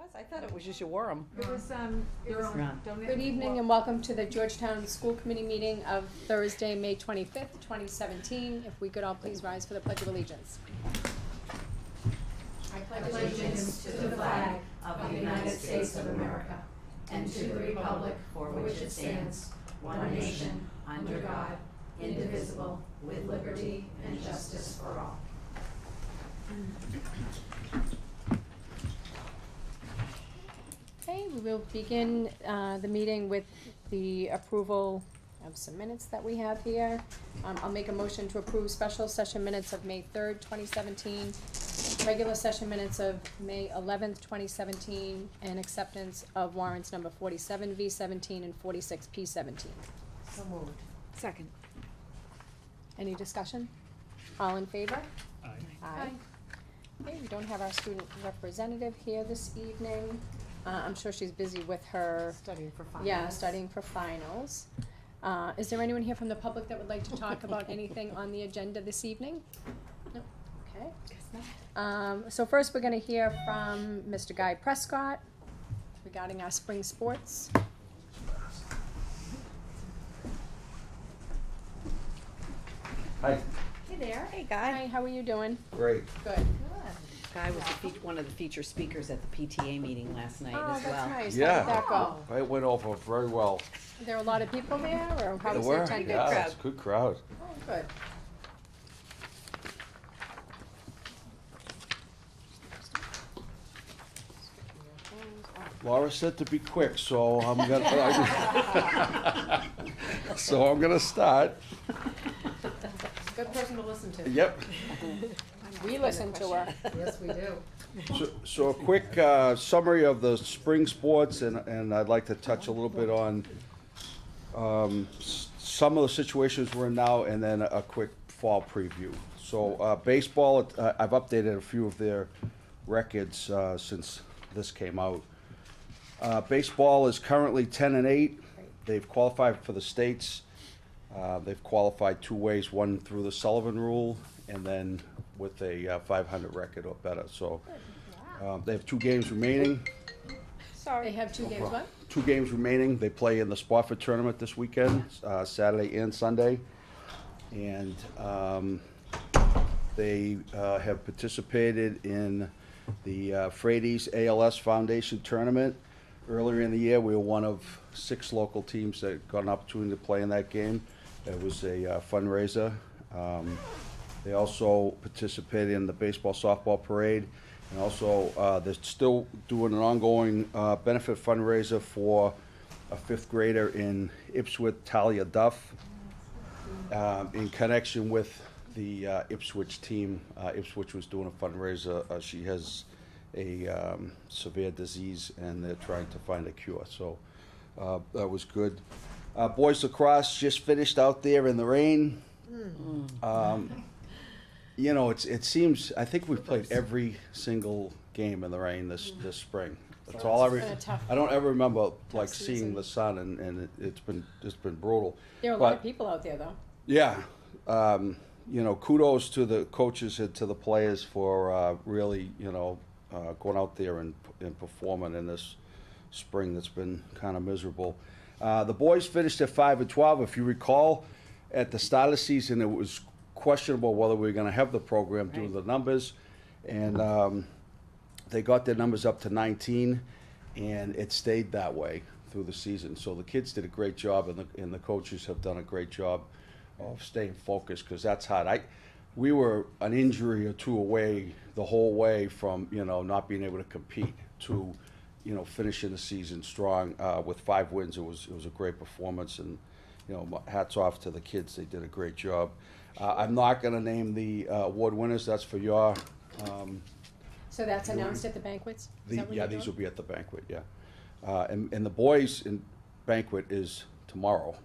was? I thought it was just you wore them. It was, Good evening and welcome to the Georgetown School Committee meeting of Thursday, May 25th, 2017. If we could all please rise for the Pledge of Allegiance. I pledge allegiance to the flag of the United States of America and to the republic for which it stands, one nation, under God, indivisible, with liberty and justice for all. Okay, we will begin the meeting with the approval of some minutes that we have here. I'll make a motion to approve special session minutes of May 3rd, 2017, regular session minutes of May 11th, 2017, and acceptance of warrants number 47V17 and 46P17. So moved. second. Any discussion? All in favor? Aye. Aye. Okay, we don't have our student representative here this evening. I'm sure she's busy with her, Studying for finals. yeah, studying for finals. Is there anyone here from the public that would like to talk about anything on the agenda this evening? No, okay. So first, we're gonna hear from Mr. Guy Prescott regarding our spring sports. Hi. Hey there. Hey, Hi, Guy. how are you doing? Great. Good. Guy was one of the feature speakers at the PTA meeting last night Oh, as well. that's nice. Yeah. How did that go? It went over very well. Were there a lot of people there, or how There was were, the attendance? yeah, it's a good crowd. Oh, good. Laura said to be quick, so I'm gonna, so I'm gonna start. Good person to listen to. Yep. We listened to her. Yes, we do. So a quick summary of the spring sports, and I'd like to touch a little bit on some of the situations we're in now, and then a quick fall preview. So baseball, I've updated a few of their records since this came out. Baseball is currently 10-8. They've qualified for the states. They've qualified two ways, one through the Sullivan Rule, and then with a 500 record or better. So they have 2 games remaining. They have 2 games, what? 2 games remaining. They play in the Spofford tournament this weekend, Saturday and Sunday. And they have participated in the Frades ALS Foundation tournament. Earlier in the year, we were one of 6 local teams that got an opportunity to play in that game. It was a fundraiser. They also participated in the baseball softball parade, and also they're still doing an ongoing benefit fundraiser for a 5th grader in Ipswich, Talia Duff, in connection with the Ipswich team. Ipswich was doing a fundraiser. She has a severe disease, and they're trying to find a cure. So that was good. Boys lacrosse just finished out there in the rain. You know, it seems, I think we've played every single game in the rain this spring. That's all I It's been a tough- I don't ever remember like season. seeing the sun, and it's been brutal. There are a lot of But- people out there, though. Yeah, you know, kudos to the coaches and to the players for really, you know, going out there and performing in this spring that's been kind of miserable. The boys finished at 5-12. If you recall, at the start of the season, it was questionable whether we were going to have the program due to the numbers, and they got their numbers up to 19, and it stayed that way through the season. So the kids did a great job, and the coaches have done a great job of staying focused, because that's hard. We were an injury or 2 away the whole way from, you know, not being able to compete to, you know, finishing the season strong with 5 wins. It was a great performance, and, you know, hats off to the kids. They did a great job. I'm not going to name the award winners. That's for your. So that's announced at the banquets? Is that what you're These will doing? be at the banquet. Yeah, and the boys in banquet is tomorrow,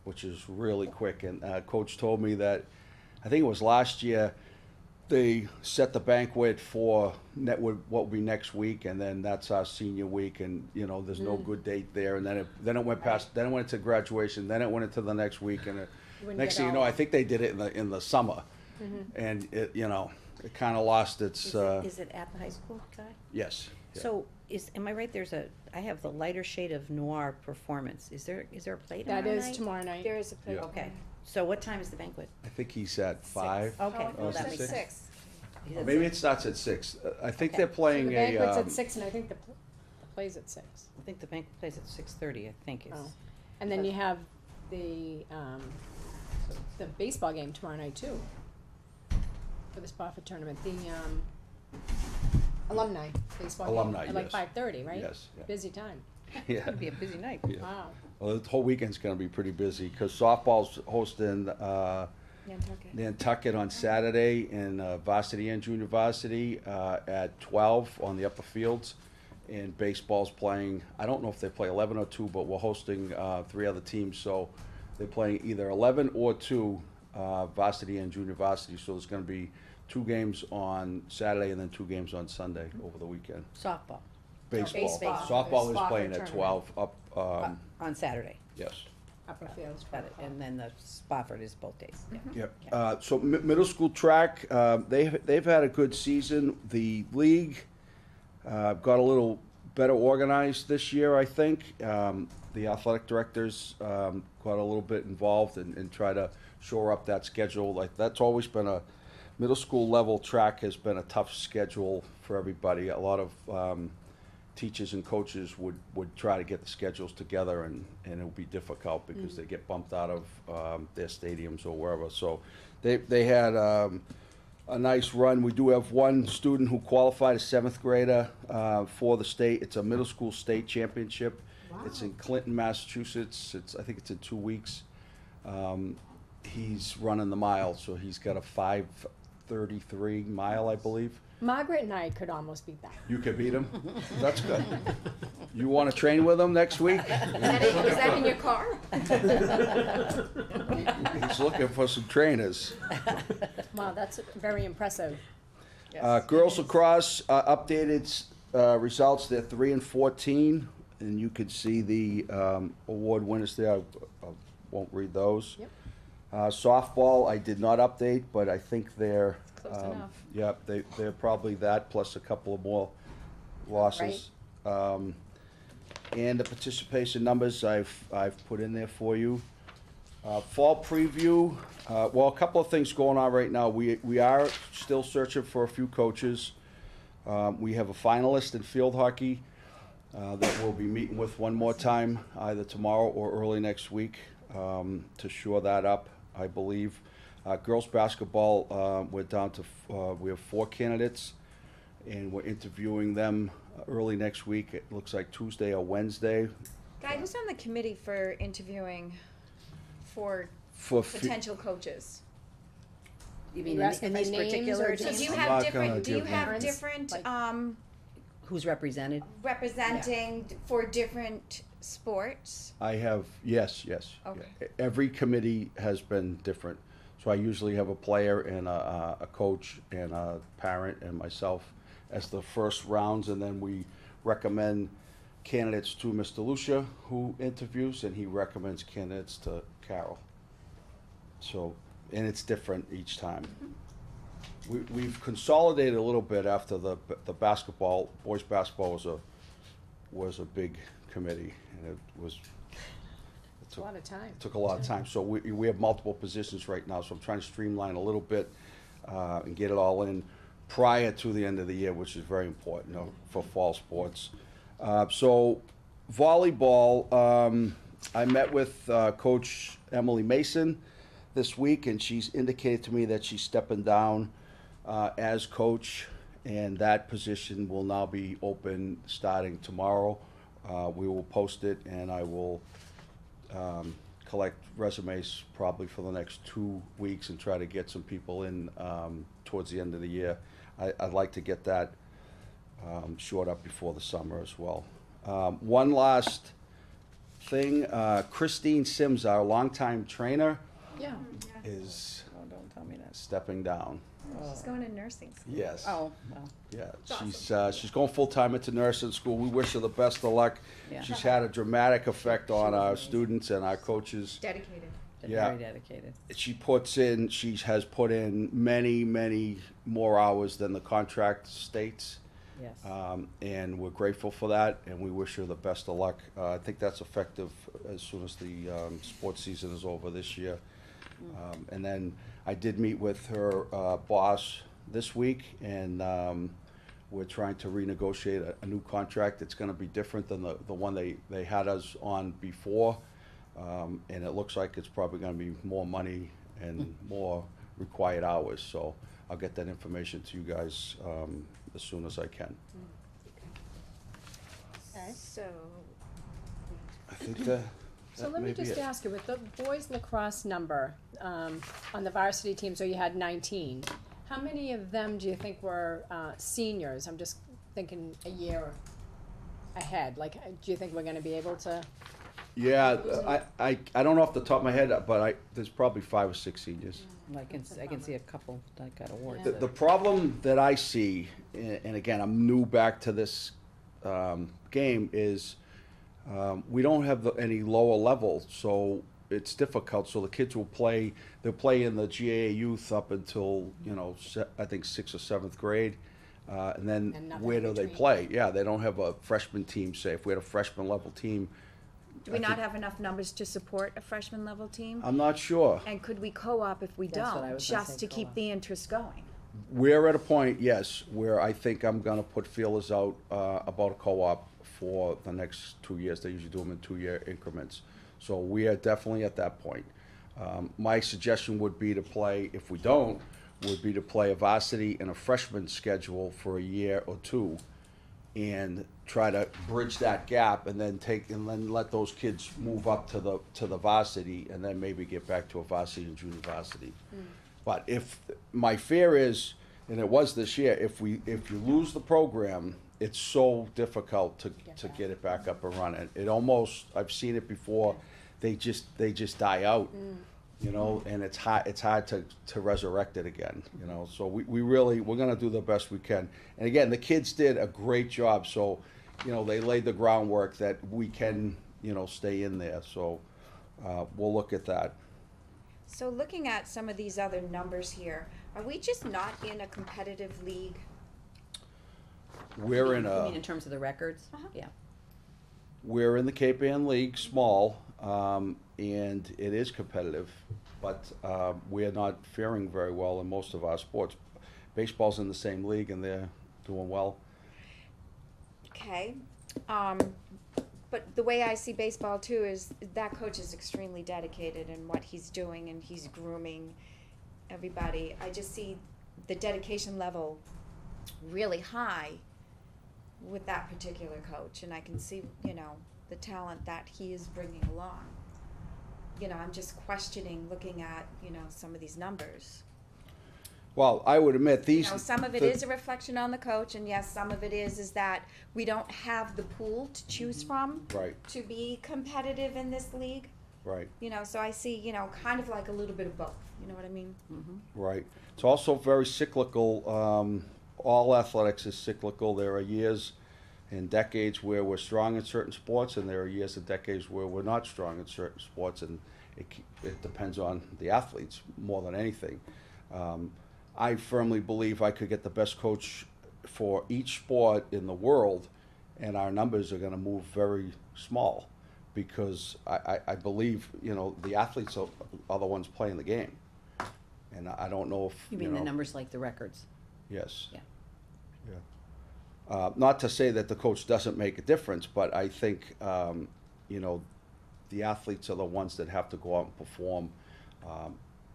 which is really quick. And Coach told me that I think it was last year they set the banquet for what will be next week, and then that's our senior week, and you know there's no good date there, and then it went past, then it went to graduation, then it went into the next week, and wouldn't next get thing you all- know, I think they did it in the summer, and it, you know, it kind of lost its. Is it at the high school, Guy? Yes. Yeah. So am I right, I have the lighter shade of noir performance. Is there a play tomorrow That night? is tomorrow night. There is a play. Yeah. Okay, so what time is the banquet? I think he said 5. Okay, Oh, well, is that it makes sense. six? He said Maybe six. it starts at 6. I think Okay. they're So playing the a, banquet's at 6, and I think the play's at 6. I think the banquet plays at 6:30, I think is. Oh. And then you have the baseball game tomorrow night too. For the Spofford tournament, the alumni baseball Alumni, game at like yes. 5:30, right? Yes, yeah. Busy time. yeah. It'll be a busy night. Yeah. Wow. Well, the whole weekend's gonna be pretty busy, cause softball's hosting, Nantucket. Nantucket on Saturday and varsity and junior varsity at 12 on the upper fields. And baseball's playing, I don't know if they play 11 or 2, but we're hosting 3 other teams, so they're playing either 11 or 2 varsity and junior varsity. So there's gonna be 2 games on Saturday and then 2 games on Sunday over the weekend. Softball, Baseball. Baseball. Softball is Spofford playing at tournament. 12 up, on Saturday. yes. Upper fields. Got it, and then the Spofford is both days. Yeah. Yep. So middle school track, they've had a good season. The league got a little better organized this year, I think. The athletic directors got a little bit involved and try to shore up that schedule. Like that's always been middle school level track has been a tough schedule for everybody. A lot of teachers and coaches would try to get the schedules together and it would be difficult because they get bumped out of their stadiums or wherever. So they had a nice run. We do have one student who qualified, a 7th grader, for the state. It's a middle school state championship. It's in Clinton, Massachusetts. I think it's in 2 weeks. He's running the mile, so he's got a 5:33 mile, I believe. Margaret and I could almost beat that. You could beat him? That's good. You want to train with him next week? Is that in your car? He's looking for some trainers. Wow, that's very impressive. Girls lacrosse, updated results, they're 3-14, and you could see the award winners there. I won't read those. Yep. Softball, I did not update, but I think they're, Close enough. yeah, they're probably that, plus a couple of more losses. And the participation numbers I've put in there for you. Fall preview, well, a couple of things going on right now. We are still searching for a few coaches. We have a finalist in field hockey that we'll be meeting with one more time, either tomorrow or early next week, to shore that up, I believe. Girls basketball, we're down to, we have 4 candidates, and we're interviewing them early next week. It looks like Tuesday or Wednesday. Guy, who's on the committee for interviewing for For potential coaches? You Are mean you asking in for these names particular or So just- do you I'm have not different, gonna do you give have names. different, Like- who's represented? representing for different sports? I have, yes. Okay. Yeah. Every committee has been different. So I usually have a player and a coach and a parent and myself as the first rounds, and then we recommend candidates to Mr. Lucia, who interviews, and he recommends candidates to Carol. So, and it's different each time. We've consolidated a little bit after the basketball, boys basketball was a big committee, and It's a lot of time. took a lot of time. So we have multiple positions right now, so I'm trying to streamline a little bit and get it all in prior to the end of the year, which is very important, for fall sports. So volleyball, I met with Coach Emily Mason this week, and she's indicated to me that she's stepping down as coach, and that position will now be open starting tomorrow. We will post it, and I will collect resumes probably for the next 2 weeks and try to get some people in towards the end of the year. I'd like to get that shored up before the summer as well. One last thing, Christine Sims, our longtime trainer, Yeah. is Oh, don't tell me that. stepping down. She's going to nursing school. Yes. Oh, well, Yeah, she's going full-time into nursing school. We wish her the best of luck. Yeah. She's had a dramatic effect on our students and our coaches. Dedicated. they're Yeah. very dedicated. She has put in many more hours than the contract states. Yes. And we're grateful for that, and we wish her the best of luck. I think that's effective as soon as the sports season is over this year. And then I did meet with her boss this week, and we're trying to renegotiate a new contract. It's gonna be different than the one they had us on before. And it looks like it's probably gonna be more money and more required hours, so I'll get that information to you guys as soon as I can. Okay. So, I think that So let me may be just it. ask you, with the boys lacrosse number, on the varsity team, so you had 19, how many of them do you think were, seniors? I'm just thinking a year ahead, like, do you think we're gonna be able to? Yeah, I don't know off the top of my head, but there's probably 5 or 6 seniors. I can see a couple that got awards. The problem that I see, and again, I'm new back to this game, is we don't have any lower level, so it's difficult. So the kids will play, they'll play in the GAA youth up until, I think 6th or 7th grade. And then And nothing where in do they between. play? Yeah, they don't have a freshman team, say, if we had a freshman level team. do we I not think- have enough numbers to support a freshman level team? I'm not sure. And could we co-op if we That's what I don't, was gonna just say, to keep co-op. the interest going? We're at a point, yes, where I think I'm gonna put feelers out about a co-op for the next 2 years. They usually do them in 2-year increments. So we are definitely at that point. My suggestion would be to play, if we don't, would be to play a varsity and a freshman schedule for a year or two and try to bridge that gap and then let those kids move up to the varsity and then maybe get back to a varsity and junior varsity. But if, my fear is, and it was this year, if you lose the program, it's so difficult to get it back up and running. It almost, I've seen it before, they just die out, and it's hard to resurrect it again, So we're gonna do the best we can. And again, the kids did a great job, so, they laid the groundwork that we can, stay in there, so, we'll look at that. So looking at some of these other numbers here, are we just not in a competitive league? We're in You a. mean in terms of the records? Uh-huh. Yeah. We're in the Cape Ann League, small, and it is competitive, but we're not faring very well in most of our sports. Baseball's in the same league, and they're doing well. Okay, but the way I see baseball too is that coach is extremely dedicated in what he's doing, and he's grooming everybody. I just see the dedication level really high with that particular coach, and I can see, the talent that he is bringing along. I'm just questioning, looking at, some of these numbers. Well, I would admit these. Some of it is a reflection on the coach, and yes, some of it is that we don't have the pool to choose from Right, to be competitive in this league. right, So I see, kind of like a little bit of both. You know what I mean? right. It's also very cyclical. All athletics is cyclical. There are years and decades where we're strong in certain sports, and there are years and decades where we're not strong in certain sports, and it depends on the athletes more than anything. I firmly believe I could get the best coach for each sport in the world, and our numbers are going to move very small because I believe, the athletes are the ones playing the game. And I don't know if, You mean the numbers like the records? Yes. Yeah. Yeah. Not to say that the coach doesn't make a difference, but I think, the athletes are the ones that have to go out and perform.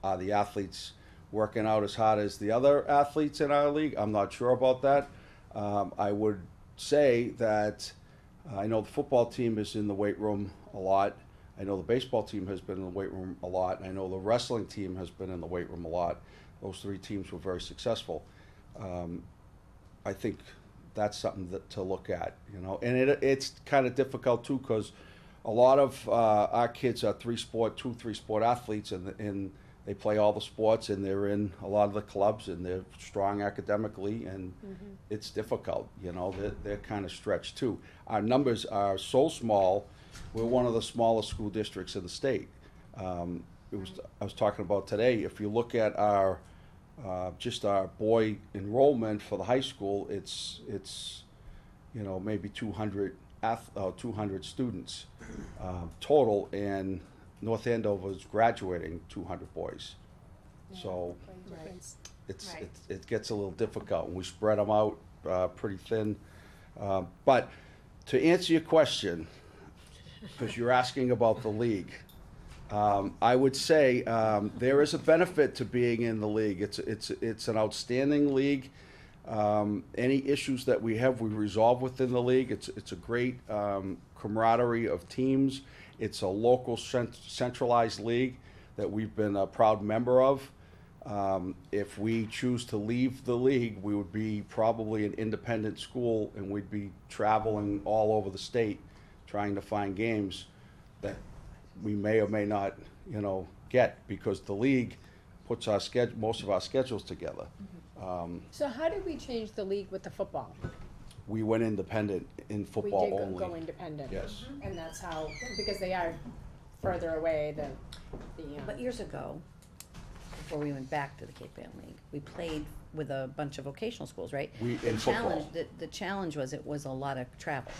Are the athletes working out as hard as the other athletes in our league? I'm not sure about that. I would say that I know the football team is in the weight room a lot. I know the baseball team has been in the weight room a lot. I know the wrestling team has been in the weight room a lot. Those 3 teams were very successful. I think that's something to look at, and it's kind of difficult too, because a lot of our kids are 3-sport athletes, and they play all the sports, and they're in a lot of the clubs, and they're strong academically, and it's difficult, they're kind of stretched too. Our numbers are so small. We're one of the smallest school districts in the state. I was talking about today, if you look at our just our boy enrollment for the high school, it's you know, maybe 200 200 students total, and North Andover's graduating 200 boys. So Great difference. Right. it gets a little difficult, and we spread them out pretty thin. But to answer your question, because you're asking about the league, I would say there is a benefit to being in the league. It's an outstanding league. Any issues that we have, we resolve within the league. It's a great camaraderie of teams. It's a local centralized league that we've been a proud member of. If we choose to leave the league, we would be probably an independent school, and we'd be traveling all over the state trying to find games that we may or may not, you know, get, because the league puts our most of our schedules together. So how did we change the league with the football? We went independent in football We did only. go independent. Yes. And that's how, because they are further away than the, But years ago, before we went back to the Cape Ann League, we played with a bunch of vocational schools, right? In The football. challenge, the challenge was, it was a lot of travel,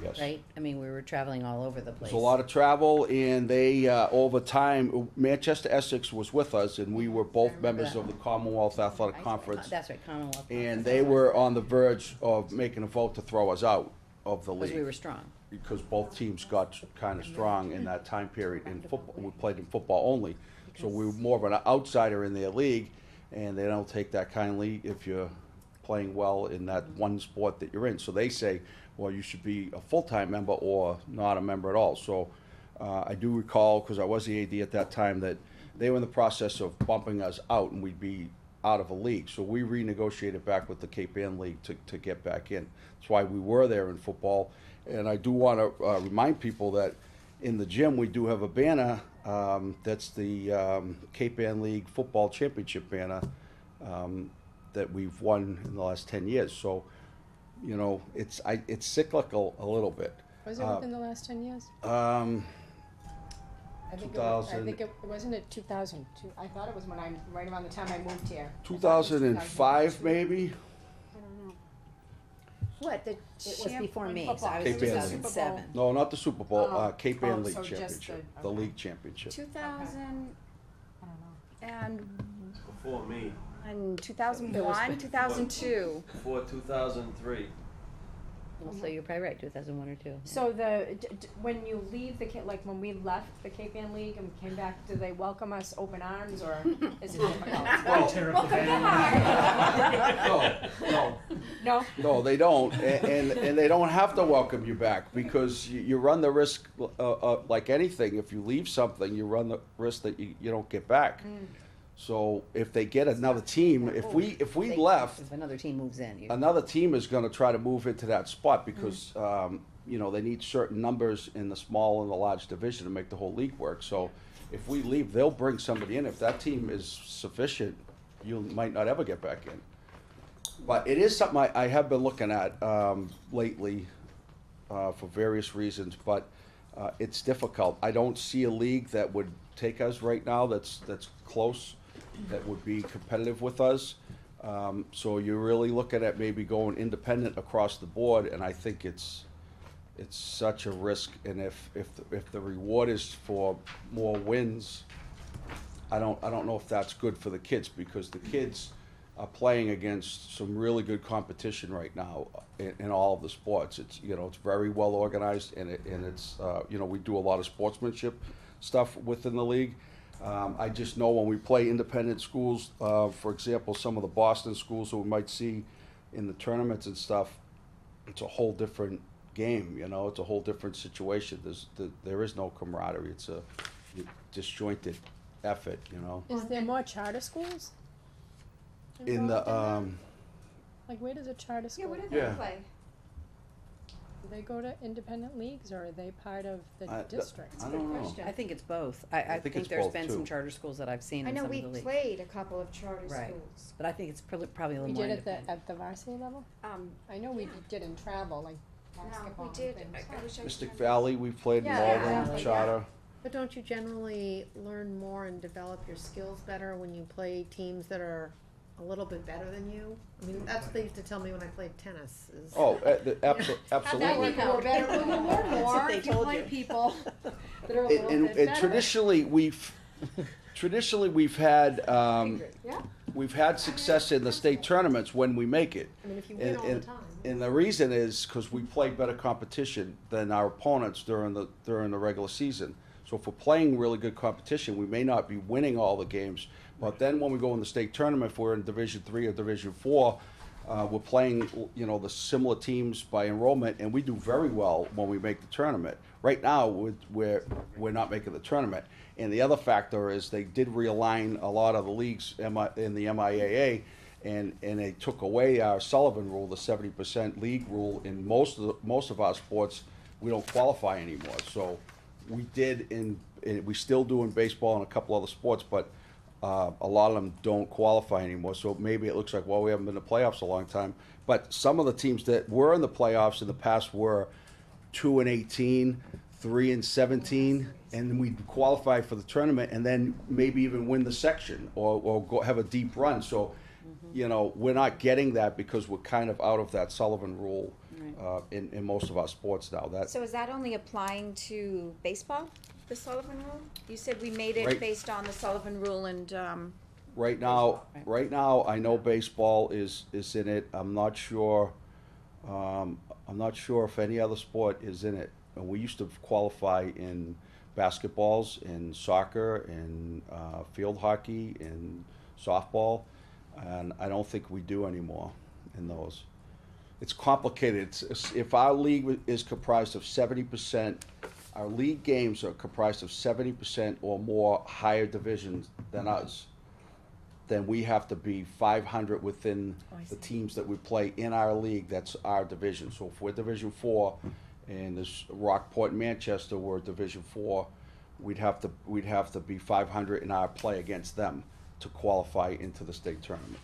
Yes. right? I mean, we were traveling all over the place. There's a lot of travel, and they, over time, Manchester Essex was with us, and we were both remember members that. of the Commonwealth Athletic Conference. That's right, Commonwealth. And they were on the verge of making a vote to throw us out of the Because we were league, strong. because both teams got kind of strong in that time period in football. We played in football only, so we were more of an outsider in their league, and they don't take that kindly if you're playing well in that one sport that you're in. So they say, well, you should be a full-time member or not a member at all. So I do recall, because I was the AD at that time, that they were in the process of bumping us out, and we'd be out of a league. So we renegotiated back with the Cape Ann League to get back in. That's why we were there in football. And I do want to remind people that in the gym, we do have a banner that's the Cape Ann League Football Championship banner that we've won in the last 10 years. So, you know, it's cyclical a little bit. was it within the last 10 years? I think it, 2000 I think it, wasn't it 2002? I thought it was when right around the time I moved here. I thought it was 2005 maybe? I don't know. What, the It was champ? before me, so football. I was Cape in Ann League. 2007. No, not the Super Bowl, Oh. Cape Oh, Ann League so just Championship, the- the okay. league championship. 2000 I don't know. and, Before me, and 2001, 2002. before 2003. Well, so you're probably right, 2001 or 2. So when you leave the like when we left the Cape Ann League and came back, do they welcome us open arms, or is it difficult? Tear up the banner. No, No? no, they don't, and they don't have to welcome you back, because you run the risk, like anything, if you leave something, you run the risk that you don't get back. So if they get another team, if we left, If another team moves in, you. another team is gonna try to move into that spot, because, you know, they need certain numbers in the small and the large division to make the whole league work. So if we leave, they'll bring somebody in. If that team is sufficient, you might not ever get back in. But it is something I have been looking at, lately, for various reasons, but, it's difficult. I don't see a league that would take us right now that's close, that would be competitive with us. So you're really looking at maybe going independent across the board, and I think it's such a risk. And if the reward is for more wins, I don't know if that's good for the kids, because the kids are playing against some really good competition right now in all of the sports. It's, you know, it's very well organized, and it's you know, we do a lot of sportsmanship stuff within the league. I just know when we play independent schools, for example, some of the Boston schools who we might see in the tournaments and stuff, it's a whole different game, you know, it's a whole different situation. There is no camaraderie. It's a disjointed effort, you know. Is there more charter schools? In the, involved in that? Like, where does a charter school? Yeah, what did Yeah. they play? Do they go to independent leagues, or are they part of the I- district? I don't know. I think it's both. I think think it's there's both, been some too. charter schools that I've seen I in know some we of the league. played a couple of charter Right. schools. But I think it's probably a We little more did independent. at the varsity level? I know we did in travel, like No, basketball we and did, things. I wish I. Mystic Valley, we've played in Yeah, Malvern, exactly, charter. But don't you generally learn more and develop your skills better when you play teams that are a little bit better than you? I mean, that's what they used to tell me when I played tennis, is. Oh, How'd absolutely. that work out? Better, we'll learn That's more what they if you told play you. people that are a little And, bit and better. traditionally, we've had, Yeah, we've had success in the state tournaments when we make it. I mean, if you win all the And, time. and the reason is because we play better competition than our opponents during the regular season. So if we're playing really good competition, we may not be winning all the games, but then when we go in the state tournament, if we're in Division III or Division IV, we're playing, you know, the similar teams by enrollment, and we do very well when we make the tournament. Right now, we're not making the tournament. And the other factor is they did realign a lot of the leagues in the MIAA, and they took away our Sullivan rule, the 70% league rule. In most of our sports, we don't qualify anymore. So we did we still do in baseball and a couple other sports, but a lot of them don't qualify anymore. So maybe it looks like, well, we haven't been in the playoffs a long time. But some of the teams that were in the playoffs in the past were 2-18, 3-17, and we qualify for the tournament, and then maybe even win the section or go have a deep run. So, you know, we're not getting that because we're kind of out of that Sullivan rule in most of our sports now. So is that only applying to baseball, the Sullivan Rule? You said we made it Right. based on the Sullivan Rule and, Right now, Baseball, right. right now, I know baseball is in it. I'm not sure if any other sport is in it. We used to qualify in basketballs, in soccer, in field hockey, in softball, and I don't think we do anymore in those. It's complicated. If our league is comprised of 70%, our league games are comprised of 70% or more higher divisions than us, then we have to be 500 within the teams that we play in our league. That's our division. So if we're Division 4 and there's Rockport and Manchester, we're Division 4, we'd have to be 500 in our play against them to qualify into the state tournament.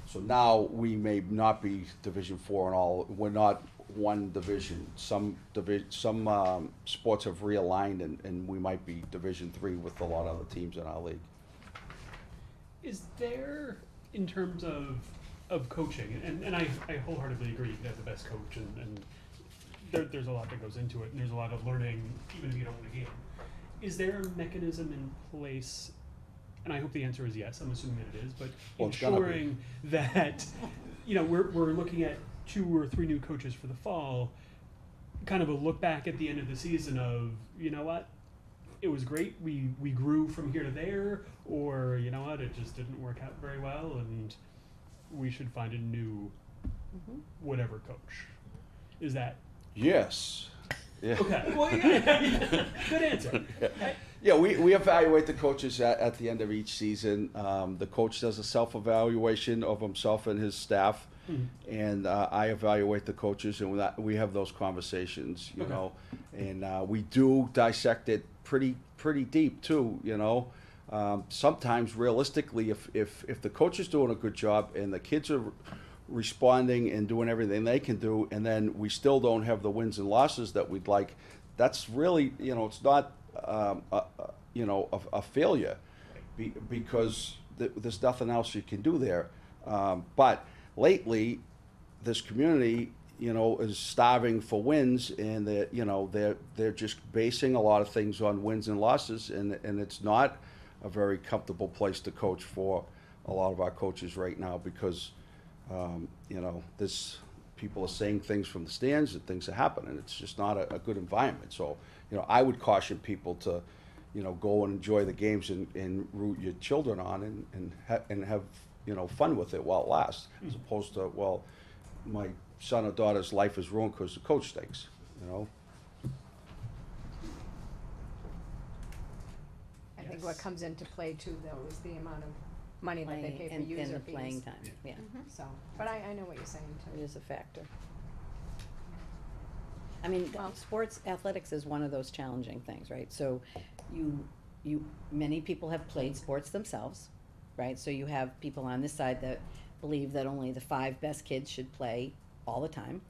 So now we may not be Division 4 and all. We're not one division. Some sports have realigned, and we might be Division 3 with a lot of other teams in our league. Is there, in terms of coaching, and I wholeheartedly agree, you can have the best coach, and there's a lot that goes into it, and there's a lot of learning, even if you don't win a game. Is there a mechanism in place, and I hope the answer is yes, I'm assuming that it is, but Well, it's gonna be. ensuring that, you know, we're looking at 2 or 3 new coaches for the fall, kind of a look back at the end of the season of, you know what, it was great, we grew from here to there, or you know what, it just didn't work out very well, and we should find a new whatever coach. Is that Yes. Yeah. okay? Well, yeah, good answer. Yeah, we evaluate the coaches at the end of each season. The coach does a self-evaluation of himself and his staff, and I evaluate the coaches, and we have those conversations, you Okay. know, and we do dissect it pretty deep too, you know. Sometimes, realistically, if the coach is doing a good job and the kids are responding and doing everything they can do, and then we still don't have the wins and losses that we'd like, that's really, you know, it's not a failure, because there's nothing else you can do there. But lately, this community, you know, is starving for wins, and they're just basing a lot of things on wins and losses, and it's not a very comfortable place to coach for a lot of our coaches right now, because people are saying things from the stands and things are happening. It's just not a good environment. So, you know, I would caution people to, you know, go and enjoy the games and root your children on and have, you know, fun with it while it lasts, as opposed to, well, my son or daughter's life is ruined because the coach stinks, you know? I think what comes into play too, though, is the amount of money that they pay for and user the fees. playing time, yeah, So, but I know what you're saying it too. is a factor. I mean, Well- sports, athletics is one of those challenging things, right? So many people have played sports themselves, right? So you have people on this side that believe that only the 5 best kids should play all the time.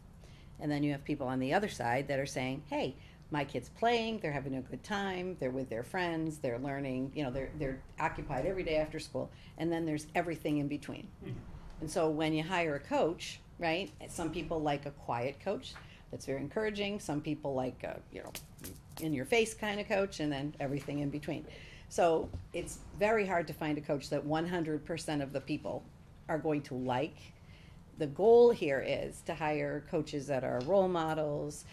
And then you have people on the other side that are saying, hey, my kid's playing, they're having a good time, they're with their friends, they're learning, you know, they're occupied every day after school, and then there's everything in between. And so when you hire a coach, right, some people like a quiet coach that's very encouraging, some people like a, you know, in your face kind of coach, and then everything in between. So it's very hard to find a coach that 100% of the people are going to like. The goal here is to hire coaches that are role models,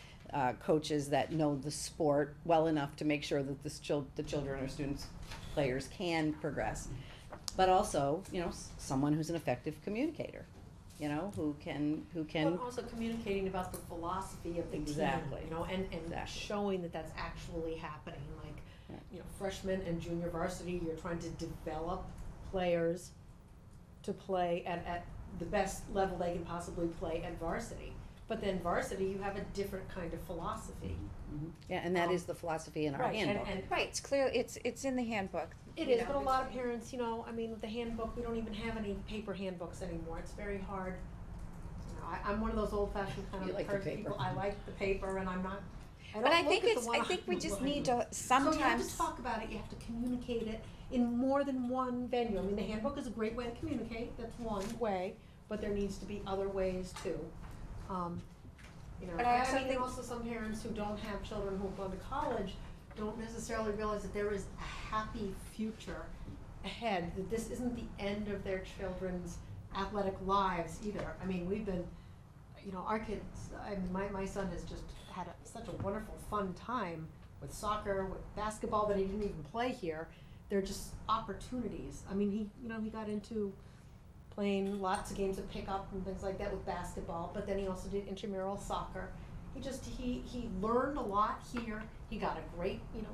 coaches that know the sport well enough to make sure that the children or students, players can progress. But also, you know, someone who's an effective communicator, you know, who can. But also communicating about the philosophy of the Exactly. team, you know, and Exactly. showing that that's actually happening. Like, Right. you know, freshman and junior varsity, you're trying to develop players to play at the best level they can possibly play at varsity. But then varsity, you have a different kind of philosophy. Yeah, and that is the philosophy in our Right, handbook. and Right, it's clear, it's in the handbook. it you is, know. but a lot of parents, you know, I mean, with the handbook, we don't even have any paper handbooks anymore. It's very hard. You know, I'm one of those old-fashioned kind You of like the person people. paper. I like the paper, and I'm not. I But I don't think look at it's, the one I think we just online. need to So you have sometimes. to talk about it, you have to communicate it in more than one venue. I mean, the handbook is a great way to communicate, that's one way, but there needs to be other ways too. You know, But I also and think- also some parents who don't have children who've gone to college don't necessarily realize that there is a happy future ahead, that this isn't the end of their children's athletic lives either. I mean, we've been, you know, our kids, I mean, my son has just had such a wonderful, fun time with soccer, with basketball that he didn't even play here. They're just opportunities. I mean, he got into playing lots of games of pickup and things like that with basketball, but then he also did intramural soccer. He learned a lot here. He got a great, you know,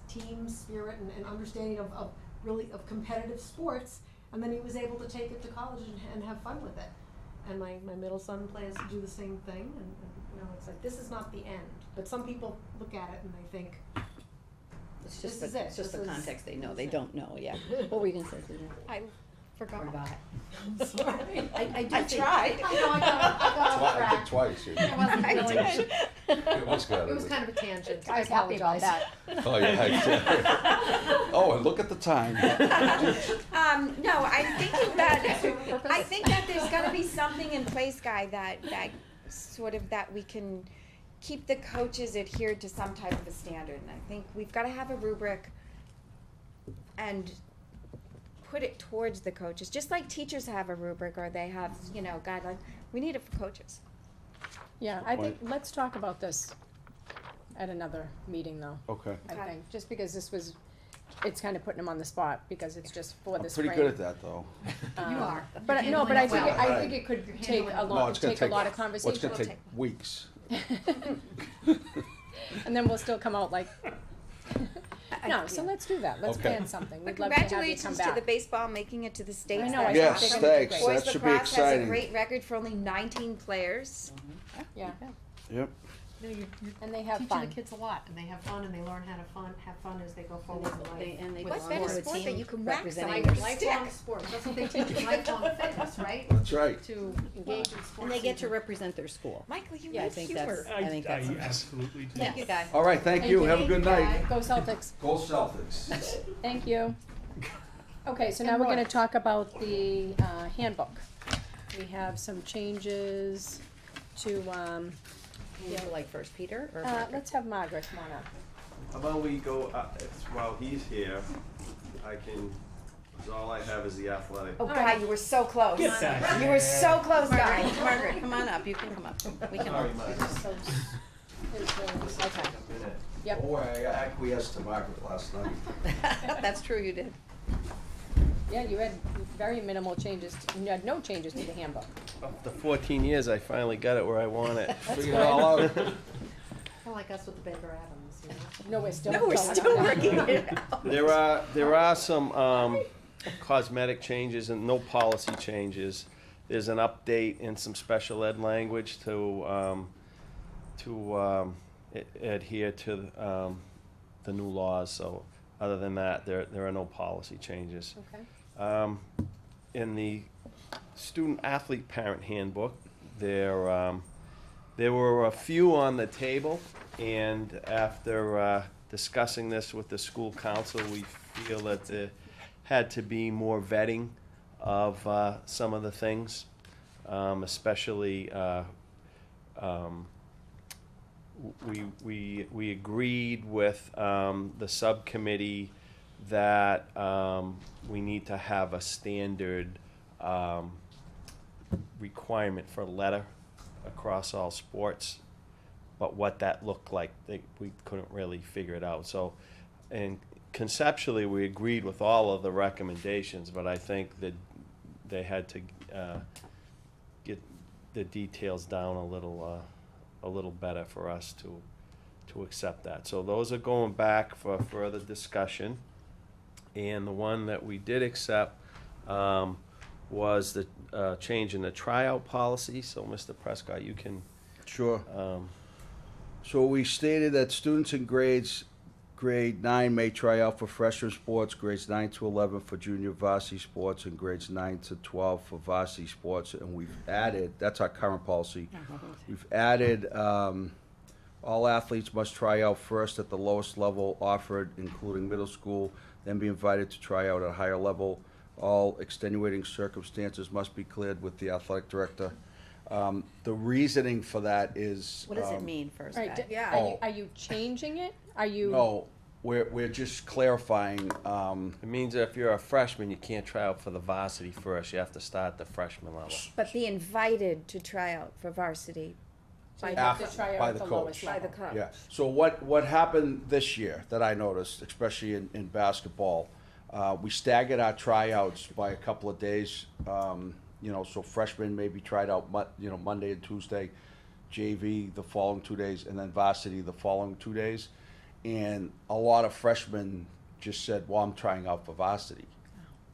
team spirit and understanding of really of competitive sports, and then he was able to take it to college and have fun with it. And my middle son plans to do the same thing, and you know, it's like, this is not the end. But some people look at it and they think, It's This just is the, it. it's just the This is- context they know, this they is it. don't know, yeah. What were you gonna say, Susan? I forgot. I'm sorry. I do I think- tried. I know, I got off I track. did twice. It wasn't I really, did. It was good. it was kind of a tangent. I was happy about apologize. that. Oh, yeah. Oh, and look at the time. No, I'm thinking that, I think that there's gotta be something in place, Guy, that sort of, that we can keep the coaches adhered to some type of a standard, and I think we've gotta have a rubric and put it towards the coaches, just like teachers have a rubric, or they have, you know, guidelines, we need it for coaches. Yeah, I think, let's talk about this at another meeting though, Okay. I Okay. think, just because this was, it's kind of putting them on the spot, because it's just for I'm the spring. pretty good at that, though. Um, You are. But, You're no, but I think, handling it I well. think it could You're take handling a it No, lot, it's gonna take a take, lot of well, conversation. it's gonna take weeks. And then we'll still come out like, no, so yeah. let's do that, let's Okay. plan something, But we'd love to have you come congratulations to back. the baseball making it to the states. I know, I That's think Yes, they're awesome. gonna do thanks, great. Boys that should be lacrosse has a exciting. great record for only 19 players. Yeah, Yep. No, you're and they have teaching fun. the kids a lot, and they have fun, and they learn how to have fun as they go forward in life. And they With What belong better to a sport that team you can wax representing somebody their with a Lifelong stick? sports, that's what they teach in lifelong fitness, right? That's right. To engage in sports. And they get to represent their school. Michael, you Yeah, I have think humor. that's- I think that's important. absolutely do. Thank you, Guy. All right, thank you, have a good night. Go Celtics, Go Celtics. thank you. Okay, so now And we're gonna more. talk about the, handbook. We have some changes to, You like First Peter or Parker? let's have Margaret come on up. How about we go, while he's here, I can, 'cause all I have is the athletic. Oh, Guy, you were so close. Get that. You were so close, Guy. Margaret, come on up, you can come up. We can. Sorry, Mike. So, okay, Minute. yep. Boy, I acquiesced to Margaret last night. That's true, you did. Yeah, you had very minimal changes, you had no changes to the handbook. After 14 years, I finally got it where I want it. Figured it all out. Kinda like us with the Baker Adams, you know? No, we're still. No, we're going still on that. working it out. There are some cosmetic changes and no policy changes. There's an update and some special ed language to adhere to the new laws. So other than that, there are no policy changes. Okay. In the student athlete parent handbook, there There were a few on the table, and after discussing this with the school council, we feel that there had to be more vetting of some of the things, especially we agreed with the subcommittee that we need to have a standard requirement for letter across all sports, but what that looked like, we couldn't really figure it out. So, and conceptually, we agreed with all of the recommendations, but I think that they had to get the details down a little better for us to accept that. So those are going back for further discussion. And the one that we did accept was the change in the tryout policy. So, Mr. Prescott, you can. Sure. So we stated that students in grade 9 may try out for freshman sports, grades 9 to 11 for junior varsity sports, and grades 9 to 12 for varsity sports. And we've added, that's our current policy, we've added all athletes must try out first at the lowest level offered, including middle school, then be invited to try out at a higher level. All extenuating circumstances must be cleared with the athletic director. The reasoning for that is. What does it mean, first All right, guy? Yeah. Are you changing it? Are you? No, we're just clarifying, It means that if you're a freshman, you can't try out for the varsity first. You have to start at the freshman level. But be invited to try out for varsity So you by have to After- try out by at the the lowest coach. by level. the coach. yeah. So what happened this year that I noticed, especially in basketball, we staggered our tryouts by a couple of days. So freshmen maybe tried out, Monday and Tuesday, JV the following 2 days, and then varsity the following 2 days. And a lot of freshmen just said, well, I'm trying out for varsity.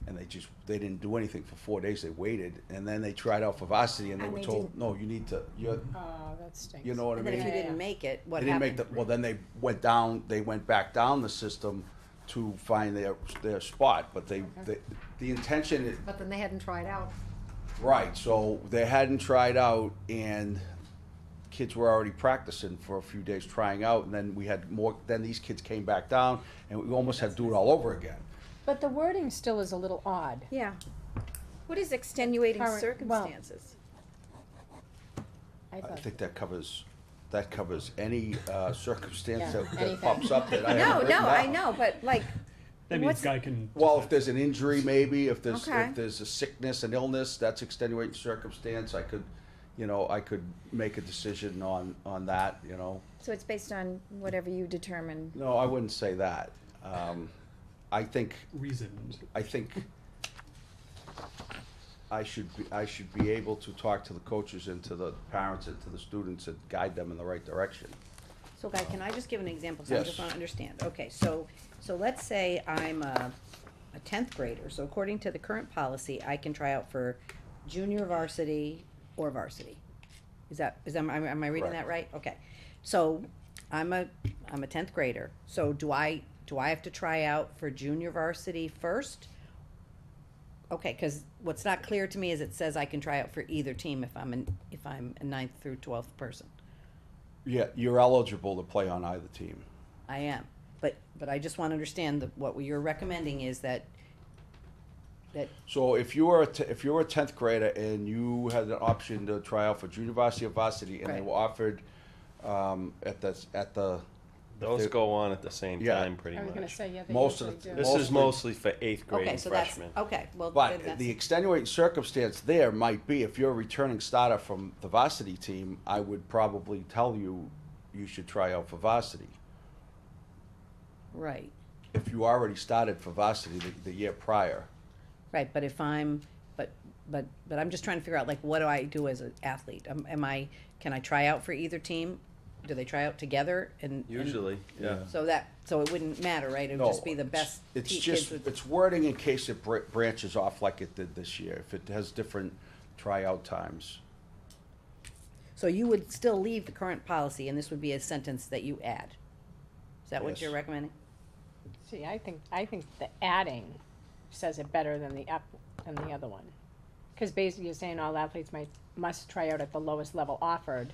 And they didn't do anything for 4 days. They waited, and then they tried out for varsity, and they And were they told, didn't. no, you need to, Oh, that stinks. you know what I And then mean? if you Yeah, didn't yeah. make it, what They didn't happened? make well, then they went back down the system to find their spot, but the intention is, But then they hadn't tried out. right, so they hadn't tried out, and kids were already practicing for a few days trying out, and then then these kids came back down, and we almost had to do it all over again. But the wording still is a little odd. Yeah. What is extenuating Current- circumstances? I I thought, think that covers any circumstance Yeah, that anything. pops up that I No, haven't written no, I down. know, but like, That means what's, guy can. Well, if there's an injury, maybe, if Okay. there's a sickness, an illness, that's extenuating circumstance, I could make a decision on that, so it's based on whatever you determine. No, I wouldn't say that. I think Reasoned. I should be able to talk to the coaches and to the parents and to the students and guide them in the right direction. So Guy, can I just give an example, so I Yes. just wanna understand? Okay, so let's say I'm a 10th grader, so according to the current policy, I can try out for junior varsity or varsity. Am I reading that right? Okay, so I'm a 10th grader, so do I have to try out for junior varsity first? Okay, cause what's not clear to me is it says I can try out for either team if I'm a 9th through 12th person. Yeah, you're eligible to play on either team. I am, but I just wanna understand that what you're recommending is that So if you were a 10th grader and you had an option to try out for junior varsity or varsity, and they Right. were offered at the Those go on at the same Yeah. time, pretty I was gonna much. say, yeah, they Most of usually the- do. This is Mostly- mostly for 8th grade okay, and so that's, freshmen. okay, well, then But that's, the extenuating circumstance there might be, if you're a returning starter from the varsity team, I would probably tell you, you should try out for varsity. right, If you already started for varsity the year prior. right, but if I'm, but I'm just trying to figure out, like, what do I do as an athlete? Can I try out for either team? Do they try out together and? Usually, yeah. So it wouldn't matter, right? It would No, just be the best It's kids just, would. it's wording in case it branches off like it did this year, if it has different tryout times. So you would still leave the current policy, and this would be a sentence that you add? Is that what Yes. you're recommending? See, I think the adding says it better than the other one. Cause basically you're saying all athletes must try out at the lowest level offered.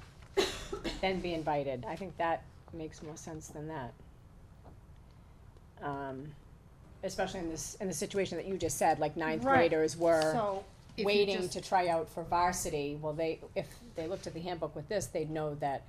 then be invited. I think that makes more sense than that. Especially in the situation that you just said, like ninth Right. graders were So, if you waiting just- to try out for varsity. Well, if they looked at the handbook with this, they'd know that,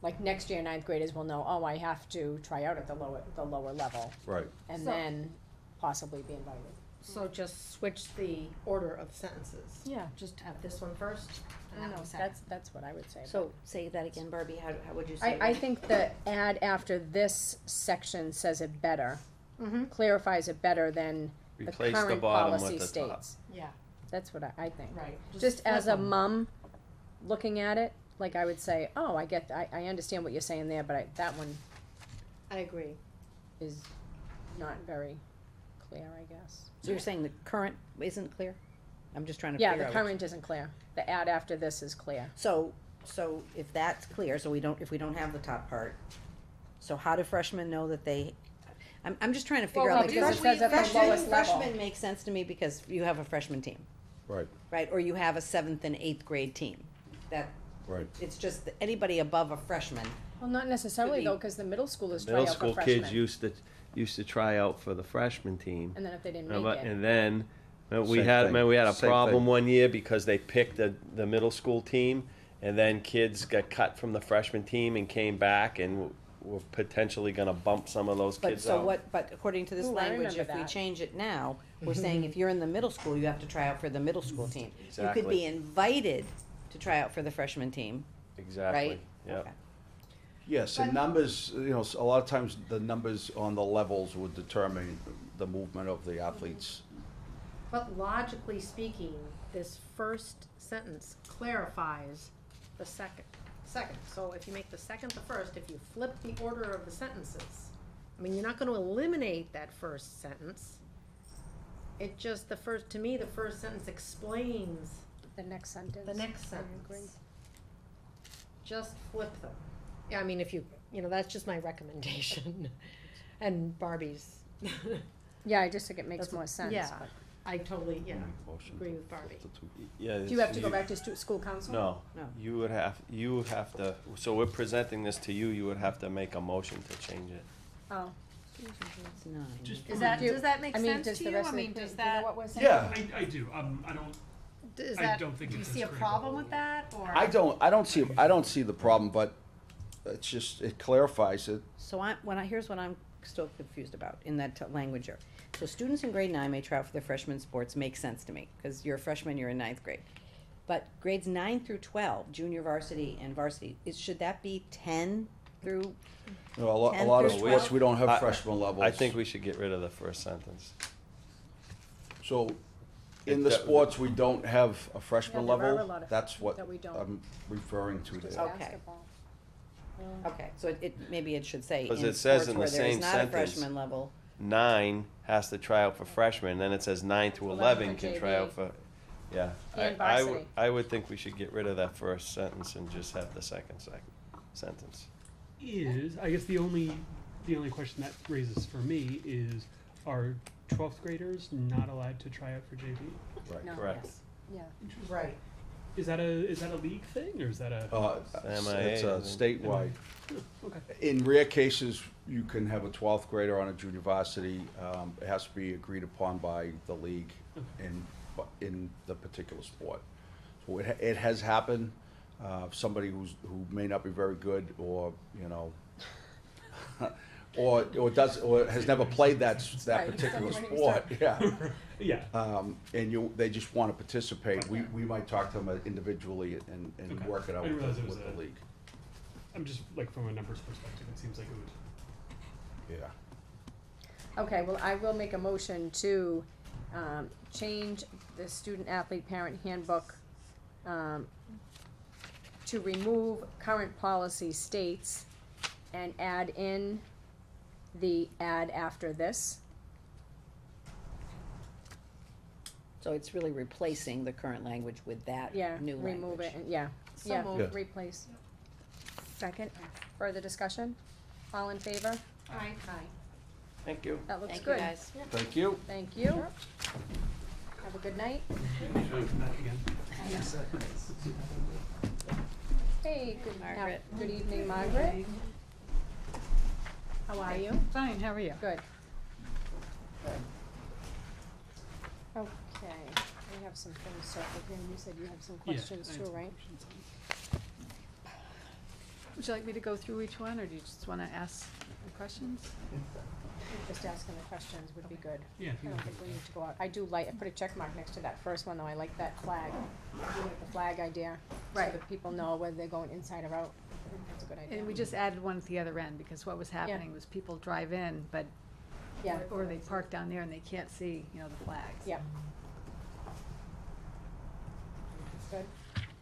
like next year, ninth graders will know, oh, I have to try out at the lower level, Right. and So- then possibly be invited. So just switch the order of the sentences. Yeah. Just have this one first and that No, one second. that's what I would say. So, say that again, Barbie, how would you say I that? think the add after this section says it better, Mm-hmm. clarifies it better than the Replace the current bottom with policy the top. states. Yeah, That's what I think. right. Just as flip a 'em. mom, looking at it, like I would say, oh, I understand what you're saying there, but that one I agree. is not very clear, I guess. So you're saying the current isn't clear? I'm just trying to Yeah, figure the out. current isn't clear. The add after this is clear. So if that's clear, if we don't have the top part, so how do freshmen know that they, I'm just trying to figure Well, out, like, because it says at the lowest level. Freshmen makes sense to me because you have a freshman team, Right. right? Or you have a 7th and 8th grade team. That, Right. it's just that anybody above a freshman. Well, not necessarily Could be- though, because the middle schoolers try Middle out for school freshmen. kids used to try out for the freshman team. And then if they didn't make Remember? it. And then we Same had thing. we had a Same problem thing. one year because they picked the middle school team, and then kids got cut from the freshman team and came back, and we're potentially going to bump some of those But kids so out. what, but according to this Ooh, I language, remember if we that. change it now, we're saying if you're in the middle school, you have to try out for the middle school team. You could Exactly. be invited to try out for the freshman team, Exactly. right? Yeah. Okay. Yes, and numbers, a lot of times the numbers on the levels would determine the movement of the athletes. But logically speaking, this first sentence clarifies the second. So if you make the second the first, if you flip the order of the sentences, I mean, you're not gonna eliminate that first sentence. It just, to me, the first sentence explains The next sentence. the next I agree. sentence. Just flip them. Yeah, I mean, if that's just my recommendation. And Barbie's. Yeah, I just think it makes That's- more sense. yeah. but- I totally, Motion agree to with Barbie. flip the two. Yeah. Do you have to go back to school council? No. No. You would have to. So we're presenting this to you. You would have to make a motion to change it. Oh. It's 9. Just Does for that, review. does that make I mean, sense does to the you? rest I of the, mean, do does you know that, what we're saying? Yeah. I do. I don't. is I that, don't think do you it's see a as problem critical. with that, or? I don't see the problem, but it's just, it clarifies it. So here's what I'm still confused about in that language here. So students in grade 9 may try out for their freshman sports, makes sense to me, because you're a freshman, you're in 9th grade. But grades 9 through 12, junior varsity and varsity, should that be 10 through? A lot 10 of through sports, 12? we don't I- have freshman levels. I think we should get rid of the first sentence. So, in the That- sports, we don't have a freshman Yeah, there are a level, lot of that's what that we don't. I'm referring to Just there. Okay. basketball. Okay, so maybe it should say 'Cause in it says sports in the where there is same not a sentence- freshman level. 9 has to try out for freshmen, then it says 9 to 11 can try out for, yeah. And I would- varsity. I would think we should get rid of that first sentence and just have the second sentence. I guess the only question that raises for me is, are 12th graders not allowed to try out for JV? Right. No. Correct. Yeah. Right. Is that a league thing, or is that a? MIA, It's I think. statewide. Okay. In rare cases, you can have a 12th grader on a junior varsity. It has to be agreed upon by the league in the particular sport. So it has happened. Somebody who may not be very good, or or has never played that Right. particular Somebody sport. Yeah. Yeah. And they just want to participate. We might talk to them individually and Okay. work it out I didn't realize it with was the a- league. I'm just from a numbers perspective, it seems like it would. Yeah. Okay, well, I will make a motion to, change the student athlete parent handbook, to remove current policy states and add in the add after this. So it's really replacing the current language with that Yeah, new language. remove it, and, yeah, So yeah, moved. Yeah. replace. Second, further discussion? All in favor? Aye. Thank you. That looks Thank you, good. guys. Thank you. Thank you. Have a good night. Back again. Hey, Margaret. good evening, Margaret. How are you? Fine, how are you? Good. Okay, we have some things circled here. You said you have some Yeah, questions I had too, some right? questions. Would you like me to go through each one, or do you just wanna ask the questions? Just asking the questions would be good. Yeah, I don't think we need to go out. I put a check mark next to that first one though. I like that flag. I like the flag idea. So Right. that people know whether they're going inside or out. I think that's a good idea. And we just added one at the other end, because what was happening was people drive in, but, Yeah. or they park down there and they can't see, you know, the flags. Yeah. Good.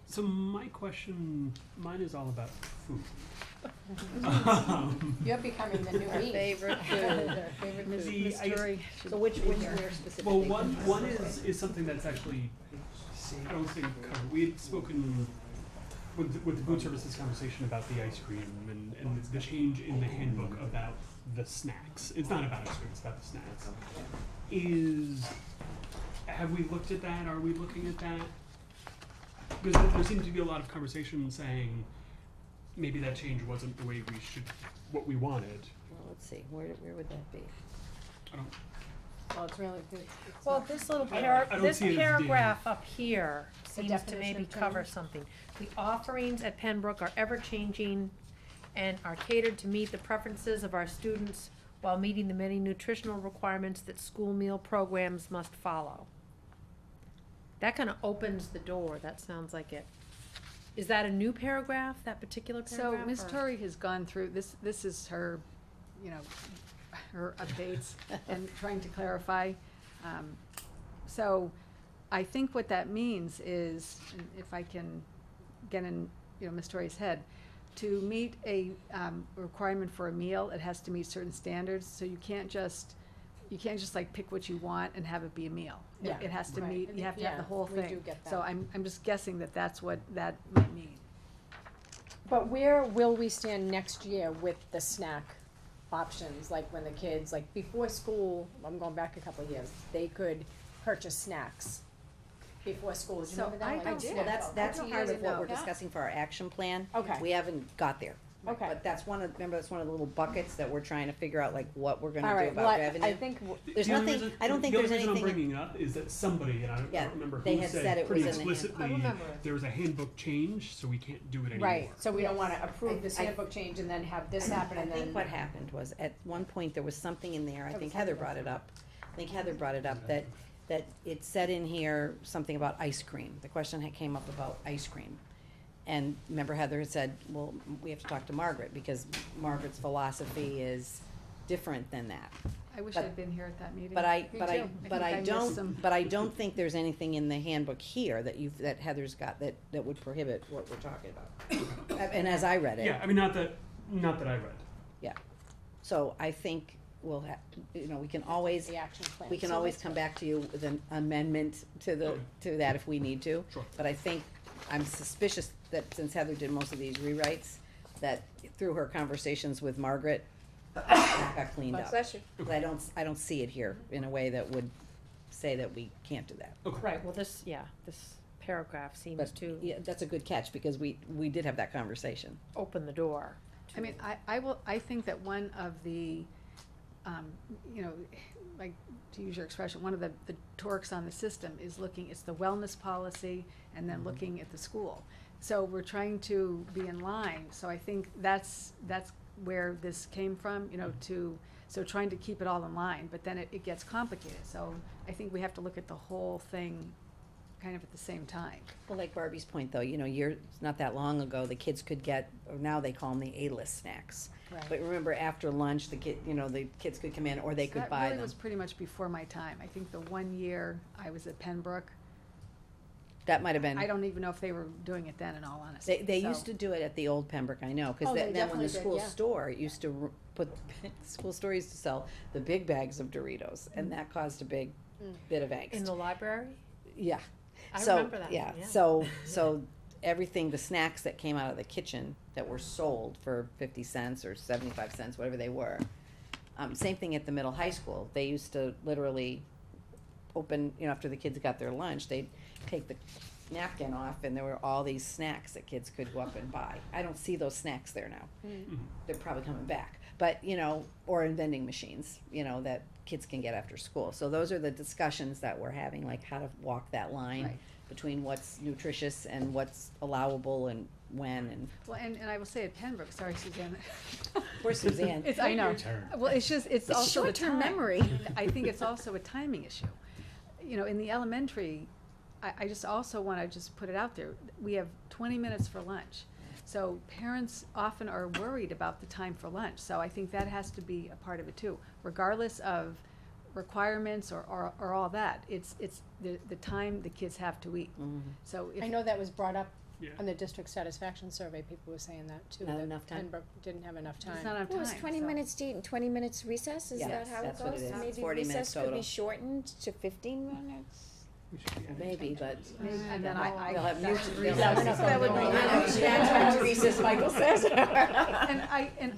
So my question, mine is all about food. You're becoming the new Our me. favorite food, our favorite Ms. food. The- Ms. I guess- Torrey should So which, be which here. were specifically? Well, one is something that's actually, I don't think covered. We had spoken with the food services conversation about the ice cream and the change in the handbook about the snacks. It's not about ice cream, it's about the snacks. Have we looked at that? Are we looking at that? Because there seems to be a lot of conversation saying maybe that change wasn't the way what we wanted. Well, let's see, where would that be? I don't, Well, it's really, it's Well, not- this little I don't this see it as paragraph up here The seems to definition maybe of cover change. something. The offerings at Pembroke are ever-changing and are catered to meet the preferences of our students while meeting the many nutritional requirements that school meal programs must follow. That kinda opens the door, that sounds like it. Is that a new paragraph, that particular So paragraph? Ms. or- Torrey has gone through, this is her, you know, her updates and trying to clarify. So I think what that means is, and if I can get in, you know, Ms. Torrey's head, to meet a requirement for a meal, it has to meet certain standards, so you can't just like pick what you want and have it be a meal. Yeah, It has to right. meet, you have to have the Yeah, whole we thing. do get So that. I'm just guessing that that's what that might mean. But where will we stand next year with the snack options, like when the kids, like before school, I'm going back a couple of years, they could purchase snacks before school, do you So remember that? I Like, don't- Well, that's don't part really of what know. we're discussing for our action plan. Okay. We haven't got there. Okay. But that's remember, that's one of the little buckets that we're trying to figure out, like, what we're All gonna do right, well, about revenue. I think, There's the only nothing- reason- I don't think the there's only reason anything in- I'm bringing it up is that somebody, and I Yeah, don't remember they who had said said it pretty was in the handbook. explicitly, I remember it. there was a handbook change, so we can't do it anymore. right, so we don't wanna approve this I- handbook change and then have this happen and I then. think what happened was, at one point, there was something in there, I That think was Heather Heather. brought it up. I think Heather brought it up, that it said in here something about ice cream. The question came up about ice cream. And remember Heather had said, well, we have to talk to Margaret, because Margaret's philosophy is different than that. I wish But- I'd been here at that meeting. But I, Me but too. I, think but I missed some. don't think there's anything in the handbook here that Heather's got that would prohibit what we're talking about. And as I read it. Yeah, I mean, not that I read. So I think we'll we can always, The action plan. we can So always let's- come back to you with an amendment to that if we need to. Sure. But I think, I'm suspicious that since Heather did most of these rewrites, that through her conversations with Margaret, that got cleaned up. Bless you. But I don't see it here in a way that would say that we can't do that. Right, well, this paragraph seems But, to yeah, that's a good catch, because we did have that conversation. open the door. I mean, I think that one of the, like, to use your expression, one of the torques on the system is it's the wellness policy and then looking at the school. So we're trying to be in line, so I think that's where this came from, so trying to keep it all in line, but then it gets complicated, so I think we have to look at the whole thing kind of at the same time. Well, like Barbie's point though, not that long ago, the kids could get, or now they call them the A-list snacks. Right. But remember, after lunch, the kids could come in, or they could buy That really them. was pretty much before my time. I think the 1 year I was at Pembroke, That might have been, I don't even know if they were doing it then, in all honesty. they So- used to do it at the old Pembroke, I know, cause Oh, they then when definitely the did, school yeah. store used to put, the school store used to sell the big bags of Doritos, and that caused a big bit of angst. In the library? Yeah. I So, remember that, yeah. So everything, the snacks that came out of the kitchen that were sold for 50 cents or 75 cents, whatever they were. Same thing at the middle high school. They used to literally open, after the kids got their lunch, they'd take the napkin off, and there were all these snacks that kids could go up and buy. I don't see those snacks there now. They're probably coming back, but, you know, or in vending machines, you know, that kids can get after school. So those are the discussions that we're having, like how to walk that line Right. between what's nutritious and what's allowable and when, and Well, and I will say at Pembroke, sorry, Suzanne. poor Suzanne. It's, I know. Your turn. Well, it's just, it's also the short-term time. memory. I think it's also a timing issue. You know, in the elementary, I just also wanna just put it out there, we have 20 minutes for lunch. So parents often are worried about the time for lunch, so I think that has to be a part of it too. Regardless of requirements or all that, it's the time the kids have to eat. Mhm. So if. I know that was brought up Yeah. on the district satisfaction survey, people were saying that too. Not that enough time. Pembroke didn't have enough time. It's not enough Well, time. it's 20 so- minutes to eat and 20 minutes recess, is Yes, that how it that's what goes? it is. Maybe 40 minutes recess could total. be shortened to 15 minutes? We should be- Maybe, but And then I. they'll have that mutual. would- they'll that have- would- that would be- Time to recess, Michael says. And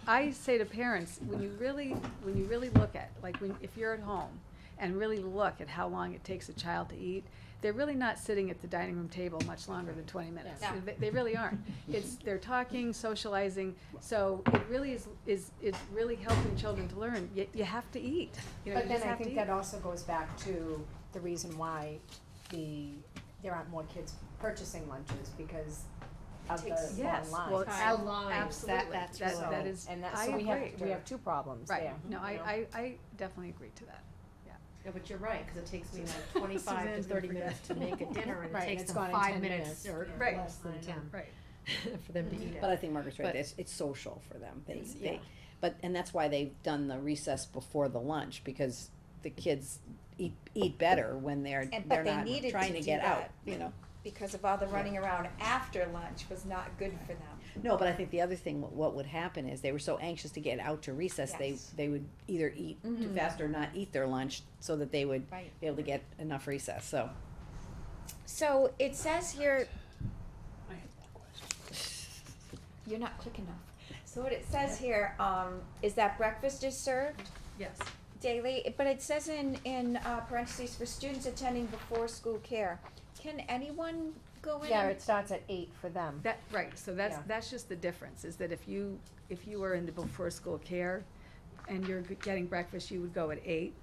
I say to parents, when you really look at, like, if you're at home and really look at how long it takes a child to eat, they're really not sitting at the dining room table much longer than 20 minutes. Yeah. They really aren't. They're talking, socializing, so it really is really helping children to learn, you have to eat. You know, But you then just I have to think eat. that also goes back to the reason why there aren't more kids purchasing lunches because of the Takes- long Yes, lines. well, Time lines, absolutely. that's That really- is, And that, I so we agree. have two problems Right, there. no, you know? I definitely agree to that. Yeah, but you're right, cause it takes me like 25 to Suzanne's 30 gonna minutes to make a dinner, and it Right, and takes it's them gone in 5 10 minutes or Right. less than 10 Right. for them to eat it. But I think Margaret's right, But- it's social for them, yeah. but, and that's why they've done the recess before the lunch, because the kids eat better when they're And- but they not needed trying to to do get out, that. you know? Because of all the running around after lunch was not good for them. No, but I think the other thing, what would happen is they were so anxious to get out to recess, Yes. they would either eat too Mhm. fast or not eat their lunch, so that they would Right. be able to get enough recess, so. So it says here, I have one question. you're not quick enough. So what it says here, is that breakfast is served Yes. daily, but it says in parentheses, for students attending before school care. Can anyone go in? Yeah, and- it starts at 8 for them. That, right, so Yeah. that's just the difference, is that if you are in the before school care and you're getting breakfast, you would go at 8.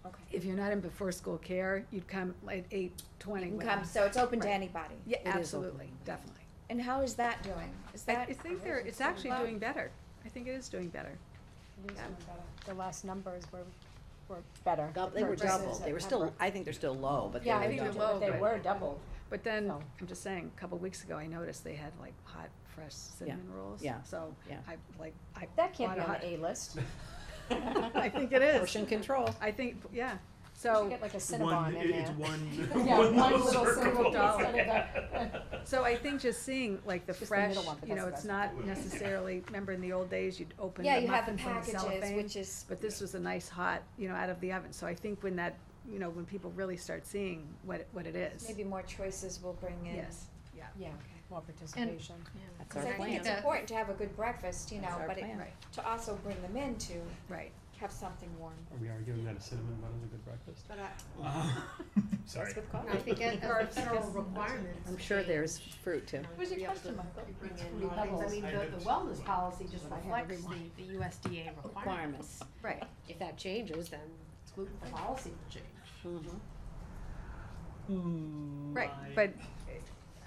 Okay. If you're not in before school care, you'd come at 8:20. You can come, so it's open to Right. anybody. Yeah, It is absolutely, open. definitely. And how is that doing? Is I that? think it's actually Well- doing better. I think it is doing better. It is Yeah. doing better. The last numbers were better. They were The double, purchases they at were still, Pembroke. I think they're still low, but they Yeah, were I think think they're low, they but- were doubled. But then, So- I'm just saying, a couple weeks ago, I noticed they had like hot, fresh cinnamon rolls. yeah, So, yeah. I That can't bought be a on hot- the A list. I think it is. Portion control. I think, yeah, You so. should get like a One, Cinnabon in it's there. one. Yeah, one little circle. single dollar. instead of the- So I think just seeing like the Just the fresh, middle one, but you know, that's it's the not necessarily, remember in the old days, you'd open Yeah, the you have the muffins in the packages, cellophane. which is, But this was a nice hot, you know, out of the oven, so I think when that, you know, when people really start seeing what it is. maybe more choices will bring in. Yes, yeah. Yeah, more participation. That's Because our I think plan. it's important to have a good breakfast, you That's know, our but it, plan. Right, to also bring them in to right. have something warm. Are we arguing that a cinnamon bun is a good breakfast? But I, Sorry. that's with coffee. I think as a federal requirement. I'm sure there's fruit too. Who's your to be able customer? to bring in more things. I mean, the wellness policy just reflects the USDA requirements. Requirements. Right. If that changes, then gluten policy will change. Mhm. Right, but,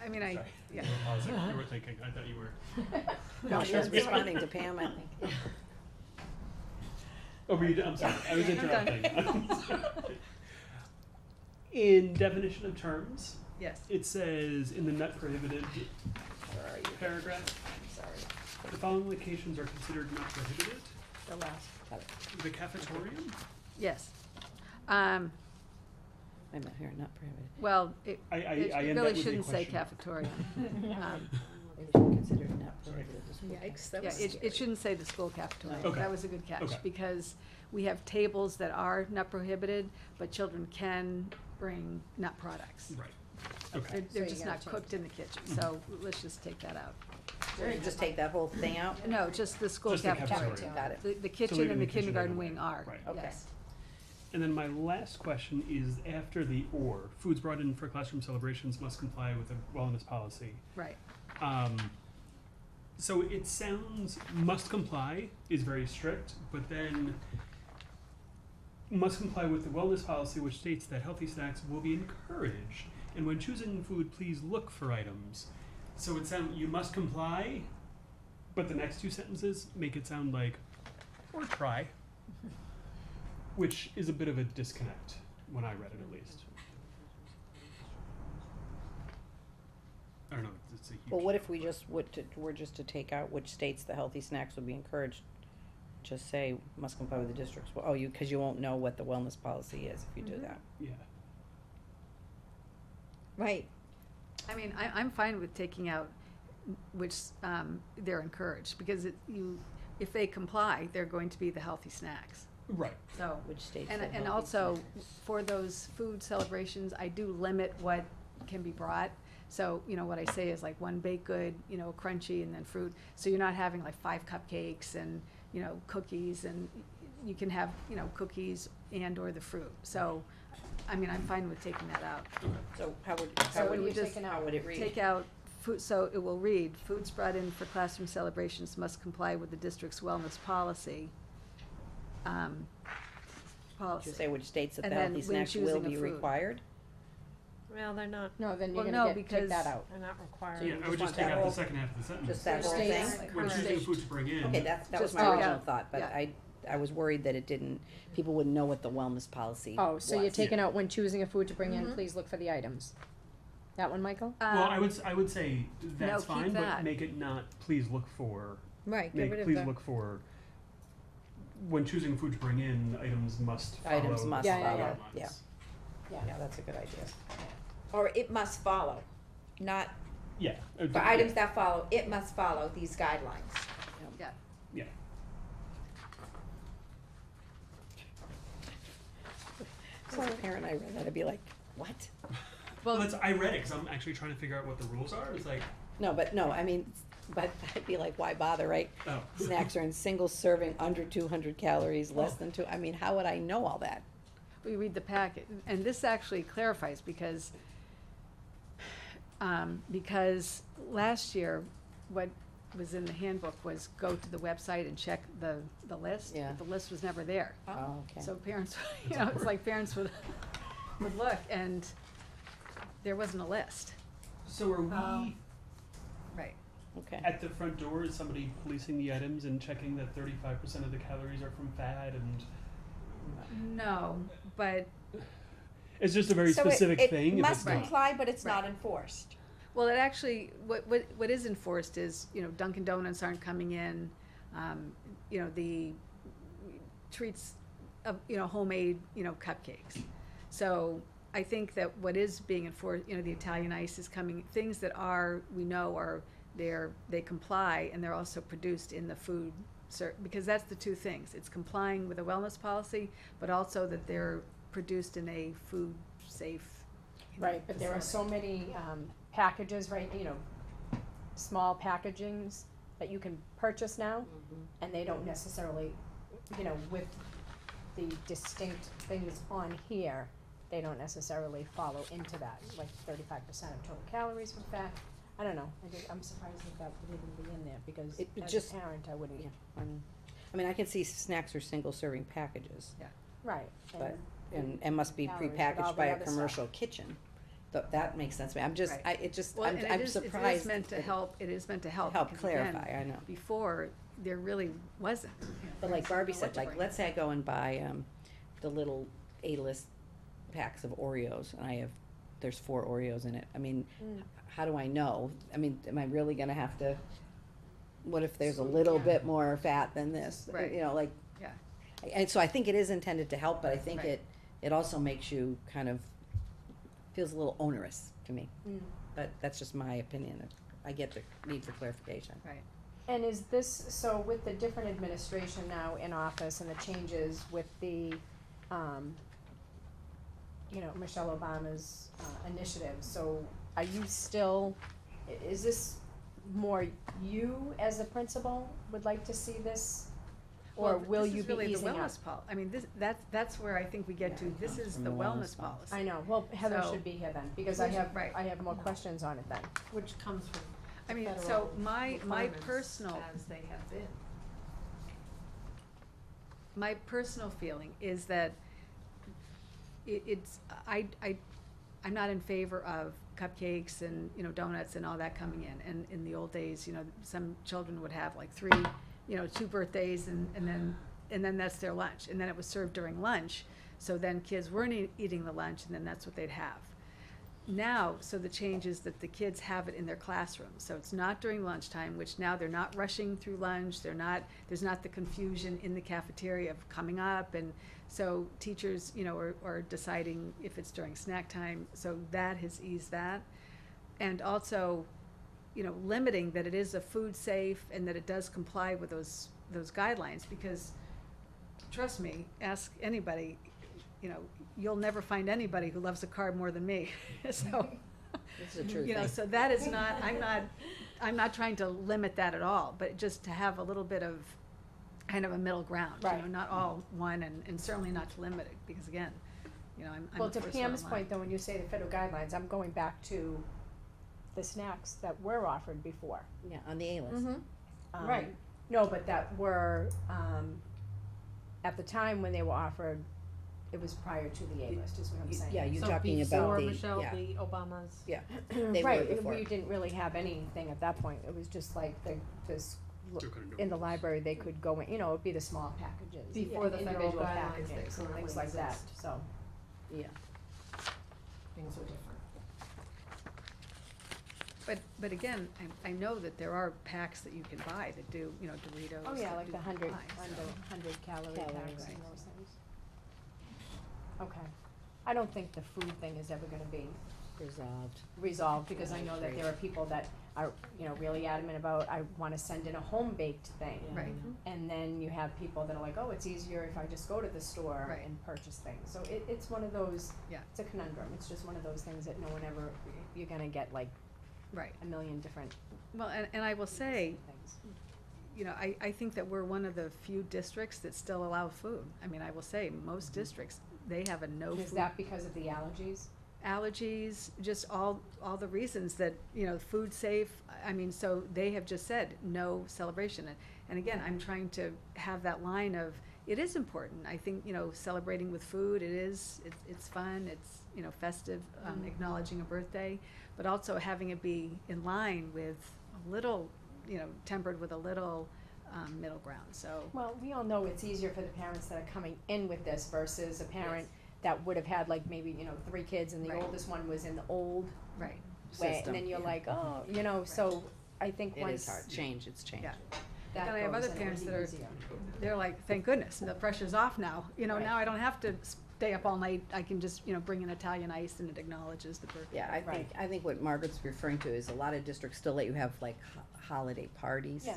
I mean, Sorry. yeah. I was like, you were thinking, I thought you were. No, she was responding to Pam, I think. Oh, were you, I'm sorry, I was I'm done. interrupting. In definition of terms, Yes, it says in the nut prohibited paragraph, sorry, the following locations are considered not prohibited. the last, The cafetorium? yes. I'm not here, not prohibited. Well, it I really end that with a shouldn't say question. cafeteria. Maybe should consider it not prohibited. as well. Yikes, that Yeah, was it shouldn't say the school cafeteria. Okay. That was a good catch, Okay. because we have tables that are not prohibited, but children can bring nut products. Right, okay. They're you just gotta not change cooked in the kitchen, so let's just take that out. Just take that whole thing out? No, just the school Just the cafeteria. cafeteria. Got it. The kitchen leaving and the the kitchen kindergarten and the wing are, Right. Okay. yes. And then my last question is after the or, foods brought in for classroom celebrations must comply with the wellness policy. Right. So it sounds must comply is very strict, but then must comply with the wellness policy, which states that healthy snacks will be encouraged. And when choosing food, please look for items. So it sounds you must comply, but the next two sentences make it sound like or try, which is a bit of a disconnect when I read it, at least. I don't know. It's a huge. Well, what if we just were just to take out which states the healthy snacks would be encouraged? Just say must comply with the district's, because you won't know what the wellness policy is if you do that. Yeah. Right. I mean, I'm fine with taking out which, they're encouraged, because if they comply, they're going to be the healthy snacks, Right. so. Which states And, the and healthy also, snacks. for those food celebrations, I do limit what can be brought. So, what I say is like one baked good, crunchy, and then fruit, so you're not having like 5 cupcakes and, cookies, and you can have, cookies and or the fruit, so, I mean, I'm fine with taking that out. So how would, So how would you we just how would it read? Take out food, so it will read, foods brought in for classroom celebrations must comply with the district's wellness policy. Should say which states that And the then healthy when snacks will choosing a be food. required? Well, they're not, No, then you're Well, gonna no, take because- that out. they're not required. So yeah, I would just just want take that out whole- the second half of the sentence. Just that whole States. thing? When choosing food to bring in. Okay, that was Just my take original out- thought, but yeah. I was worried that it didn't, people wouldn't know what the wellness policy Oh, so you're was. taking out when choosing a food to bring in, Mhm. please look for the items. That one, Michael? Well, I would say that's keep fine, but that. make it not. Please look for. Right, get Make rid of please the. look for. When choosing food to bring in, items must follow. Items must Yeah, yeah, follow, yeah. yeah, Yeah. yeah, that's a good idea. Or it must follow, not, Yeah. for items that follow, it must follow these guidelines. Yeah. Yeah. So as a parent, I read that, I'd be like, what? Well, I read it because I'm actually trying to figure out what the rules are. It's like, No, I mean, but I'd be like, why bother, right? oh. Snacks are in single serving, under 200 calories, less Oh. than 2, I mean, how would I know all that? We read the packet, and this actually clarifies because last year, what was in the handbook was go to the website and check the list. Yeah. But the list was never there. Oh, okay. So parents, it's like parents would look, and there wasn't a list. So are we Right. Okay. at the front door? Is somebody policing the items and checking that 35% of the calories are from fat? And No, but, it's just a very So specific it thing. If must it's not. comply, but it's not Right. enforced. well, it actually, what is enforced is, Dunkin' Donuts aren't coming in, the treats of, homemade, cupcakes. So I think that what is being enforced, the Italian ice is coming, things that we know are, they comply, and they're also produced in the food, because that's the two things. It's complying with a wellness policy, but also that they're produced in a food safe. Right, but there are so many, packages, right, small packagings that you can purchase now, and they don't necessarily, with the distinct things on here, they don't necessarily follow into that, like 35% of total calories from fat. I don't know, I'm surprised that would even be in there, because It as just- a parent, I wouldn't, Yeah, I mean, I can see snacks are single serving packages, right, but, and must be Calories, but all prepackaged by the a other stuff. commercial kitchen. That makes sense to me, I'm just, Right. Well, and I'm it is surprised. meant to that- help, it is meant to help. Help because again, clarify, I know. Before, there really wasn't. But like Barbie What said, to like, bring. let's say I go and buy, the little A-list packs of Oreos, and there's 4 Oreos in it, I mean, how do I know? I mean, am I really gonna have to, what if there's a little bit more fat than this? Right. Like. Yeah. And so I think it is intended to help, but I think Right. it also makes you kind of, feels a little onerous to me. Mm. But that's just my opinion, I get the need for clarification. Right. And is this, so with the different administration now in office and the changes with the, Michelle Obama's initiative, so are you still, is this more you as a principal would like to see this Or Well, will this you is be really the easing up? wellness I mean, that's where I think we get to, this is from the the wellness wellness policy. I know, well, Heather So- should be here then, because I Which- have, right. I have more No. questions on it then. Which comes from I mean, so federal my requirements personal, as they have been. my personal feeling is that I'm not in favor of cupcakes and, you know, donuts and all that coming in. And in the old days, you know, some children would have like 3, you know, 2 birthdays and then that's their lunch. And then it was served during lunch. So then kids weren't eating the lunch and then that's what they'd have. Now, so the change is that the kids have it in their classroom. So it's not during lunchtime, which now they're not rushing through lunch. There's not the confusion in the cafeteria of coming up. And so teachers, you know, are deciding if it's during snack time. So that has eased that. And also, you know, limiting that it is a food safe and that it does comply with those guidelines. Because trust me, ask anybody, you know, you'll never find anybody who loves a carb more than me. So, This is a true you know, thing. so that is not, I'm not trying to limit that at all, but just to have a little bit of kind of a middle ground, you know, Right. not all one and certainly not to limit it, because again, you know, I'm Well, the to first one Pam's in point line. though, when you say the federal guidelines, I'm going back to the snacks that were offered before. Yeah, on the A list. Right. No, but that were, at the time when they were offered, it was prior to the A list, is what I'm saying. Yeah, you're So talking about before, the, Michelle, yeah, the Obamas. yeah, they were Right, before. we didn't really have anything at that point, it was just like this, Still couldn't do in the it. library, they could go in, you know, it'd be the small packages. Before the federal individual guidelines that packaging, and currently things like that, exist. so. Yeah. Things are different. But again, I know that there are packs that you can buy that do, you know, Doritos. Oh, yeah, that like do the 100 comply, so. calorie Calorie, packs right. and those things. Okay, I don't think the food thing is ever gonna be Resolved. resolved, because I know that there are people that are, you know, really adamant about, I wanna send in a home-baked thing. Right. And then you have people that are like, oh, it's easier if I just go to the store Right. and purchase things, so it's one of those, Yeah. it's a conundrum, it's just one of those things that no one ever, you're gonna get like Right. a million different Well, and I will say, things. you know, I think that we're one of the few districts that still allow food. I mean, I will say, most districts, they have a no Is food. that because of the allergies? Allergies, just all the reasons that, you know, food safe, I mean, so they have just said, no celebration. And again, I'm trying to have that line of, it is important. I think, you know, celebrating with food, it's fun, it's, you know, festive, acknowledging a birthday, but also having it be in line with a little, you know, tempered with a little, middle ground, so. Well, we all know it's easier for the parents that are coming in with this versus a parent that would have had like maybe, you know, 3 kids and the Right. oldest one was in the old Right. way, System, and then you're yeah. like, oh, you know, so I think It once is hard. Change, it's change. Yeah. that And I have goes, other then parents it'll that be are, easier. they're like, thank goodness, the pressure's off now. You know, Right. now I don't have to stay up all night. I can just, you know, bring an Italian ice and it acknowledges the birthday. Yeah, I think what Margaret's referring to is a lot of districts still let you have like holiday parties. Yeah.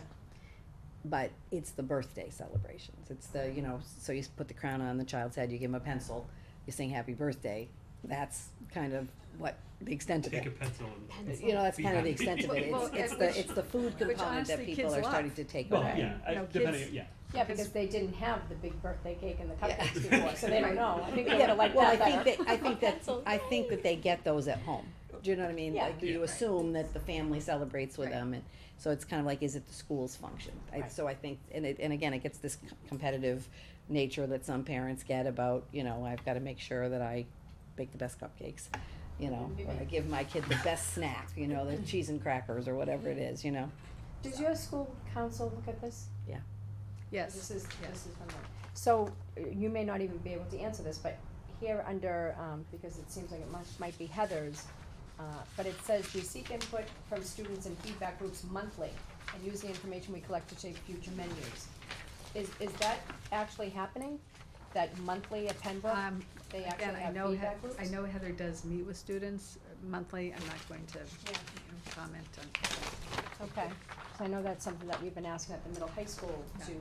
But it's the birthday celebrations. It's the, you know, so you put the crown on the child's head, you give him a pencil, you sing happy birthday. That's kind of what the extent of Take a it. pencil and. You know, that's be kind of the happy. extent of it. Well, It's which- it's the food component that honestly people kids are starting love. to take Well, away. yeah, You know, depending, kids- yeah. Yeah, because they didn't have the big birthday cake and the Yeah. cupcakes before, so they don't know, I think they Yeah, would've liked well, that better. I think that they get those at home. Do you know what I mean? Yeah. Like, you Yeah. assume that the family celebrates with Right. them, and so it's kind of like, is it the school's function? Right. So I think, and again, it gets this competitive nature that some parents get about, you know, I've gotta make sure that I bake the best cupcakes, you know, or I give my kid the best snack, you know, the cheese and crackers or whatever it is, you know? Does your school council look at this? Yes. This is yes. from them. So, you may not even be able to answer this, but here under, because it seems like it might be Heather's, but it says, we seek input from students and feedback groups monthly and use the information we collect to shape future menus. Is that actually happening? That monthly at Pembroke, they Again, actually I have know, feedback groups? I know Heather does meet with students monthly. I'm not going to, Yeah. you know, comment on. Okay, so I know that's something that we've been asking at the middle high school Yeah. to,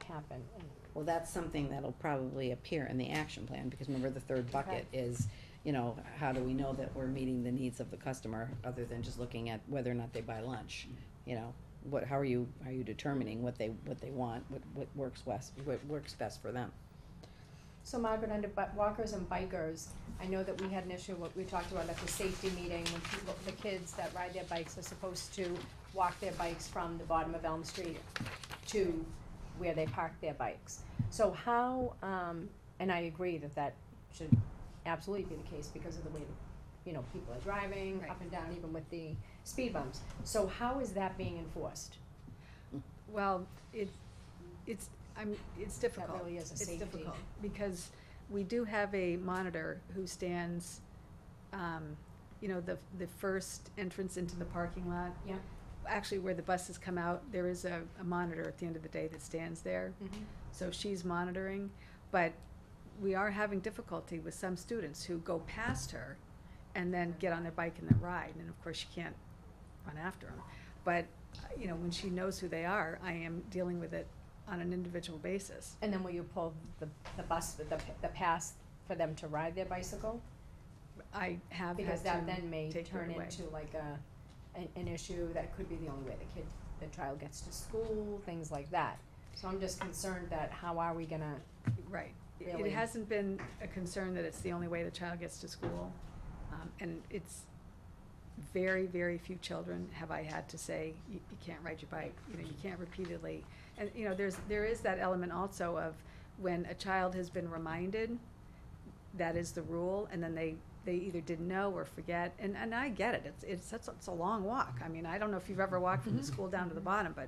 happen, and Well, that's something that'll probably appear in the action plan, because remember the third bucket is, you know, how do we know that we're meeting the needs of the customer, other than just looking at whether or not they buy lunch, you know? how are you determining what they want, what works best for them? So Margaret, under walkers and bikers, I know that we had an issue, what we talked about at the safety meeting, when people, the kids that ride their bikes are supposed to walk their bikes from the bottom of Elm Street to where they park their bikes. So how, and I agree that should absolutely be the case because of the way, people are driving Right. up and down, even with the speed bumps. So how is that being enforced? Well, it's difficult. really is a It's safety. difficult, because we do have a monitor who stands, the first entrance into the parking lot. Yeah. Actually, where the buses come out, there is a monitor at the end of the day that stands there. So she's monitoring, but we are having difficulty with some students who go past her and then get on their bike and then ride, and of course she can't run after them. But, when she knows who they are, I am dealing with it on an individual basis. And then will you pull the bus, the pass for them to ride their bicycle? I have Because had that to then may take turn it away. into like an issue that could be the only way the child gets to school, things like that. So I'm just concerned that how are we gonna, Right. Really? It hasn't been a concern that it's the only way the child gets to school. And it's very, very few children have I had to say, you can't ride your bike, you can't repeatedly. And, there is that element also of when a child has been reminded that is the rule, and then they either didn't know or forget, and I get it, it's a long walk. I mean, I don't know if you've ever walked from the school down to the bottom, but,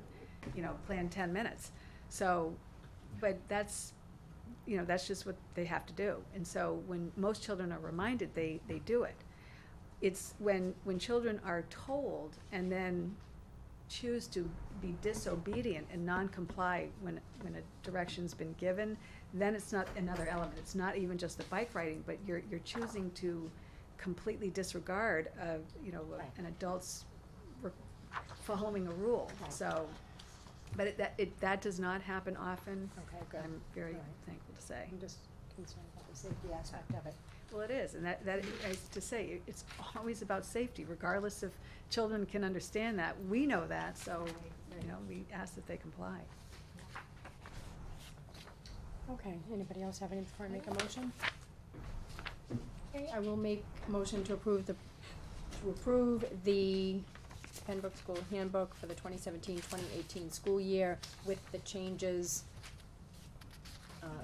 plan 10 minutes. So, but that's just what they have to do. And so when most children are reminded, they do it. It's when children are told and then choose to be disobedient and non-comply when a direction's been given, then it's not another element. It's not even just the bike riding, but you're choosing to completely disregard an adult's following a rule. Right. So, but that does not happen often. okay, good. I'm very All right. thankful to say. I'm just concerned about the safety aspect of it. Well, it is, and that is to say, it's always about safety, regardless if children can understand that. We know that, so, we ask that they comply. Okay, anybody else have any before I make a motion? Okay, I will make a motion to approve the Pembroke School Handbook for the 2017-2018 school year with the changes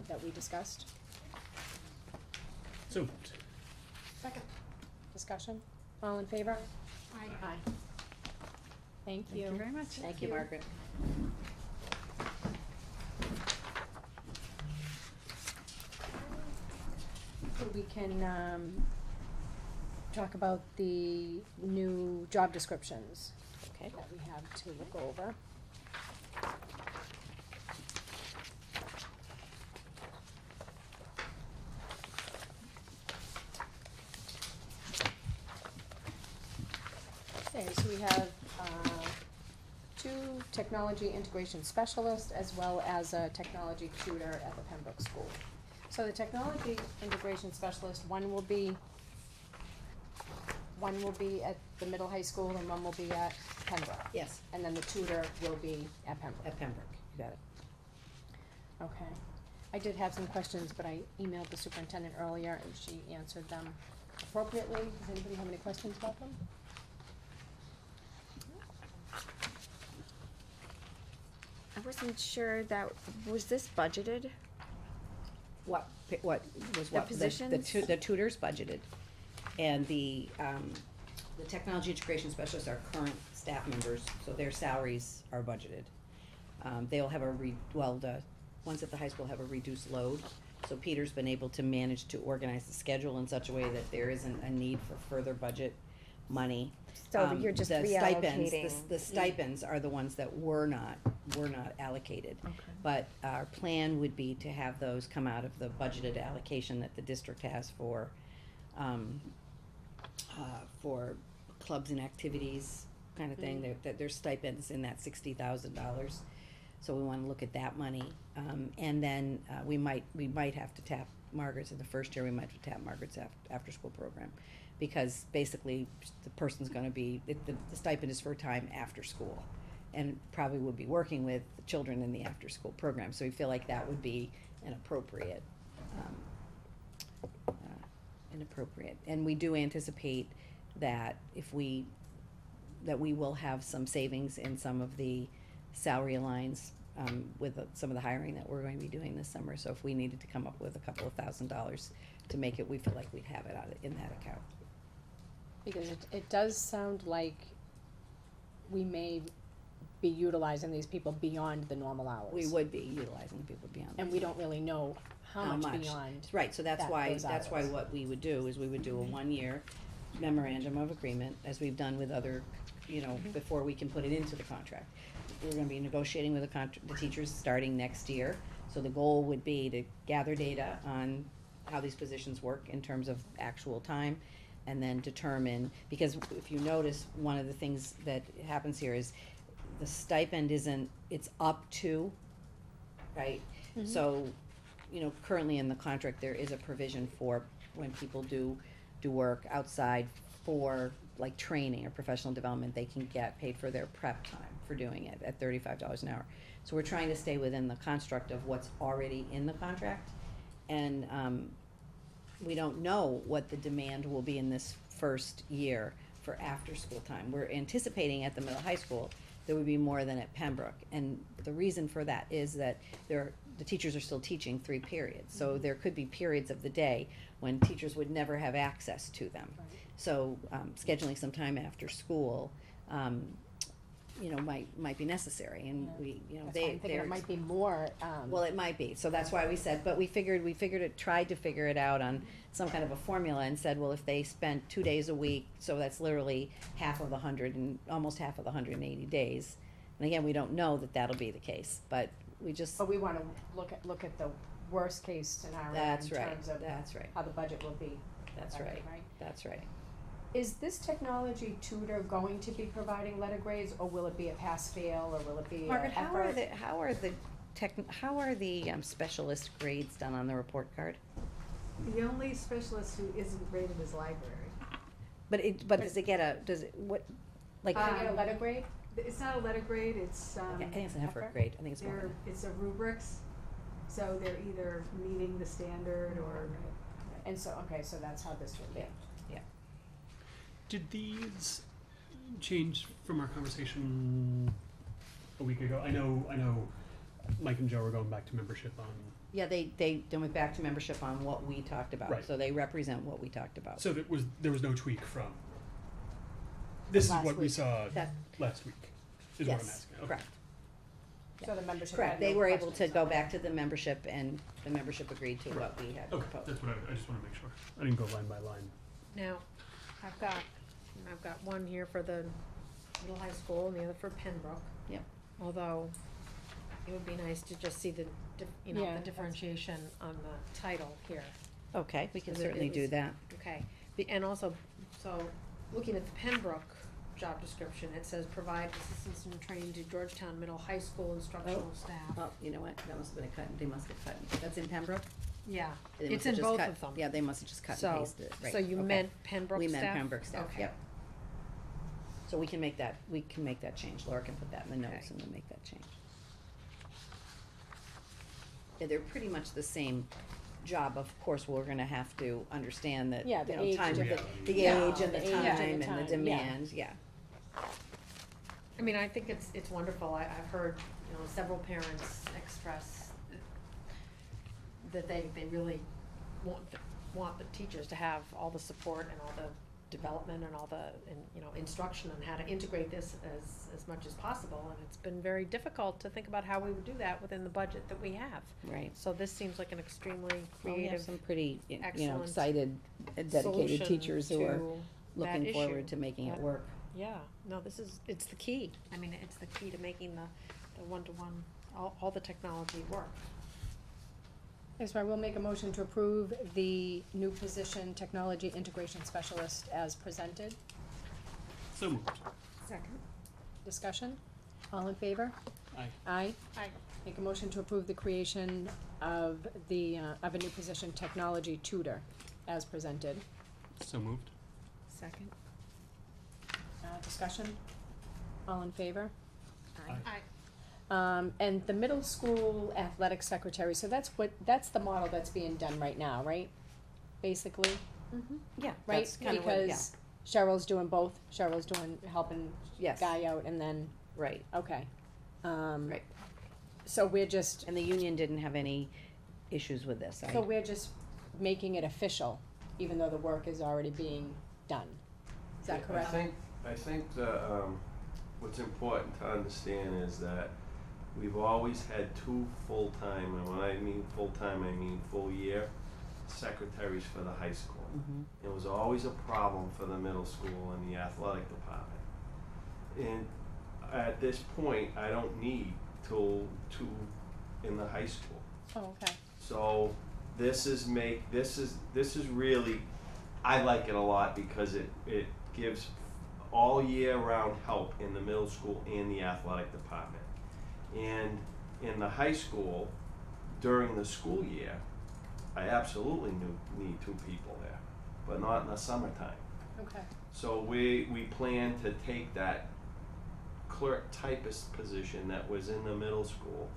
that we discussed. So moved. Second. Discussion, all in favor? Aye. Aye. Thank you. Thank you very much. Thank you, Margaret. So we can, talk about the new job descriptions. Okay. That we have to look over. Okay, so we have, two technology integration specialists as well as a technology tutor at the Pembroke School. So the technology integration specialist, one will be at the middle high school and one will be at Pembroke. Yes, And then the tutor will be at Pembroke. at Pembroke, you got it. Okay. I did have some questions, but I emailed the superintendent earlier and she answered them appropriately. Does anybody have any questions about them? I wasn't sure was this budgeted? What was The what? positions? The tutors budgeted, and the technology integration specialists are current staff members, so their salaries are budgeted. They'll have the ones at the high school have a reduced load, so Peter's been able to manage to organize the schedule in such a way that there isn't a need for further budget money. So you're just the stipends- reallocating. The stipends are the ones that were not allocated. Okay. But our plan would be to have those come out of the budgeted allocation that the district has for clubs and activities kind of thing. That there's stipends in that $60,000. So we wanna look at that money. And then, we might have to tap Margaret's in the first year, we might have to tap Margaret's after-school program. Because basically, the person's gonna be, the stipend is for time after school. and probably would be working with children in the after-school program, so we feel like that would be an appropriate, and we do anticipate that that we will have some savings in some of the salary lines, with some of the hiring that we're going to be doing this summer, so if we needed to come up with a couple of $1,000s to make it, we feel like we'd have it in that account. Because it does sound like we may be utilizing these people beyond the normal hours. We would be utilizing people beyond that. And we don't really know how much beyond. Right, so that's why, those that's why hours. what we would do is we would do a 1-year memorandum of agreement, as we've done with other, before we can put it into the contract. We're gonna be negotiating with the teachers starting next year, so the goal would be to gather data on how these positions work in terms of actual time, and then determine, because if you notice, one of the things that happens here is the stipend it's up to, right? So, currently in the contract, there is a provision for when people do work outside for like training or professional development, they can get paid for their prep time for doing it at $35 an hour. So we're trying to stay within the construct of what's already in the contract, and, we don't know what the demand will be in this first year for after-school time. We're anticipating at the middle high school there would be more than at Pembroke, and the reason for that is that the teachers are still teaching 3 periods, so there could be periods of the day when teachers would never have access to them. So, scheduling some time after school, might be necessary, and That's why I'm thinking it might be more, well, it might be, so that's why we said, but we tried to figure it out on some kind of a formula, and said, well, if they spent 2 days a week, so that's literally almost half of the 180 days. And again, we don't know that that'll be the case, but we just, but we wanna look at the worst case scenario in that's right, terms of that's right, how the budget will be. that's affected, right, that's right. Is this technology tutor going to be providing letter grades, or will it be a pass-fail, or will it be Margaret, an effort? how are the specialist grades done on the report card? The only specialist who isn't rated is library. But does it get what, like? Can I get a letter grade? It's not a letter grade, it's, I think it's an effort effort? grade, I think it's more. it's a rubrics, so they're either meeting the standard or. And so, okay, so that's how this would be. Did these change from our conversation a week ago? I know Mike and Joe are going back to membership on. Yeah, they went back to membership on what we talked about, Right. so they represent what we talked about. So there was no tweak from. This is Last what we week. saw That- last week. Is what I'm Yes, asking. Okay. correct, So the membership correct, had they no were able to questions go on back to the membership, and the membership agreed to what we had Okay, proposed. that's what I just want to make sure. I didn't go line by line. Now, I've got one here for the middle high school and the other for Pembroke. Yep. Although, it would be nice to just see the Yeah, the that's- differentiation on the title here. Okay, we can Because it certainly do was- that. Okay, and also, so, looking at the Pembroke job description, it says provide assistance and training to Georgetown Middle High School instructional staff. Oh, you know what, that must have been a cut, they must have cut, that's in Pembroke? Yeah, They must it's have in just both cut- of them. Yeah, they must have just cut and So, pasted it, right, so you okay. meant Pembroke We staff? meant Pembroke staff, Okay. yep. So we can make that change, Laura can put that in the notes Okay. and then make that change. Yeah, they're pretty much the same job, of course, we're gonna have to understand that, Yeah, the you know, age time, and the Yeah. age and the The age time and the and the time, yeah. demands, yeah. I mean, I think it's wonderful. I've heard, several parents express that they really want the teachers to have all the support and all the development and all the, instruction on how to integrate this as much as possible. And it's been very difficult to think about how we would do that within the budget that we have. Right. So this seems like an extremely Well, we have creative some pretty, excellent excited, dedicated solution teachers who are to that looking forward issue. to making it That- work. Yeah, no, it's the key. I mean, it's the key to making the one-to-one, all the technology work. Yes, so I will make a motion to approve the new position, technology integration specialist, as presented. So moved. Second. Discussion? All in favor? Aye. Aye. Aye. Make a motion to approve the creation of of a new position, technology tutor, as presented. So moved. Second. Discussion? All in favor? And the middle school athletic secretary, so that's the model that's being done right now, right? Basically, Yeah, right? that's kind of what, yeah, Because Cheryl's doing both, helping yes, Guy out, and then, right. okay. Right. So we're just, And the union didn't have any issues with this, so we're just making it official, even though the work is already being done. Is that correct? I think the, what's important to understand is that we've always had two full-time, and when I mean full-time, I mean full year, secretaries for the high school. Mhm. It was always a problem for the middle school and the athletic department. And at this point, I don't need two in the high school. Oh, okay. So this is really, I like it a lot because it gives all year round help in the middle school and the athletic department. And in the high school, during the school year, I absolutely need two people there, but not in the summertime. Okay. So we plan to take that clerk typist position that was in the middle school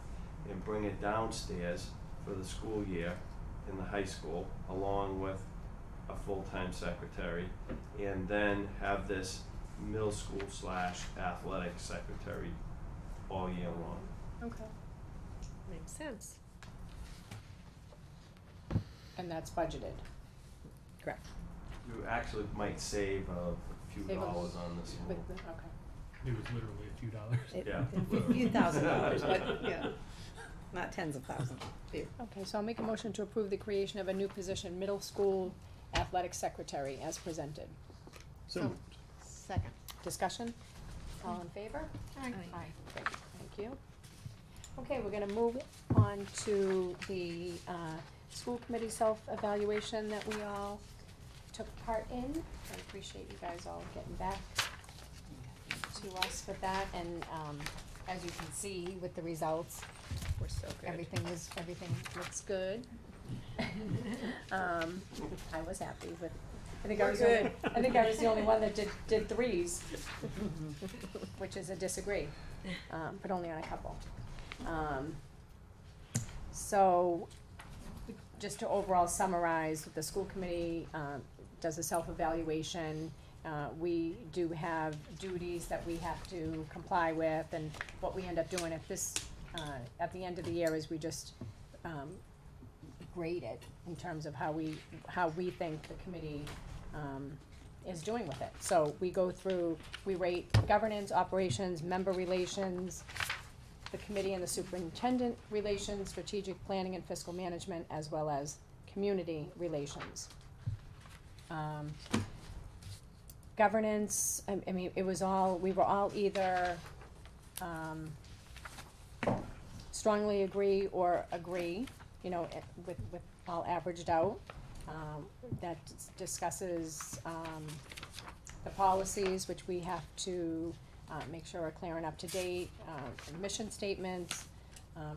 and bring it downstairs for the school year in the high school, along with a full-time secretary, and then have this middle school / athletic secretary all year long. Okay. Makes sense. And that's budgeted. Correct. You actually might save a few Save a dollars on this one. With the, okay. It was literally a few dollars. Yeah. A few $1,000s, but, yeah, not tens of thousands, few. Okay, so I'll make a motion to approve the creation of a new position, middle school athletic secretary, as presented. So, Second. Discussion? All in favor? Aye. Aye, great, thank you. Okay, we're gonna move on to the, school committee self-evaluation that we all took part in. I appreciate you guys all getting back to us with that, and, as you can see with the results, We're so good. everything looks good. I was happy with, I think I was the only one that did threes, which is a disagree, but only on a couple. So, just to overall summarize, the school committee, does a self-evaluation. We do have duties that we have to comply with, and what we end up doing at the end of the year is we just, grade it in terms of how we think the committee, is doing with it. So we go through, we rate governance, operations, member relations, the committee and the superintendent relations, strategic planning and fiscal management, as well as community relations. Governance, I mean, we were all either, strongly agree or agree, with all averaged out. That discusses, the policies, which we have to, make sure are clear and up to date, mission statements,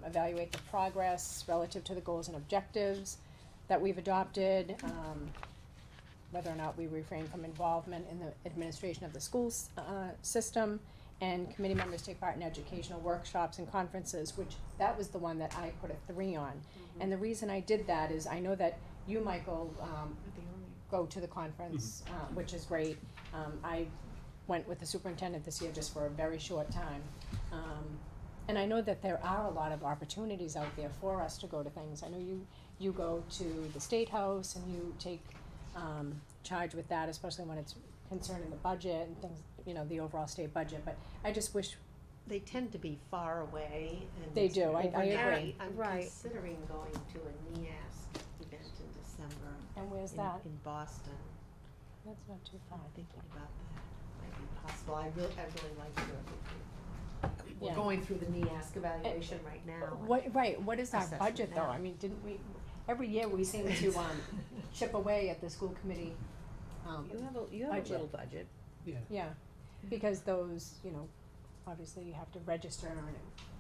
evaluate the progress relative to the goals and objectives that we've adopted, whether or not we refrain from involvement in the administration of the schools, system, and committee members take part in educational workshops and conferences, which, that was the one that I put a 3 on. And the reason I did that is I know that you, Michael, go to the conference, which is great. I went with the superintendent this year just for a very short time. And I know that there are a lot of opportunities out there for us to go to things. I know you go to the State House and you take, charge with that, especially when it's concerning the budget and things, the overall state budget, but I just wish, They tend to be far away and. They it's do, I overnight. agree. I'm Right. considering going to a NEAS event in December. and where's in- that? In Boston. That's not too far. I'm thinking about that, might be possible, I really like to. We're Yeah. going through the NEAS evaluation right now. What is our Assessment budget though? now. I mean, didn't we, every year we seem to, chip away at the school committee, You have a budget. little budget. yeah. Yeah, because those, obviously you have to register and,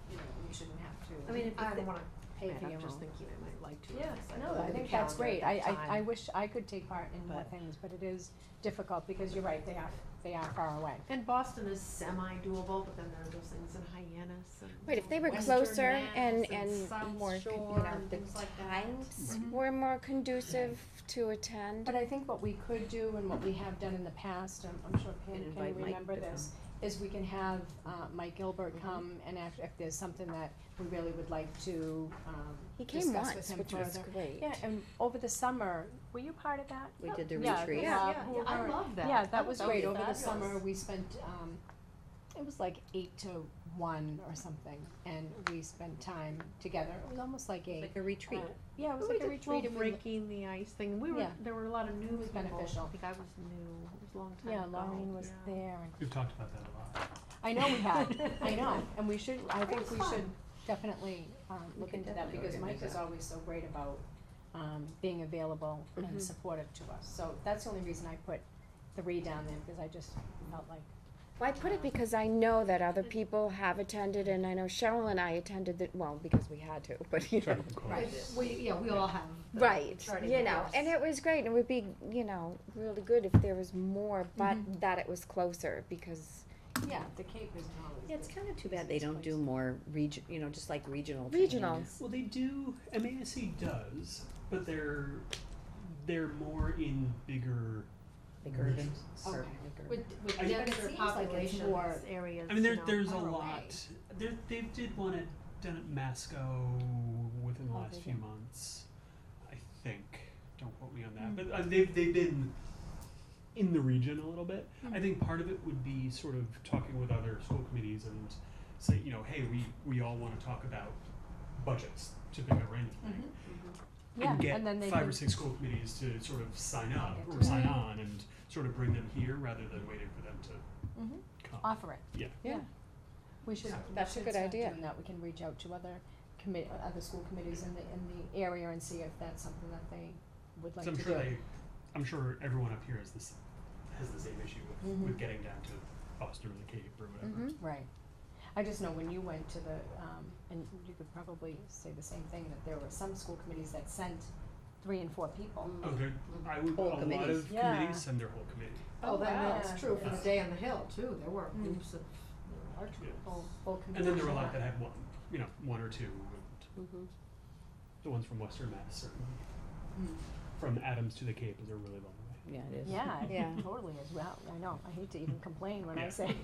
you shouldn't have to. I mean, if I they don't wanna pay Man, for I'm your just own. thinking I might like to. Yeah, unless I no, look I at the think that's calendar great. at that I time. wish I could take part in more But- things, but it is, difficult, because you're right, they are far away. And Boston is semi-doable, but then there are those things in Hyannis and. Right, if they were Western closer Mass and South more, you Shore know, and the things like that. times were more conducive to attend. But I think what we could do and what we have done in the past, I'm sure Pam And can invite Mike remember to this, is we can have, Mike Gilbert come and if there's something that we really would like to, He came discuss with once, him which was further. great. Yeah, and over the summer, were you part of that? We did the Yeah, retreat. Yeah, who yeah, I were- love that. Yeah, that was great, over the fabulous. summer, we spent, it was like 8 to 1 or something, and we spent time together, it was almost like a. Like a retreat. Yeah, it was We like a did retreat, and we, breaking the ice thing. Yeah. There were a lot of new was people. beneficial. I think I was new. It was a long time yeah, ago. Lauren was Yeah. there, and We've talked about that a lot. I know we had, I know, and we should, I think was we fun. should definitely, look can into that, definitely because Mike organize is that. always so great about, being available and supportive to us, so that's the only reason I put 3 down there, because I just felt like, Well, I put it because I know that other people have attended, and I know Cheryl and I attended the, well, because we had to, but you know. Of course. Right, we all have. the Right, starting you know, course. and it was great, and it would be, you know, really good if there was more, but that it was closer, because yeah, the Cape isn't always. Yeah, it's the kinda too bad they easiest don't do place. more just like regional Regional. trainings. Well, they do. MASC does, but they're more in bigger. Like urban, Okay. With I- denser But it seems like it's populations. more- Areas. I mean, you know, there's a far away. lot. They did one down at Masco within the Oh, last they few did. months, I think. Don't quote me on that, but they've been in the region a little bit. I think part of it would be sort of talking with other school committees and say, you know, hey, we all want to talk about budgets to pick up anything. Yeah, And get and then they 5 can- or 6 school committees to sort of sign up get or to sign on and sort of bring them here rather than waiting for them to Mhm. come. Offer it. Yeah. Yeah. We should, That's a we should good start idea. doing that, we can reach out to other other school committees in the area and see if that's something that they would like So to do. I'm sure everyone up here has the same issue with Mhm. getting down to Boston or the Cape or whatever. Right. I just know when you went to the, and you could probably say the same thing, that there were some school committees that sent 3 and 4 people. Oh, I would, Whole a lot committees. of Yeah. committees send their whole committee. Oh, then wow. that's true for the day on the hill too, there were groups of, large Yeah. groups. Full committee. And then there were a lot that had one or two, and Mhm. the ones from Western Mass certainly. Mm. From Adams to the Cape is a really long way. Yeah, it is. Yeah, Yeah. it totally is, well, I know, I hate to even complain when I Yeah. say.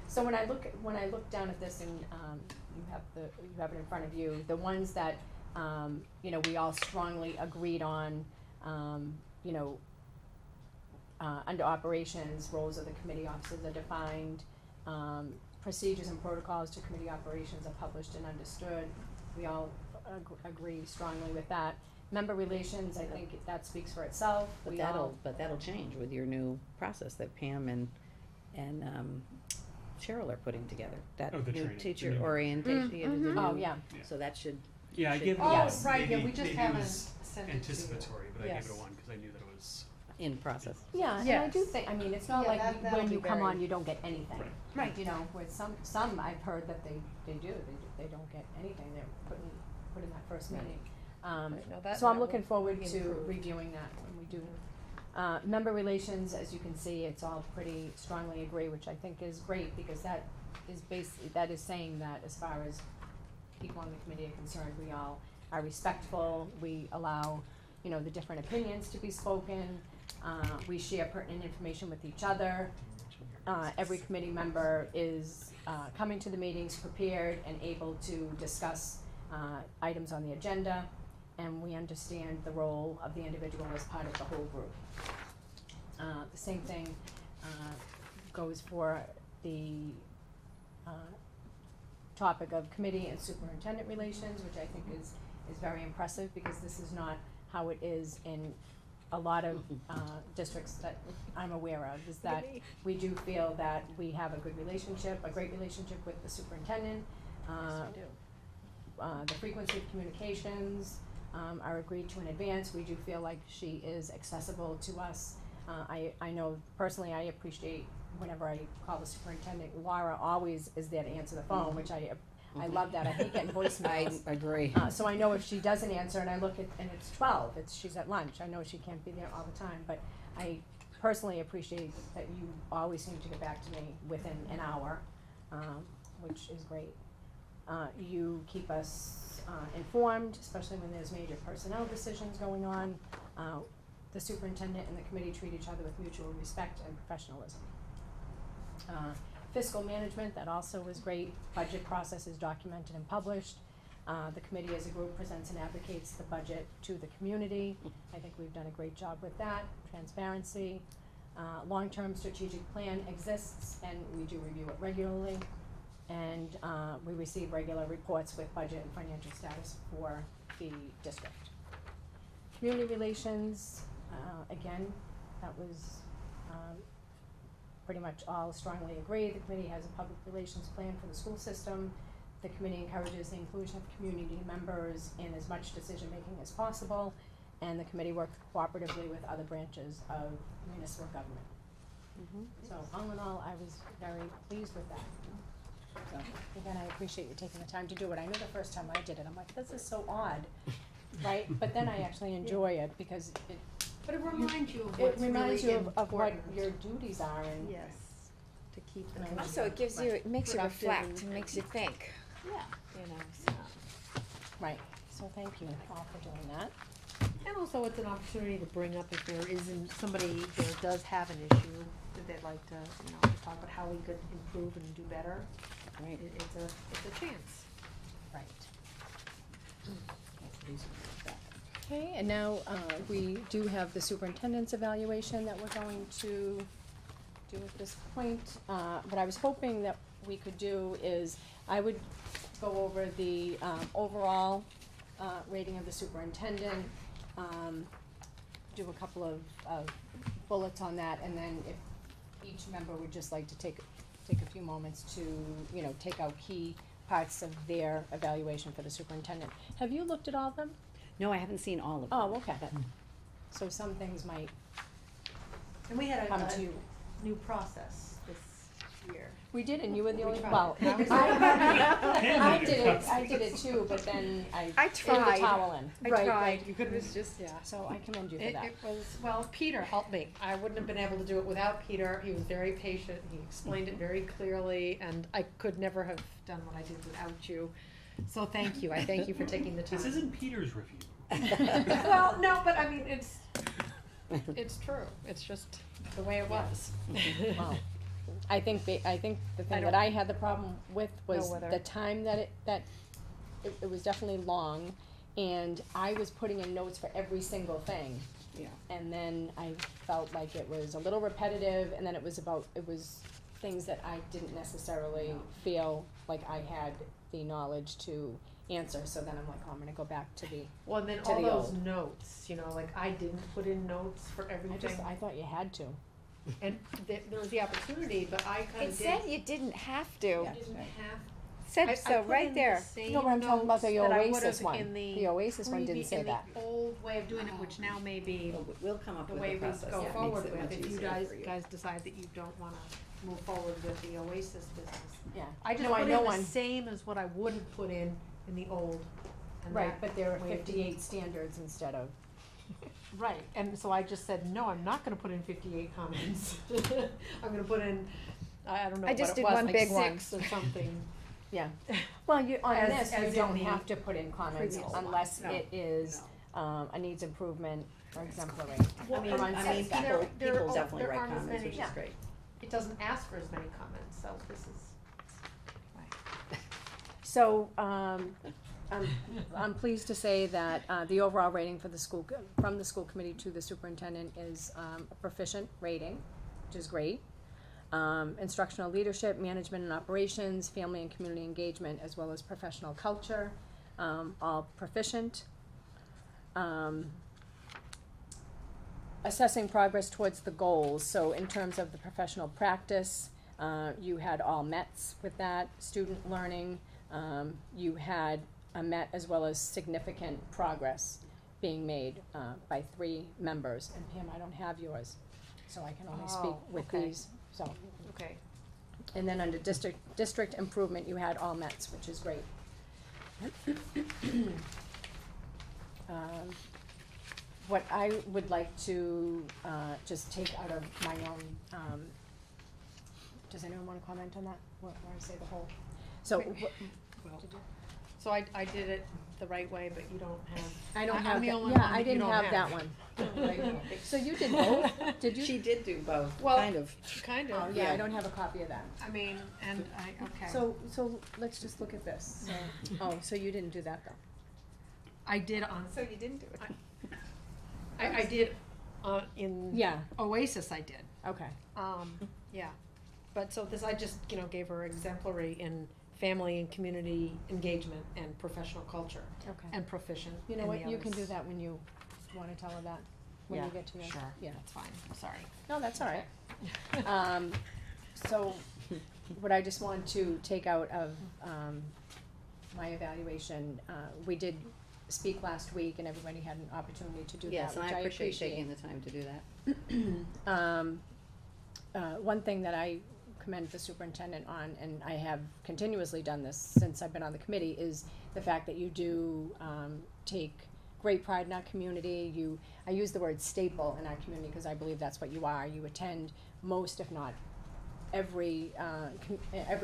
So when I look down at this and, you have it in front of you, the ones that, you know, we all strongly agreed on, you know, under operations, roles of the committee officers are defined, procedures and protocols to committee operations are published and understood. We all agree strongly with that. Member relations, I think that speaks for itself. But We all- that'll change with your new process that Pam and Cheryl are putting together. That Oh, the new training, teacher the new- orientation, yeah, the Oh, new- yeah. So that should, Yeah, I Should- gave it Oh, a Yes. one. right, yeah, Maybe- we just maybe it haven't was sent it to. anticipatory, but I gave it Yes. a 1 because I knew that it was. in process. Yeah, and I do Yes. think, I mean, it's not Yeah, like that'll when be you come very- on, you don't get anything. Right. Right. You know, with some I've heard that they don't get anything, they're put in that first meeting. Right, no, that- So I'm that looking will forward be to improved. reviewing that when we do. Member relations, as you can see, it's all pretty strongly agree, which I think is great, because that is saying that as far as people on the committee are concerned, we all are respectful, we allow, you know, the different opinions to be spoken, we share pertinent information with each other. Every committee member is, coming to the meetings prepared and able to discuss, items on the agenda, and we understand the role of the individual as part of the whole group. The same thing, goes for the, topic of committee and superintendent relations, which I think is very impressive, because this is not how it is in a lot of, districts that I'm aware of, is that we do feel that we have a good relationship, a great relationship with the superintendent. The frequency of communications, are agreed to in advance, we do feel like she is accessible to us. I know personally, I appreciate whenever I call the superintendent, Laura always is there to answer the phone, which I love that, I hate getting voicemails. I agree. So I know if she doesn't answer and I look at, and it's 12, she's at lunch, I know she can't be there all the time, but I personally appreciate that you always seem to get back to me within an hour, which is great. You keep us informed, especially when there's major personnel decisions going on. The superintendent and the committee treat each other with mutual respect and professionalism. Fiscal management, that also was great. Budget process is documented and published. The committee as a group presents and advocates the budget to the community. I think we've done a great job with that. Transparency. Long-term strategic plan exists, and we do review it regularly. And we receive regular reports with budget and financial status for the district. Community relations, again, that was pretty much all strongly agreed. The committee has a public relations plan for the school system. The committee encourages the inclusion of community members in as much decision-making as possible, and the committee works cooperatively with other branches of municipal government. So all in all, I was very pleased with that. So again, I appreciate you taking the time to do it. I know the first time I did it, I'm like, this is so odd, right? But then I actually enjoy it because But it reminds you of it what's reminds really you of what important. your duties are and. Yes, to keep the. And Also, it gives you, it makes you Productive reflect, and- it makes you think, Yeah. you know, so. Right, so thank you all for doing that. And also it's an opportunity to bring up if there isn't, somebody there does have an issue that they'd like to, you know, to talk about how we could improve and do better. Right. It's a chance. Right. Okay, and now, we do have the superintendent's evaluation that we're going to do at this point. What I was hoping that we could do is, I would go over the, overall, rating of the superintendent, do a couple of bullets on that, and then if each member would just like to take a few moments to, you know, take out key parts of their evaluation for the superintendent. Have you looked at all of them? No, I haven't seen all of them. Oh, okay. So some things might And we had come to you. new process this year. We did, and you were the We only, tried. well, I was- I did it too, but then I threw the tried. towel in. Right, tried. right, you could have just, yeah. So I commend you for It that. was, well, Peter helped me. I wouldn't have been able to do it without Peter. He was very patient. He explained it very clearly, and I could never have done what I did without you. So thank you. I thank you for taking the time. This isn't Peter's review. Well, no, but I mean, it's true. It's just the way it was. Well, I think the thing that don't I had the problem with was know whether- the time that it was definitely long, and I was putting in notes for every single thing. Yeah. And then I felt like it was a little repetitive, and then it was things that I didn't necessarily feel like I had the knowledge to answer, so then I'm like, oh, I'm gonna go back to the, Well, and then To all the those old. notes, you know, like I didn't put in notes for everything. I thought you had to. And there was the opportunity, but I kind It of said you didn't have to, Yeah. didn't have. said I so, put right in there. the same No, but I'm talking about the notes that I Oasis would've one. in The Oasis one didn't say that. In the old way of doing it, which now may be We'll come up the with way a we process go that forward makes it much with, if you easier guys, for you. guys decide that you don't wanna move forward with the Oasis business. Yeah. I just No, I put know in one. the same as what I would have put in the old. and Right, that but there are way of doing 58 standards instead of. Right, and so I just said, no, I'm not gonna put in 58 comments. I'm gonna put in, I don't know I what just it did was, one like big one. 6 or something. Yeah. Well, on As- this, you as don't in the have to put in comments previous unless one. No. it is a needs improvement or exemplary. Well, I mean, and- on I site mean, staff. there- there people are- definitely there write aren't as comments, many- which yeah. is great. It doesn't ask for as many comments, so this is. So, I'm pleased to say that, the overall rating for the school, from the school committee to the superintendent is, a proficient rating, which is great. Instructional leadership, management and operations, family and community engagement, as well as professional culture, all proficient. Assessing progress towards the goals, so in terms of the professional practice, you had all Mets with that, student learning, you had a Met as well as significant progress being made, by 3 members, and Pam, I don't have yours, so I can only speak Oh, with okay. these, so. Okay. And then under district improvement, you had all Mets, which is great. what I would like to, just take out of my own, does anyone wanna comment on that? What, when I say the whole? So, Wait. what, did you? So I did it the right way, but you don't have. I don't I'm have the that, only yeah, one I that you didn't don't have that one. So you did both, did you? She did do both, Well- kind of. Kind Oh, of. yeah, I don't have a copy of that. I mean, and okay. So let's just look at this. So, oh, so you didn't do that though? I did on, So you didn't do it. I did, in Yeah, Oasis I did. okay. Yeah, but so this, I just, gave her exemplary in family and community engagement and professional culture Okay. and proficient You know in what, the you can do others. that when you wanna tell her that, when you Yeah, get to your. Sure, Yeah. that's fine, I'm sorry. No, that's all right. So, what I just want to take out of, my evaluation, we did speak last week and everybody had an opportunity to do that, Yes, and which I I appreciate appreciate. taking the time to do that. One thing that I commend the superintendent on, and I have continuously done this since I've been on the committee, is the fact that you do, take great pride in our community. I use the word staple in our community because I believe that's what you are. You attend most, if not every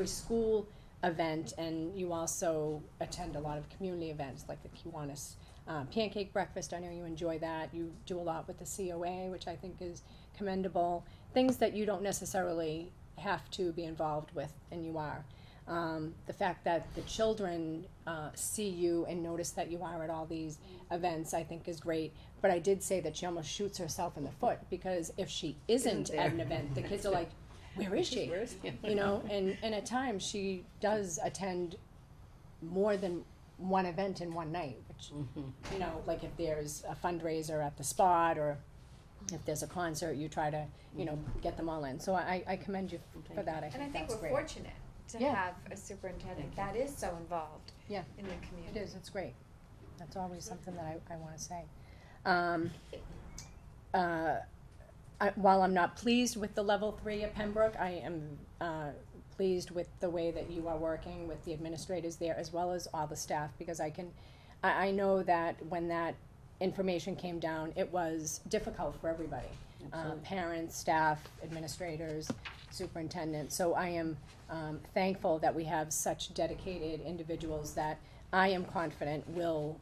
school event, and you also attend a lot of community events like the Kiwanis Pancake Breakfast. I know you enjoy that. You do a lot with the COA, which I think is commendable. Things that you don't necessarily have to be involved with, and you are. The fact that the children see you and notice that you are at all these events, I think is great. But I did say that she almost shoots herself in the foot, because if she isn't Isn't at there. an event, the kids are like, where is she? You know, and at times she does attend more than one event in one night, which, you know, like if there's a fundraiser at the spot, or if there's a concert, you try to, you know, get them all in. So I commend you for that. I And I think think that's we're great. fortunate to Yeah. have a superintendent that is so involved Yeah. in the It community. is, it's great. That's always something that I wanna say. While I'm not pleased with the level 3 at Pembroke, I am, pleased with the way that you are working with the administrators there, as well as all the staff, because I know that when that information came down, it was difficult for everybody. Parents, staff, administrators, superintendent, so I am, thankful that we have such dedicated individuals that I am confident will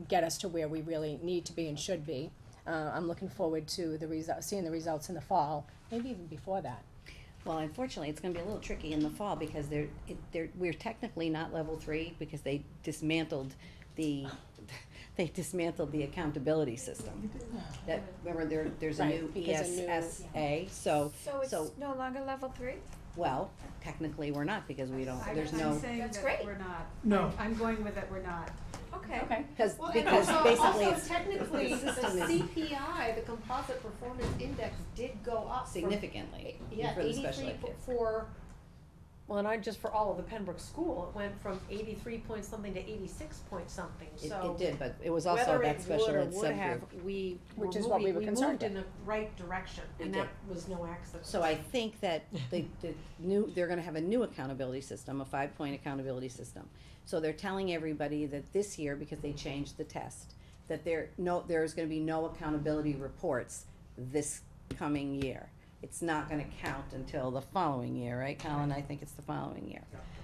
get us to where we really need to be and should be. I'm looking forward to seeing the results in the fall, maybe even before that. Well, unfortunately, it's gonna be a little tricky in the fall because we're technically not level 3 because they dismantled the accountability system. That, remember, there's a Right, new because a new- ESSA, so, So it's no longer level 3? well, technically we're not because we don't, there's I'm no, saying That's that great. we're not. No. I'm going with it, we're not. Okay. because Well, and because also- basically also it's technically, the system is CPI, the Composite Performance Index, did go up from significantly Yeah, for the special 83 ed kids. for, Well, and just for all of the Pembroke school, it went from 83 point something to 86 point something, so. It did, but it was also Whether that it special would or ed would have, subgroup. we Which were is what we moving, were concerned moved in with. the right direction, We and did. that was no accident. So I think that they're gonna have a new accountability system, a 5-point accountability system. So they're telling everybody that this year, because they changed the test, that there's gonna be no accountability reports this coming year. It's not gonna count until the following year, right, Colin? I think it's the following year.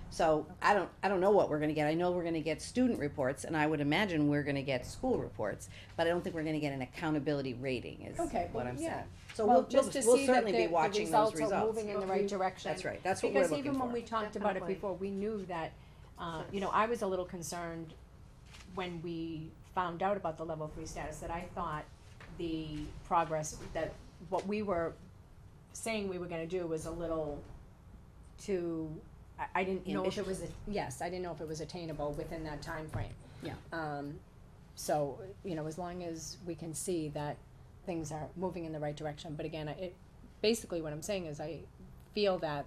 So I don't know what we're gonna get. I know we're gonna get student reports, and I would imagine we're gonna get school reports, but I don't think we're gonna get an accountability rating, is Okay, what well, I'm yeah. saying. So Well, we'll just to we'll see that certainly be the watching those results are moving in the right direction. That's right, that's what we're Because looking for. even when we talked about it Definitely. before, we knew that, you know, I was a little concerned when we found out about the level 3 status, that I thought the progress, that what we were saying we were gonna do was a little too, I didn't know if it was, yes, I didn't know if it was attainable within that time frame. Yeah. So, you know, as long as we can see that things are moving in the right direction, but again, basically what I'm saying is I feel that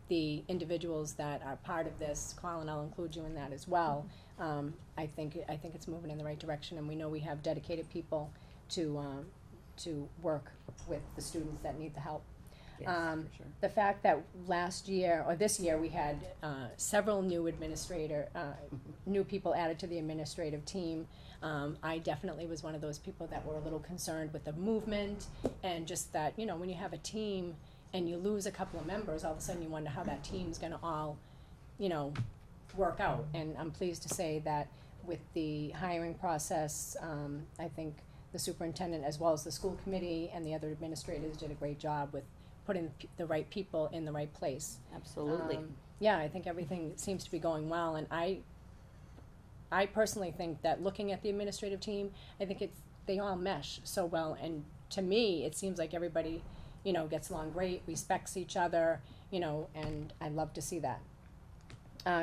the individuals that are part of this, Colin, I'll include you in that as well, I think it's moving in the right direction, and we know we have dedicated people to work with the students that need the help. Yes, for sure. The fact that last year, or this year, we had, several new new people added to the administrative team. I definitely was one of those people that were a little concerned with the movement, and just that, you know, when you have a team and you lose a couple of members, all of a sudden you wonder how that team's gonna all, you know, work out. And I'm pleased to say that with the hiring process, I think the superintendent, as well as the school committee and the other administrators, did a great job with putting the right people in the right place. Absolutely. Yeah, I think everything seems to be going well, and I personally think that looking at the administrative team, I think they all mesh so well, and to me, it seems like everybody, you know, gets along great, respects each other, you know, and I love to see that.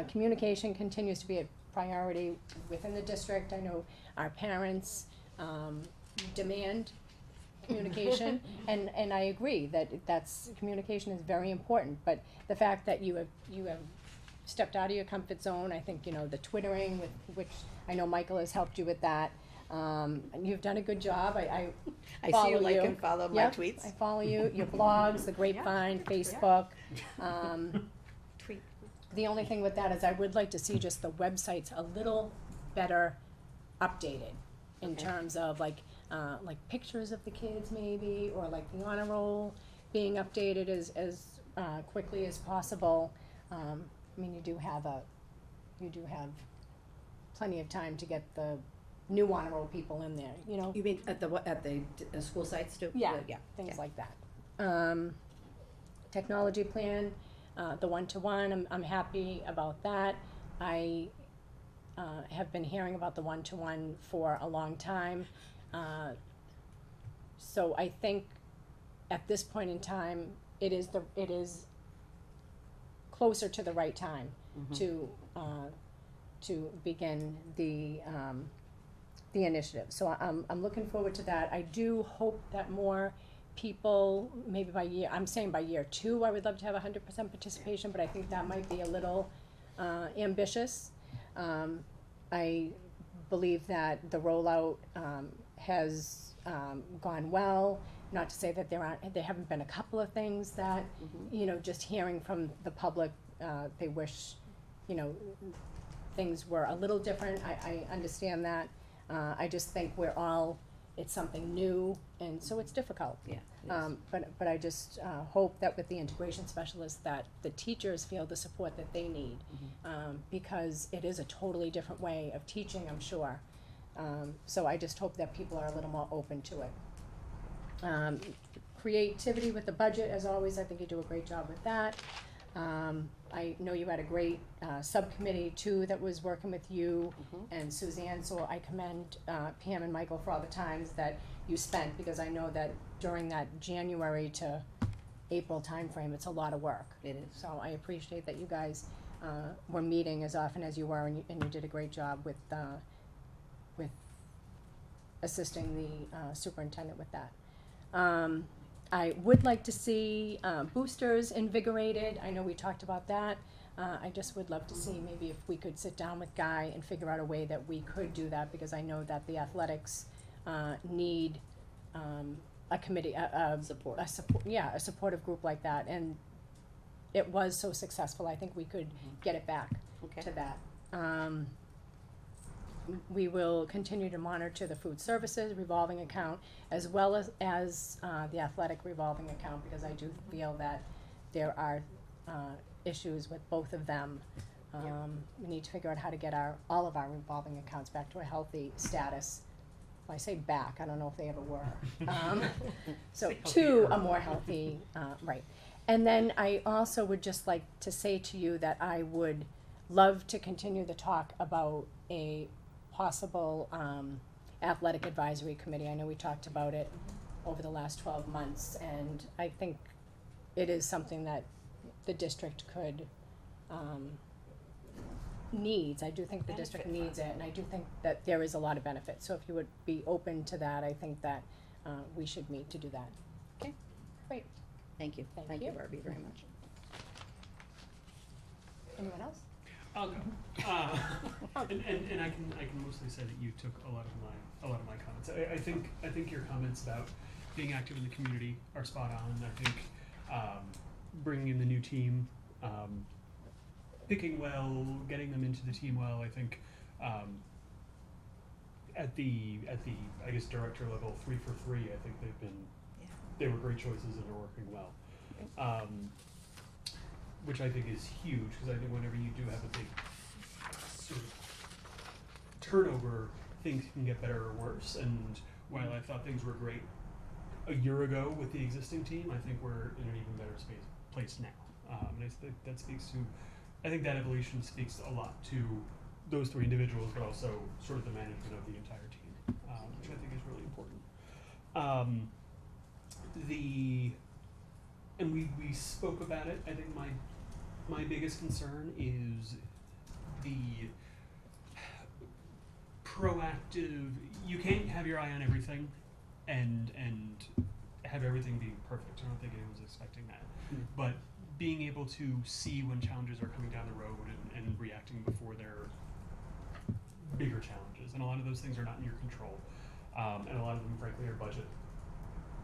Communication continues to be a priority within the district. I know our parents, demand communication, and I agree that communication is very important, but the fact that you have stepped out of your comfort zone, I think, you know, the twittering, which I know Michael has helped you with that, and you've done a good job. I I follow see you like you. and follow my Yep, tweets. I follow you, your blogs, the Grapevine, Facebook. Tweet. The only thing with that is I would like to see just the websites a little better updated in Okay. terms of like pictures of the kids maybe, or like the honor roll being updated as quickly as possible. I mean, you do have plenty of time to get the new honor roll people in there, you know? You mean at the school sites too? Yeah, Yeah. things like that. Technology plan, the one-to-one, I'm happy about that. I have been hearing about the one-to-one for a long time. So I think at this point in time, it is closer to the right time to begin the initiative. So I'm looking forward to that. I do hope that more people, maybe I'm saying by year 2, I would love to have 100% participation, but I think that might be a little ambitious. I believe that the rollout has gone well. Not to say that there haven't been a couple of things that, you know, just hearing from the public, they wish, you know, things were a little different. I understand that. I just think it's something new, and so it's difficult. Yeah. But I just hope that with the integration specialists, that the teachers feel the support that they need, because it is a totally different way of teaching, I'm sure. So I just hope that people are a little more open to it. Creativity with the budget, as always, I think you do a great job with that. I know you had a great subcommittee too that was working with you and Suzanne, so I commend Pam and Michael for all the times that you spent, because I know that during that January to April timeframe, it's a lot of work. It is. So I appreciate that you guys were meeting as often as you were, and you did a great job with assisting the superintendent with that. I would like to see boosters invigorated. I know we talked about that. I just would love to see maybe if we could sit down with Guy and figure out a way that we could do that, because I know that the athletics need a committee, Support. a supportive group like that. And it was so successful. I think we could get it back Okay. to that. We will continue to monitor the food services revolving account, as well as the athletic revolving account, because I do feel that there are issues with both of them. We need to figure out how to get all of our revolving accounts back to a healthy status. Well, I say back, I don't know if they ever were. So to a more healthy, right. And then I also would just like to say to you that I would love to continue the talk about a possible athletic advisory committee. I know we talked about it over the last 12 months, and I think it is something that the district could needs. I do think the district needs it, and I do think that there is a lot of benefit. So if you would be open to that, I think that we should meet to do that. Okay. Great. Thank you. Thank Thank you, you. Barbie, very much. Anyone else? I'll go. And I can mostly say that you took a lot of my comments. I think your comments about being active in the community are spot on. I think bringing in the new team, picking well, getting them into the team well. I think at the I guess director level, 3 for 3. I think they were great choices and are working well. Which I think is huge, because I think whenever you do have a big sort of turnover, things can get better or worse. And while I thought things were great a year ago with the existing team, I think we're in an even better place now. And I think that speaks to, I think that evolution speaks a lot to those 3 individuals, but also sort of the management of the entire team, which I think is really important. And we spoke about it. I think my biggest concern is the proactive. You can't have your eye on everything, and have everything be perfect. I don't think anyone's expecting that. But being able to see when challenges are coming down the road and reacting before they're bigger challenges, and a lot of those things are not in your control, and a lot of them, frankly, are budget,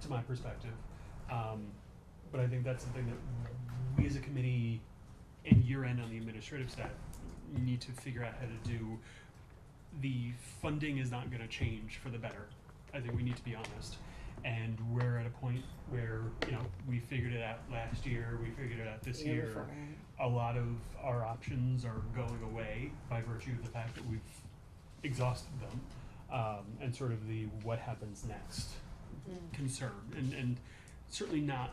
to my perspective. But I think that's something that we as a committee and year-end on the administrative staff need to figure out how to do. The funding is not going to change for the better. I think we need to be honest. And we're at a point where, we figured it out last year, we figured it out this year. A lot of our options are going away by virtue of the fact that we've exhausted them, and sort of the what happens next concern. And certainly not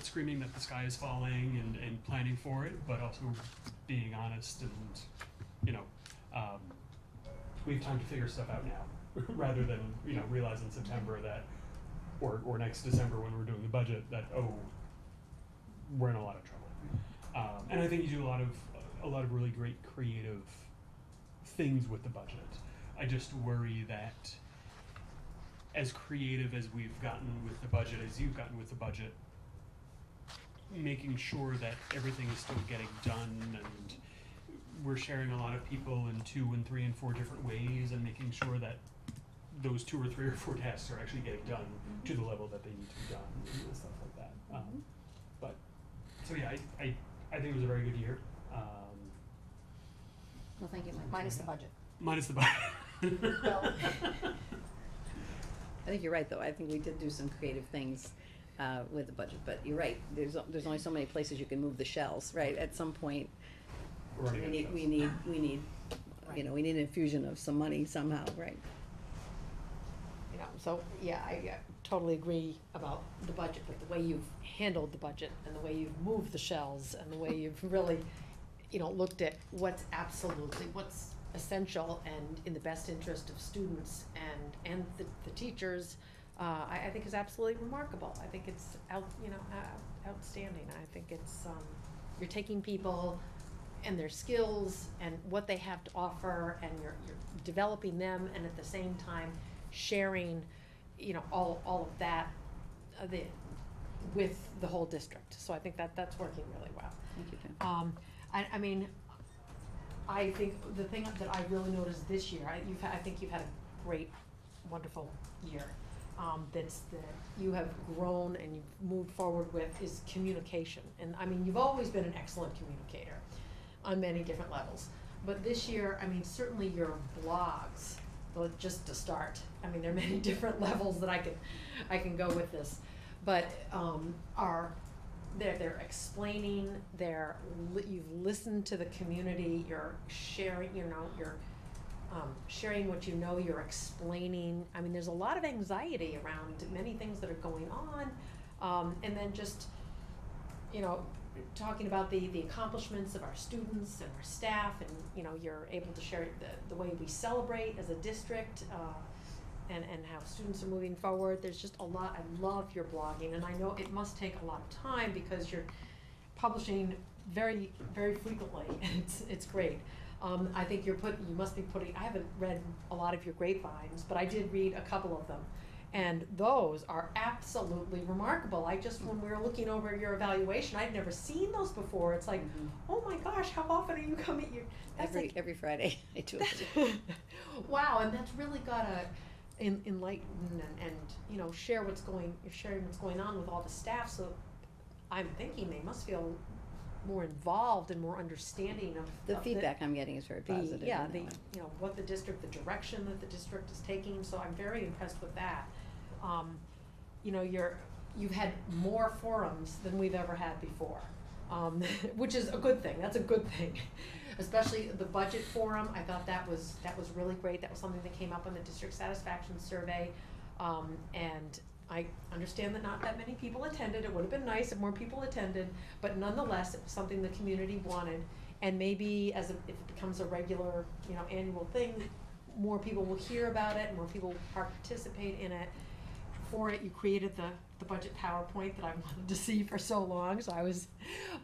screaming that the sky is falling and planning for it, but also being honest and, we have time to figure stuff out now, rather than, realize in September that, or next December when we're doing the budget, that, we're in a lot of trouble. And I think you do a lot of really great creative things with the budget. I just worry that as creative as we've gotten with the budget, as you've gotten with the budget, making sure that everything is still getting done, and we're sharing a lot of people in 2 and 3 and 4 different ways, and making sure that those 2 or 3 or 4 tasks are actually getting done to the level that they need to be done, and stuff like that. But so yeah, I think it was a very good year. Well, thank you, Mike. Minus the budget. Minus the budget. I think you're right, though. I think we did do some creative things with the budget, but you're right. There's only so many places you can move the shells, right? At some point, we need an infusion of some money somehow, right? So, yeah, I totally agree about the budget, but the way you've handled the budget and the way you've moved the shells and the way you've really, looked at what's essential and in the best interest of students and the teachers, I think is absolutely remarkable. I think it's outstanding. I think it's, you're taking people and their skills and what they have to offer, and you're developing them, and at the same time sharing, all of that with the whole district. So I think that's working really well. Thank you, Jen. I think the thing that I really noticed this year, I think you've had a great, wonderful year. That you have grown and you've moved forward with is communication. And you've always been an excellent communicator on many different levels. But this year, certainly your blogs, well, just to start, there are many different levels that I can go with this, but they're explaining, you've listened to the community, you're sharing, you're sharing what you're explaining. There's a lot of anxiety around many things that are going on, and then just, talking about the accomplishments of our students and our staff, and, you're able to share the way we celebrate as a district, and how students are moving forward. There's just a lot. I love your blogging, and I know it must take a lot of time because you're publishing very, very frequently, and it's great. I think you must be putting, I haven't read a lot of your grapevines, but I did read a couple of them, and those are absolutely remarkable. When we were looking over your evaluation, I'd never seen those before. It's like, oh my gosh, how often are you coming here? Every Friday I do it. Wow, and that's really gotta enlighten and sharing what's going on with all the staff. So I'm thinking they must feel more involved and more understanding of The of feedback I'm getting is very positive. in yeah, that the, one. you know, what the district, the direction that the district is taking, so I'm very impressed with that. You know, you've had more forums than we've ever had before, which is a good thing, that's a good thing. Especially the budget forum, I thought that was really great, that was something that came up on the district satisfaction survey. And I understand that not that many people attended, it would have been nice if more people attended, but nonetheless, it was something the community wanted. And maybe if it becomes a regular, you know, annual thing, more people will hear about it, more people will participate in it. For it, you created the budget PowerPoint that I wanted to see for so long, so I was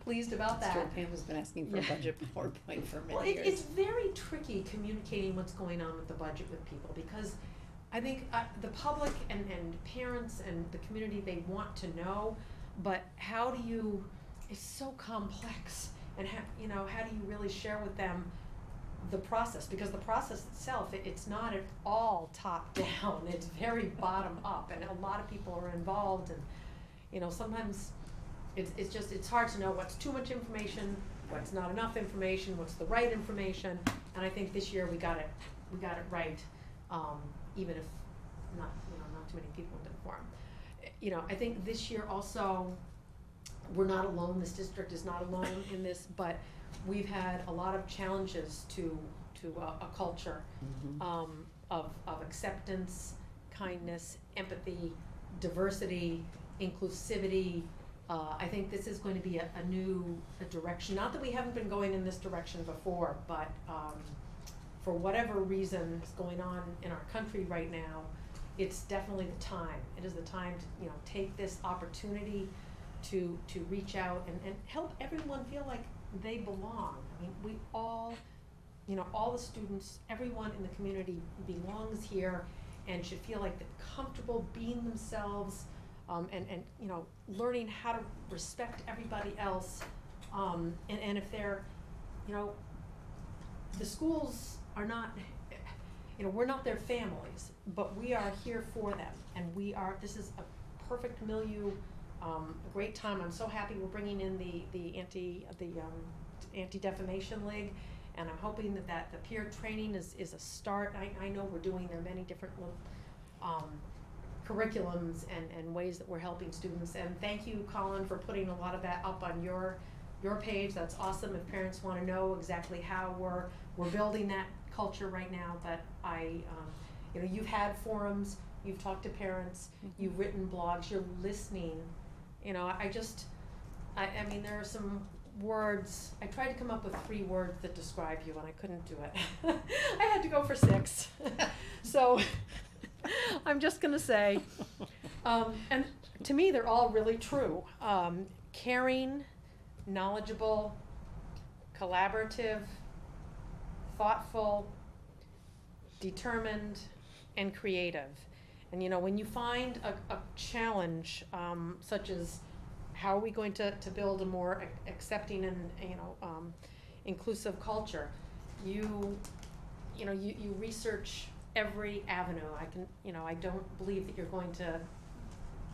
pleased about It's that. true, Pam has been asking for a Yeah. budget PowerPoint for Well, many years. it's very tricky communicating what's going on with the budget with people, because I think the public and parents and the community, they want to know, but how do you, it's so complex, and how do you really share with them the process? Because the process itself, it's not at all top down, it's very bottom up, and a lot of people are involved, and, you know, sometimes it's hard to know what's too much information, what's not enough information, what's the right information, and I think this year we got it right, even if not too many people went to the forum. You know, I think this year also, we're not alone, this district is not alone in this, but we've had a lot of challenges to a culture of acceptance, kindness, empathy, diversity, inclusivity. I think this is going to be a new direction. Not that we haven't been going in this direction before, but for whatever reason is going on in our country right now, it's definitely the time. It is the time to, you know, take this opportunity to reach out and help everyone feel like they belong. I mean, we all, you know, all the students, everyone in the community belongs here and should feel like they're comfortable being themselves, and you know, learning how to respect everybody else. And if they're, you know, the schools are not, you know, we're not their families, but we are here for them, and this is a perfect milieu, a great time. I'm so happy we're bringing in the Anti-Defamation League, and I'm hoping that the peer training is a start. I know we're doing there many different little curriculums and ways that we're helping students, and thank you, Colin, for putting a lot of that up on your page. That's awesome if parents want to know exactly how we're building that culture right now. But you know, you've had forums, you've talked to parents, you've written blogs, you're listening. You know, I mean, there are some words, I tried to come up with 3 words that describe you, and I couldn't do it. I had to go for 6. So, I'm just gonna say, and to me, they're all really true. Caring, knowledgeable, collaborative, thoughtful, determined, and creative. And you know, when you find a challenge, such as how are we going to build a more accepting and, you know, inclusive culture, you research every avenue. I don't believe that you're going to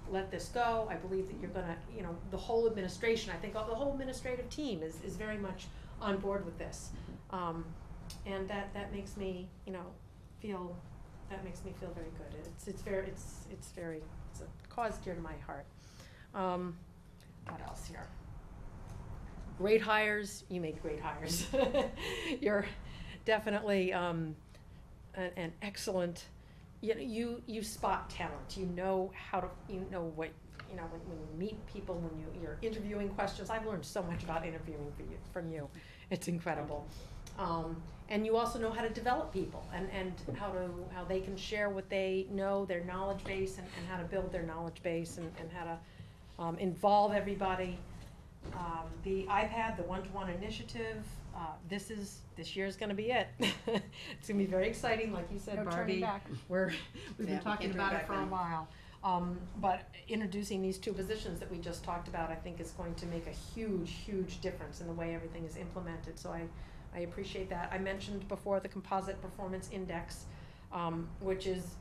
let this go. I believe that you're gonna, you know, the whole administration, I think the whole administrative team is very much on board with this. And that makes me, you know, feel very good. It's a cause dear to my heart. What else here? Great hires, you make great hires. You're definitely an excellent, you from talent. You know how to, you know what, you know, when you meet people, when you're interviewing questions. I've learned so much about interviewing from you. It's incredible. And you also know how to develop people and how they can share what they know, their knowledge base, and how to build their knowledge base, and how to involve everybody. The iPad, the one-to-one initiative, this year's gonna be it. It's gonna be very exciting, like you said, No Barbie. turning back. We've been talking about it for a while. But introducing these 2 positions that we just talked about, I think is going to make a huge, huge difference in the way everything is implemented. So I appreciate that. I mentioned before the Composite Performance Index, which is,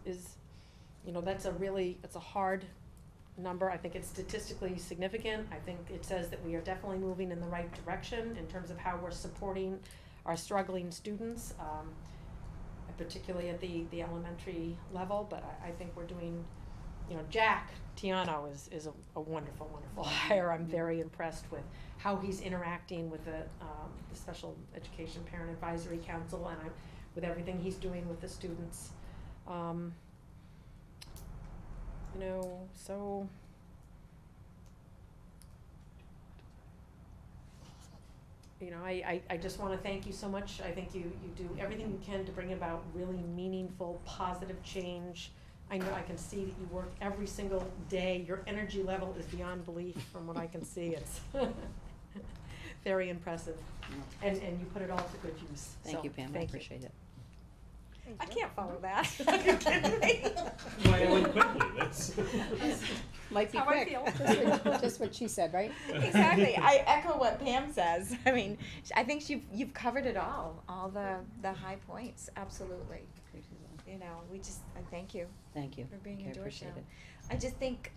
you know, it's a hard number. I think it's statistically significant. I think it says that we are definitely moving in the right direction in terms of how we're supporting our struggling students, particularly at the elementary level. But I think we're doing, Jack Tiano is a wonderful, wonderful hire. I'm very impressed with how he's interacting with the Special Education Parent Advisory Council and with everything he's doing with the students. So I just want to thank you so much. I think you do everything you can to bring about really meaningful, positive change. I know I can see that you work every single day. Your energy level is beyond belief from what I can see. It's very impressive. And you put it all to good use. Thank So, you, Pam, I thank you. appreciate it. I can't follow that. Are you kidding me? Why I went quickly, that's. Might be How I quick. feel. Just what she said, right? Exactly. I echo what Pam says. I mean, I think you've covered it all the high points. Absolutely. We just, I thank you Thank you. for being Okay, a appreciate Georgetown. it. I just think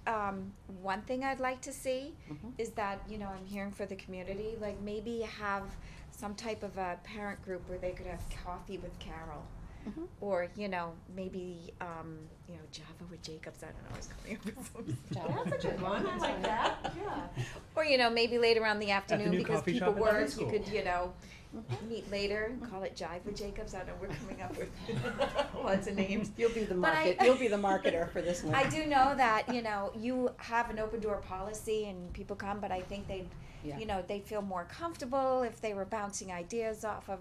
one thing I'd like to see Mhm. is that, I'm hearing for the community, like maybe have some type of a parent group where they could have coffee with Carol. Mhm. Or, maybe, Java with Jacobs, I don't know, I was coming up with some. That's a good one. I like that. Yeah. Or, maybe later on in the afternoon, new because coffee people shop at the high work, you school. could, meet later and call it Jive with Jacobs, I don't know, we're coming up with lots of names. You'll be the But you'll be the marketer for this one. I do know that, you have an open door policy and people come, but I think Yeah. they'd feel more comfortable if they were bouncing ideas off of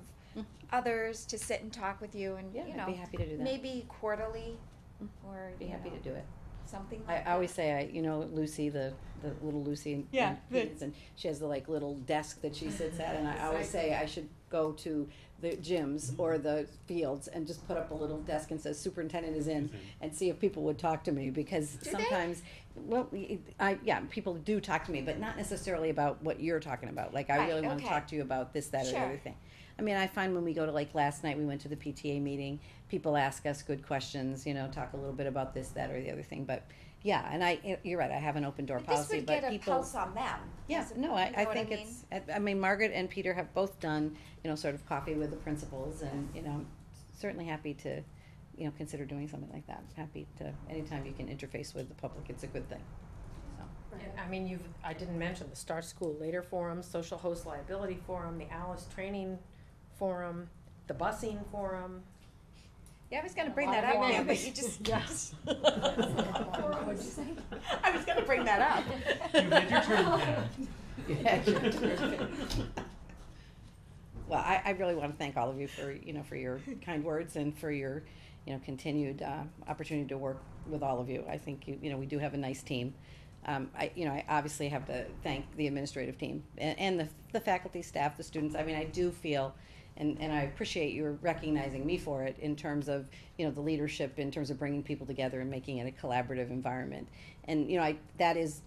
others to sit and talk with you and, Yeah, I'd be happy to do that. maybe quarterly or, Be happy to do it. something I like that. always say, Lucy, the little Lucy in Yeah, Queens, and she has the little desk that she sits at, and I always say I should go to the gyms or the fields and just put up a little desk and says superintendent is in, and see if people would talk to me, because Do they? sometimes, people do talk to me, but not necessarily about what you're talking about, like, I Right, really wanna okay. talk to you about this, that, or the Sure. other thing. I mean, I find when we go to, last night, we went to the PTA meeting, people ask us good questions, talk a little bit about this, that, or the other thing, but, yeah, and you're right, I have an open door But this policy, would but get a people. pulse on them. Yeah, Does it- no, you I know what think mean? Margaret and Peter have both done, sort of coffee with the principals, and, I'm certainly happy to, consider doing something like that. Happy to, anytime you can interface with the public, it's a good thing, so. And, I mean, I didn't mention the Start School Later Forum, Social Host Liability Forum, the Alice Training Forum, the Busing Forum. Yeah, I was gonna bring A lot that of up, Pam, but forums. you just. Yes. What'd you say? I was gonna bring that up. You had your turn, Pam. You had your turn. Well, I really want to thank all of you for, for your kind words and for your, continued opportunity to work with all of you. I think, we do have a nice team. I obviously have to thank the administrative team and the faculty, staff, the students. I mean, I do feel, and I appreciate you recognizing me for it in terms of, the leadership, in terms of bringing people together and making it a collaborative environment. And, that is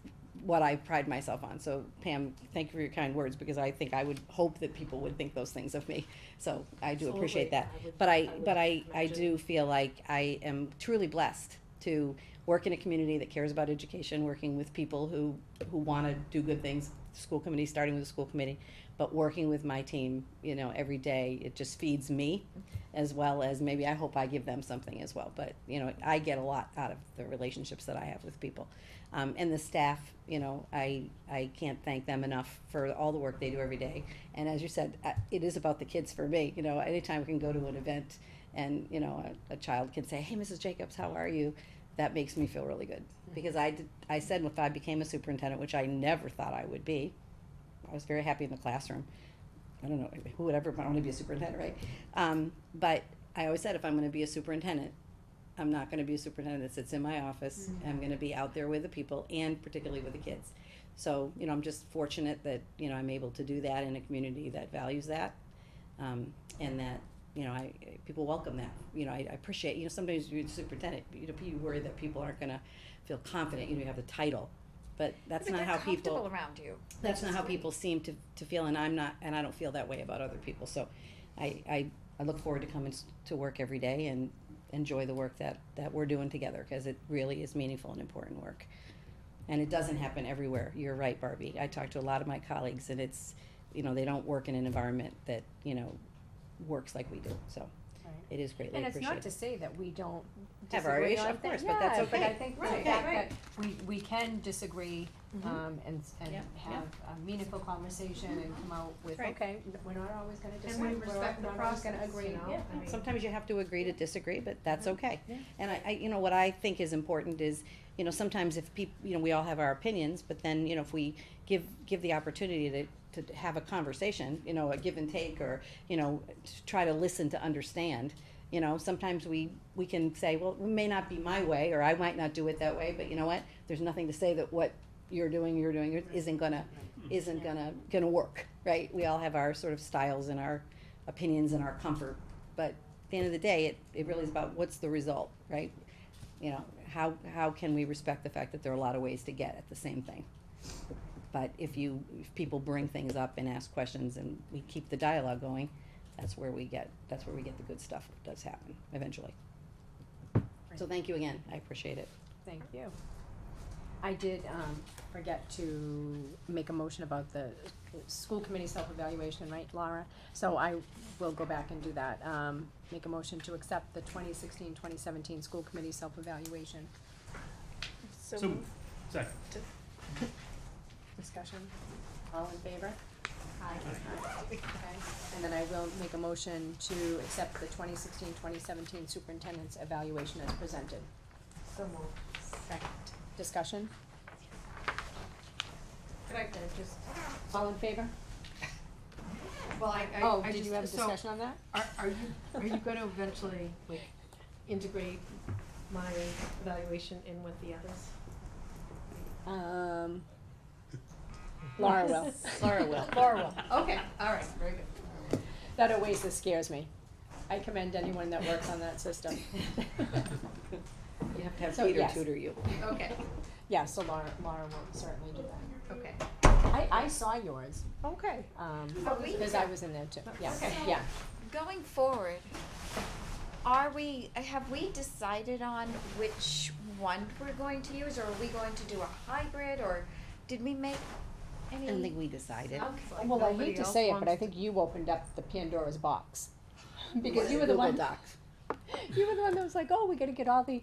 what I pride myself on. So Pam, thank you for your kind words, because I think I would hope that people would think those things of me. So I do appreciate that. But I do feel like I am truly blessed to work in a community that cares about education, working with people who want to do good things, school committee, starting with the school committee, but working with my team, every day, it just feeds me, as well as maybe I hope I give them something as well. But, I get a lot out of the relationships that I have with people. And the staff, I can't thank them enough for all the work they do every day. And as you said, it is about the kids for me. Anytime we can go to an event and, a child can say, hey, Mrs. Jacobs, how are you? That makes me feel really good. Because I said if I became a superintendent, which I never thought I would be, I was very happy in the classroom. I don't know, who would ever want to be a superintendent, right? But I always said if I'm going to be a superintendent, I'm not going to be a superintendent that sits in my office. I'm going to be out there with the people, and particularly with the kids. So, I'm just fortunate that, I'm able to do that in a community that values that, and that, people welcome that. I appreciate, sometimes you're the superintendent, you worry that people aren't going to feel confident, you have the title. But that's But not they're how comfortable people, around you. that's not how people seem to feel, and I don't feel that way about other people. So I look forward to coming to work every day and enjoy the work that we're doing together, because it really is meaningful and important work. And it doesn't happen everywhere. You're right, Barbie. I talk to a lot of my colleagues and it's, they don't work in an environment that, works like we do, so Right. it is greatly And it's not appreciated. to say that we don't Have our disagree issue, on of course, things. but that's Yeah, but I okay. think the Right, fact right. that we can disagree, and Yep, have a meaningful conversation and come out with, Right. okay, we're not always gonna And disagree, we we're respect the not always gonna process, agree. you know? Yeah. I mean- Sometimes you have to agree to disagree, but that's okay. Yeah. And what I think is important is, sometimes if people, we all have our opinions, but then, if we give the opportunity to have a conversation, a give and take, or, to try to listen to understand, sometimes we can say, well, it may not be my way, or I might not do it that way, but you know what? There's nothing to say that what you're doing isn't gonna work, right? We all have our sort of styles and our opinions and our comfort, but at the end of the day, it really is about what's the result, right? How can we respect the fact that there are a lot of ways to get at the same thing? But if people bring things up and ask questions and we keep the dialogue going, that's where we get the good stuff. It does happen eventually. So thank you again. I appreciate it. Thank you. I did, forget to make a motion about the school committee self-evaluation, right, Laura? So I will go back and do that. Make a motion to accept the 2016-2017 school committee self-evaluation. So, second. Discussion, all in favor? Aye. Okay, and then I will make a motion to accept the 2016-2017 superintendent's evaluation as presented. So moved. Second. Discussion, Could I just, all in favor? well, I Oh, I did just, you have a so, discussion on that? are you gonna eventually, like, integrate my evaluation in with the others? Laura will. Laura will. Laura will. Okay, all right, very good. That Oasis scares me. I commend anyone that works on that system. You have to have So, Peter yes. tutor you. Okay, Yeah, so Laura will certainly do that. okay. I saw yours, Okay. But we- because I was in there too, yeah, Okay. yeah. Going forward, have we decided on which one we're going to use, or are we going to do a hybrid, or did we make any? I don't think we decided. Okay. Well, I Nobody hate to else say it, but I wants think you opened up the Pandora's box. Because you were the Google one, Docs. you were the one that was like, oh, we gotta get all the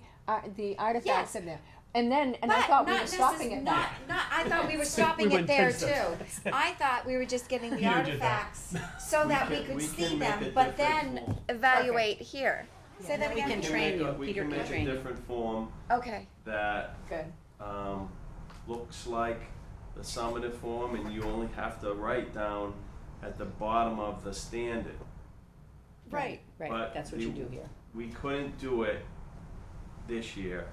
artifacts Yes. in there. And I But thought we not were stopping at that. I thought we were stopping We it went there 10 steps. too. I thought we were just getting the Peter did that. artifacts so that we can- could we see can make them, a but different then form. evaluate here. Say that We again? can train you. We Peter can can make train a you. different form Okay, that, Good. looks like the summative form, and you only have to write down at the bottom of the standard. right. Right, But that's what the- you do here. We couldn't do it this year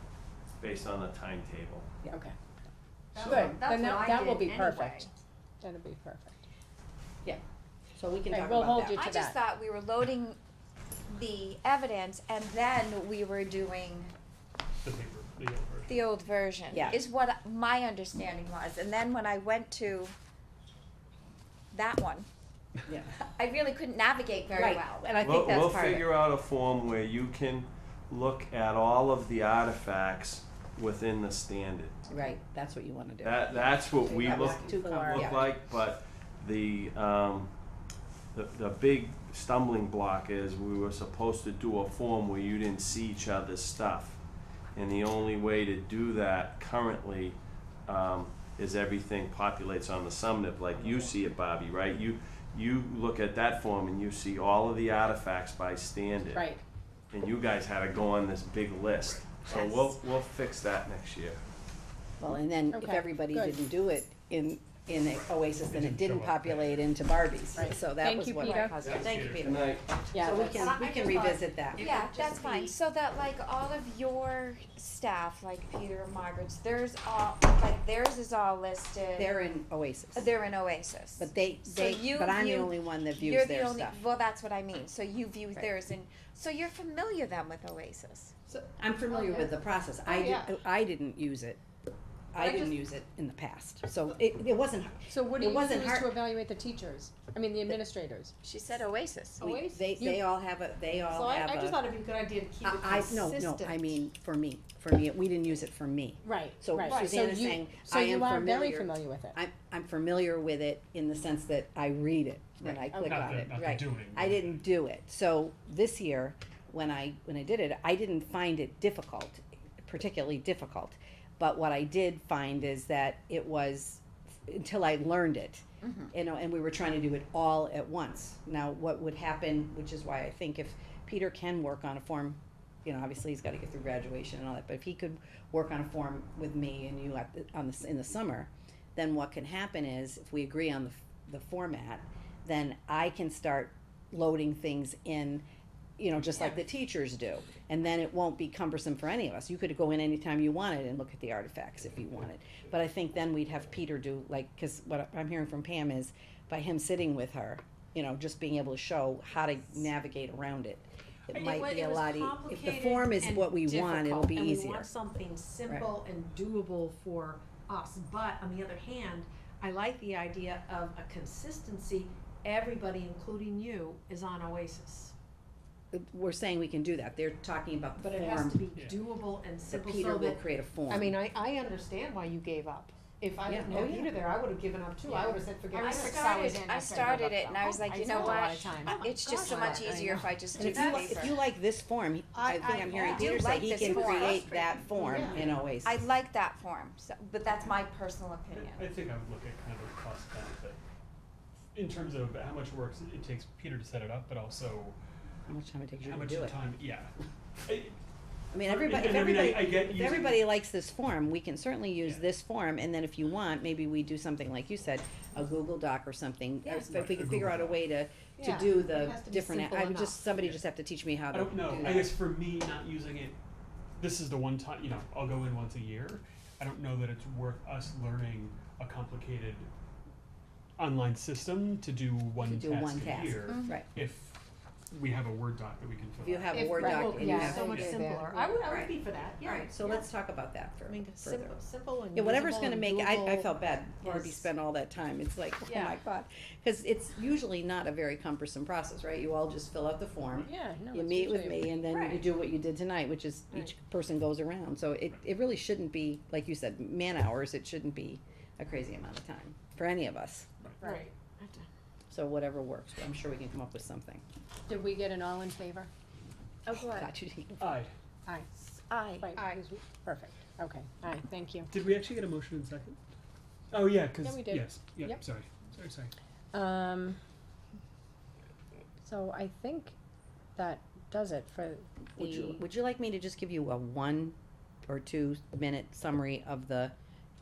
based on the timetable. Okay. That's Good, what- then that's what I that will did be anyway. perfect. That'll be perfect. So we can Okay, talk we'll about hold that. you I to just that. thought we were loading the evidence and then we were doing The paper, the yellow version. the old version. Yeah. Is what my understanding was. And then when I went to that one, Yeah. I really couldn't navigate very Right, well. and I think that's part We'll of it. figure out a form where you can look at all of the artifacts within the standard. Right, that's what you wanna do. That's what we That look, was too far, look yeah. like, but the big stumbling block is we were supposed to do a form where you didn't see each other's stuff. And the only way to do that currently, is everything populates on the summative, like you see it, Bobby, right? You look at that form and you see all of the artifacts by standard. Right. And you guys had to go on this big list. So Yes. we'll fix that next year. Well, and then if Okay, everybody good. didn't do it in the Oasis, then it didn't didn't show up. populate into Barbie's. Right. So that Thank was you, what. Peter. Yeah, thank you, Peter. Good night. Yeah, So we that's- And I can just thought revisit that. it Yeah, would just that's fine. be- So that like all of your staff, like Peter and Margaret's, theirs is all listed. They're in Oasis. They're in Oasis. But they, So you but I'm the view- only one that You're views the their only, stuff. well, that's what I mean. So you view Right. theirs and, so you're familiar then with Oasis. So, I'm familiar Oh, yeah. with the process. Oh, yeah. I didn't use it. I didn't use it in the past, so it wasn't, So what do It you wasn't use hard- to evaluate the teachers? I mean, the administrators? She said Oasis. Oasis. they all have a, So I just thought it'd be a good idea to keep it no, consistent. I mean, for me, we didn't use it for me. Right, So right. Suzanne is you- saying, so I you am are very familiar- familiar with it. I'm familiar with it in the sense that I read it when I Right, click okay. on it, Not the right? doing. I didn't do it. So this year, when I did it, I didn't find it difficult, particularly difficult. But what I did find is that it was, until I learned it, you know, and we were trying to do it all at once. Now, what would happen, which is why I think if Peter can work on a form, you know, obviously he's gotta get through graduation and all that, but if he could work on a form with me and you in the summer, then what can happen is, if we agree on the format, then I can start loading things in, you know, just like the teachers do. And then it won't be cumbersome for any of us. You could go in anytime you wanted and look at the artifacts if you wanted. But I think then we'd have Peter do, like, cause what I'm hearing from Pam is, by him sitting with her, you know, just being able to show how to navigate around it. It might be a lot, if the form is what we want, it'll be And we easier. want something simple and doable for us, but on the other hand, I like the idea of a consistency. Everybody, including you, is on Oasis. We're saying we can do that. They're talking about the But it has to form, be Yeah. doable and so simple Peter so will that, create a form. I mean, I understand why you gave up. If I Yeah. didn't Oh, have yeah. Peter there, I would have given up too. I would have said, forget I it. started it and I was like, you know spent a lot what? of time. It's just so much easier if I just And do if you, paper. if you like this form, I think I'm hearing I do Peter say like he this can form. create that form Yeah. in Oasis. I like that form, so, but that's my personal opinion. I think I would look at kind of a cost benefit in terms of how much work it takes Peter to set it up, but also How much time it takes you how to much do it. time. Yeah. I mean, everybody, if And I mean, I everybody, get if using- everybody likes this form, we can certainly use Yeah. this form, and then if you want, maybe we do something like you said, a Google Doc or something. Yeah. If we Right, can a figure Google out a Doc. way to Yeah, do it the has to be different, simple I would enough. just, somebody just have to teach me how I to don't do know. that. I guess for me, not using it, this is the one time, you know, I'll go in once a year. I don't know that it's worth us learning a complicated online system to do one do task one a task. year. Right. If we have a Word doc that we can fill If you out. have a If Word Google doc can and you Yeah. have. So much Yeah. simpler. Yeah. I would Right. be for that, yeah. Alright, so yeah. let's talk about that for, I mean, further. simple and Yeah, whatever's usable gonna and make, I doable felt bad, Barbie is- spent all that time, it's like, oh Yeah. my god. Cause it's usually not a very cumbersome process, right? You all just fill out the form, Yeah, no, you it's meet with usually- me, and then you Right. do what you did tonight, which is each person goes around. So it really shouldn't be, like you said, man hours, it shouldn't be a crazy amount of time for any of us. Right. So whatever works, but I'm sure we can come up with something. Did we get an all in favor? Of what? Got you. Aye. Aye. Aye. Right, perfect, okay, aye, thank you. Did we actually get a motion in second? Oh, yeah, because, Yeah, we did. yes, yeah, Yep. sorry. So I think that does it for the, Would you like me to just give you a 1 or 2 minute summary of the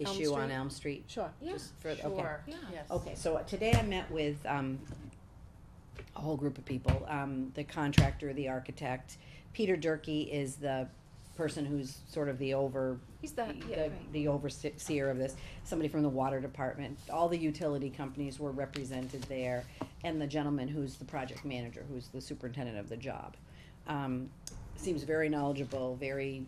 Elm issue on Street? Elm Street? sure, Just for, okay. Sure. Yeah. Yes. Okay, so today I met with, a whole group of people, the contractor, the architect. Peter Durkee is the person who's sort of the He's the, yeah, right. the overseer of this, somebody from the water department. All the utility companies were represented there, and the gentleman who's the project manager, who's the superintendent of the job. Seems very knowledgeable, very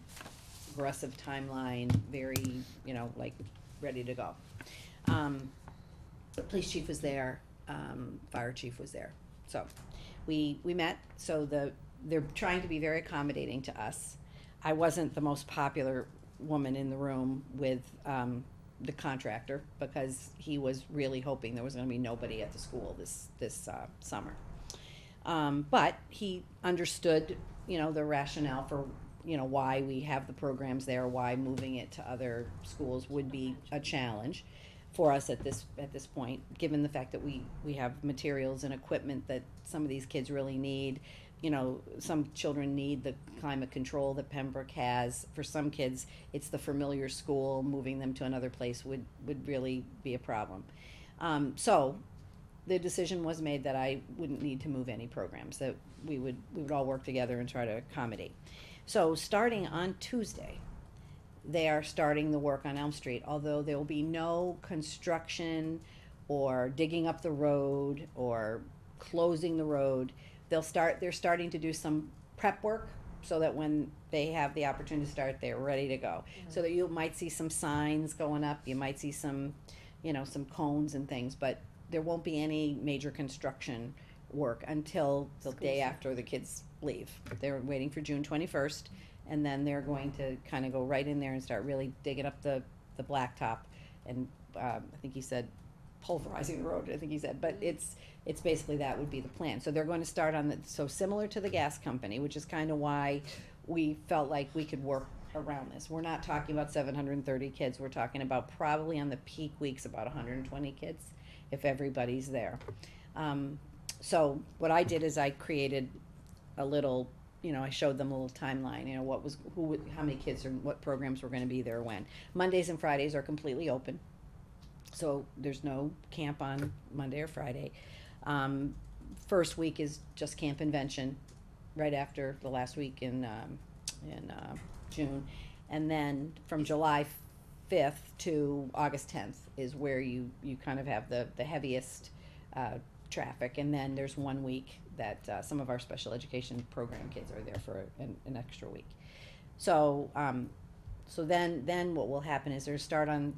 aggressive timeline, very, you know, like, ready to go. The police chief was there, fire chief was there. So, we met, so they're trying to be very accommodating to us. I wasn't the most popular woman in the room with, the contractor, because he was really hoping there was gonna be nobody at the school this summer. But he understood, you know, the rationale for, you know, why we have the programs there, why moving it to other schools would be a challenge for us at this point, given the fact that we have materials and equipment that some of these kids really need. You know, some children need the climate control that Pembroke has. For some kids, it's the familiar school. Moving them to another place would really be a problem. So the decision was made that I wouldn't need to move any programs, that we would all work together and try to accommodate. So starting on Tuesday, they are starting the work on Elm Street, although there will be no construction or digging up the road or closing the road. They're starting to do some prep work so that when they have the opportunity to start, they're ready to go. So that you might see some signs going up, you might see some, you know, some cones and things, but there won't be any major construction work until the day after the kids leave. They're waiting for June 21st, and then they're going to kind of go right in there and start really digging up the blacktop, and I think he said pulverizing the road, I think he said, but it's basically that would be the plan. So they're going to start on the, so similar to the gas company, which is kind of why we felt like we could work around this. We're not talking about 730 kids, we're talking about probably on the peak weeks about 120 kids, if everybody's there. So what I did is I created a little, you know, I showed them a little timeline, you know, what was, who would, how many kids and what programs were gonna be there when. Mondays and Fridays are completely open, so there's no camp on Monday or Friday. First week is just Camp Invention, right after the last week in June. And then from July 5th to August 10th is where you kind of have the heaviest traffic. And then there's 1 week that some of our special education program kids are there for an extra week. So then what will happen is there's start on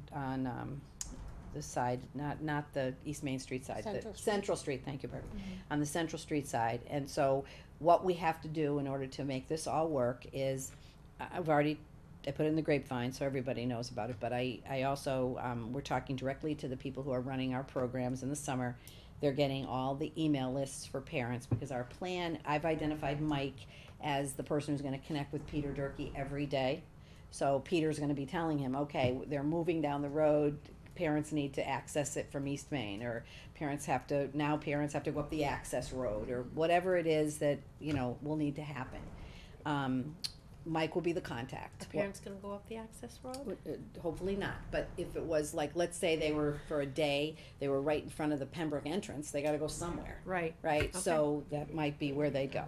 the side, not the East Main Street side, the Central Street, thank you, Barbie, on the Central Street side. And so what we have to do in order to make this all work is, I put it in the grapevine so everybody knows about it, but I also, we're talking directly to the people who are running our programs in the summer. They're getting all the email lists for parents, because our plan, I've identified Mike as the person who's gonna connect with Peter Durkee every day. So Peter's gonna be telling him, okay, they're moving down the road, parents need to access it from East Main, or parents have to go up the access road, or whatever it is that, you know, will need to happen. Mike will be the contact. Are parents gonna go up the access road? Hopefully not, but if it was like, let's say they were, for a day, they were right in front of the Pembroke entrance, they gotta go somewhere. Right. Right, so that might be where they go.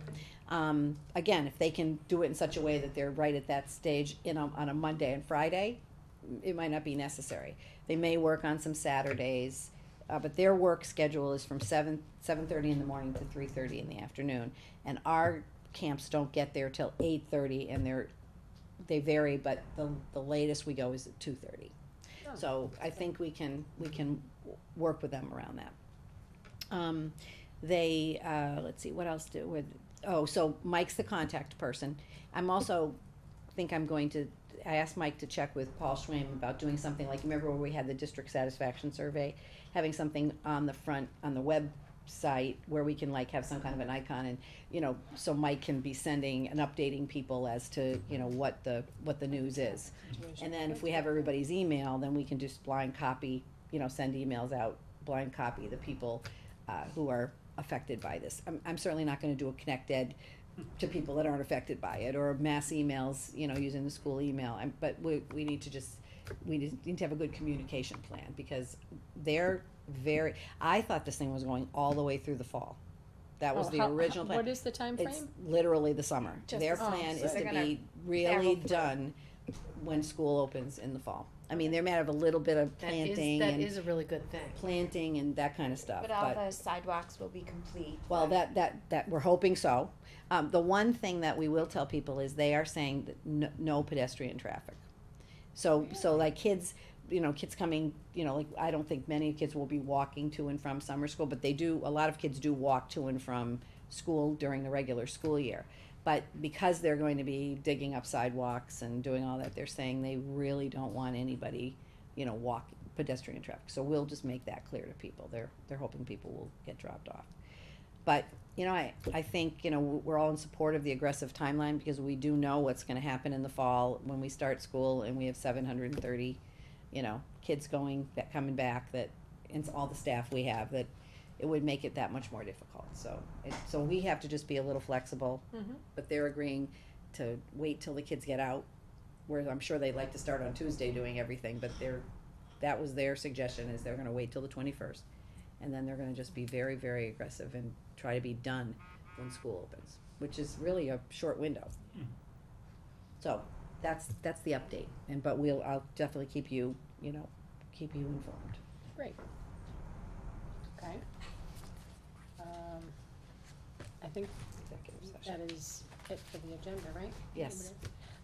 Again, if they can do it in such a way that they're right at that stage on a Monday and Friday, it might not be necessary. They may work on some Saturdays, but their work schedule is from 7:30 in the morning to 3:30 in the afternoon. And our camps don't get there till 8:30, and they vary, but the latest we go is at 2:30. Oh. So I think we can work with them around that. Let's see, what else so Mike's the contact person. I asked Mike to check with Paul Schwam about doing something like, remember where we had the district satisfaction survey, having something on the front, on the website where we can like have some kind of an icon, and, you know, so Mike can be sending and updating people as to, you know, what the news is. And then if we have everybody's email, then we can just blind copy, you know, send emails out, blind copy the people who are affected by this. I'm certainly not gonna do a Connect Ed to people that aren't affected by it, or mass emails, you know, using the school email. But we need to have a good communication plan, because I thought this thing was going all the way through the fall. That was the original plan. What is the time frame? It's literally the summer. Just Their the summer. plan So is they're to gonna be really barrel through. done when school opens in the fall. I mean, they might have a little bit of planting That is a really good thing. and that kind of stuff. But all the sidewalks will be complete. Well, that we're hoping so. The one thing that we will tell people is they are saying that no pedestrian traffic. So like kids, you know, kids coming, you know, like I don't think many kids will be walking to and from summer school, but a lot of kids do walk to and from school during the regular school year. But because they're going to be digging up sidewalks and doing all that, they're saying they really don't want anybody, you know, pedestrian traffic. So we'll just make that clear to people. They're hoping people will get dropped off. But, you know, I think, you know, we're all in support of the aggressive timeline, because we do know what's gonna happen in the fall when we start school and we have 730, you know, kids coming back, and all the staff we have, that it would make it that much more difficult. So we have to just be a little flexible, but they're agreeing to wait till the kids get out, where I'm sure they'd like to start on Tuesday doing everything, but that was their suggestion, is they're gonna wait till the 21st. And then they're gonna just be very, very aggressive and try to be done when school opens, which is really a short window. So that's the update, but I'll definitely keep you informed. Great. Okay. I think Executive session. that is it for the agenda, right? Yes.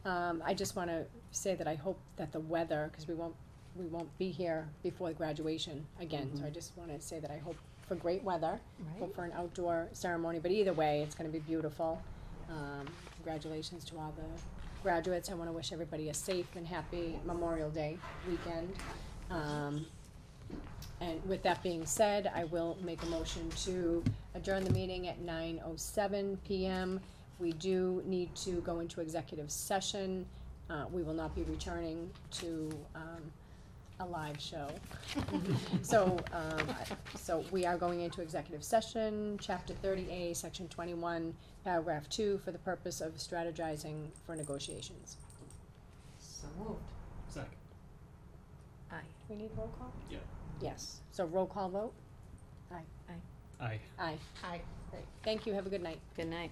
I just wanna say that I hope that the weather, cause we won't be here before graduation again, so I just wanna say that I hope for great weather, hope for an outdoor ceremony, but either way, it's gonna be beautiful. Congratulations to all the graduates, I wanna wish everybody a safe and happy Memorial Day weekend. And with that being said, I will make a motion to adjourn the meeting at 9:07 PM. We do need to go into executive session. We will not be returning to, a live show. So we are going into executive session, chapter 30A, section 21, paragraph 2, for the purpose of strategizing for negotiations. So moved. Second. We need roll call? Yeah. Yes, so roll call vote? Aye. Aye. Aye. Great. Thank you, have a good night. Good night.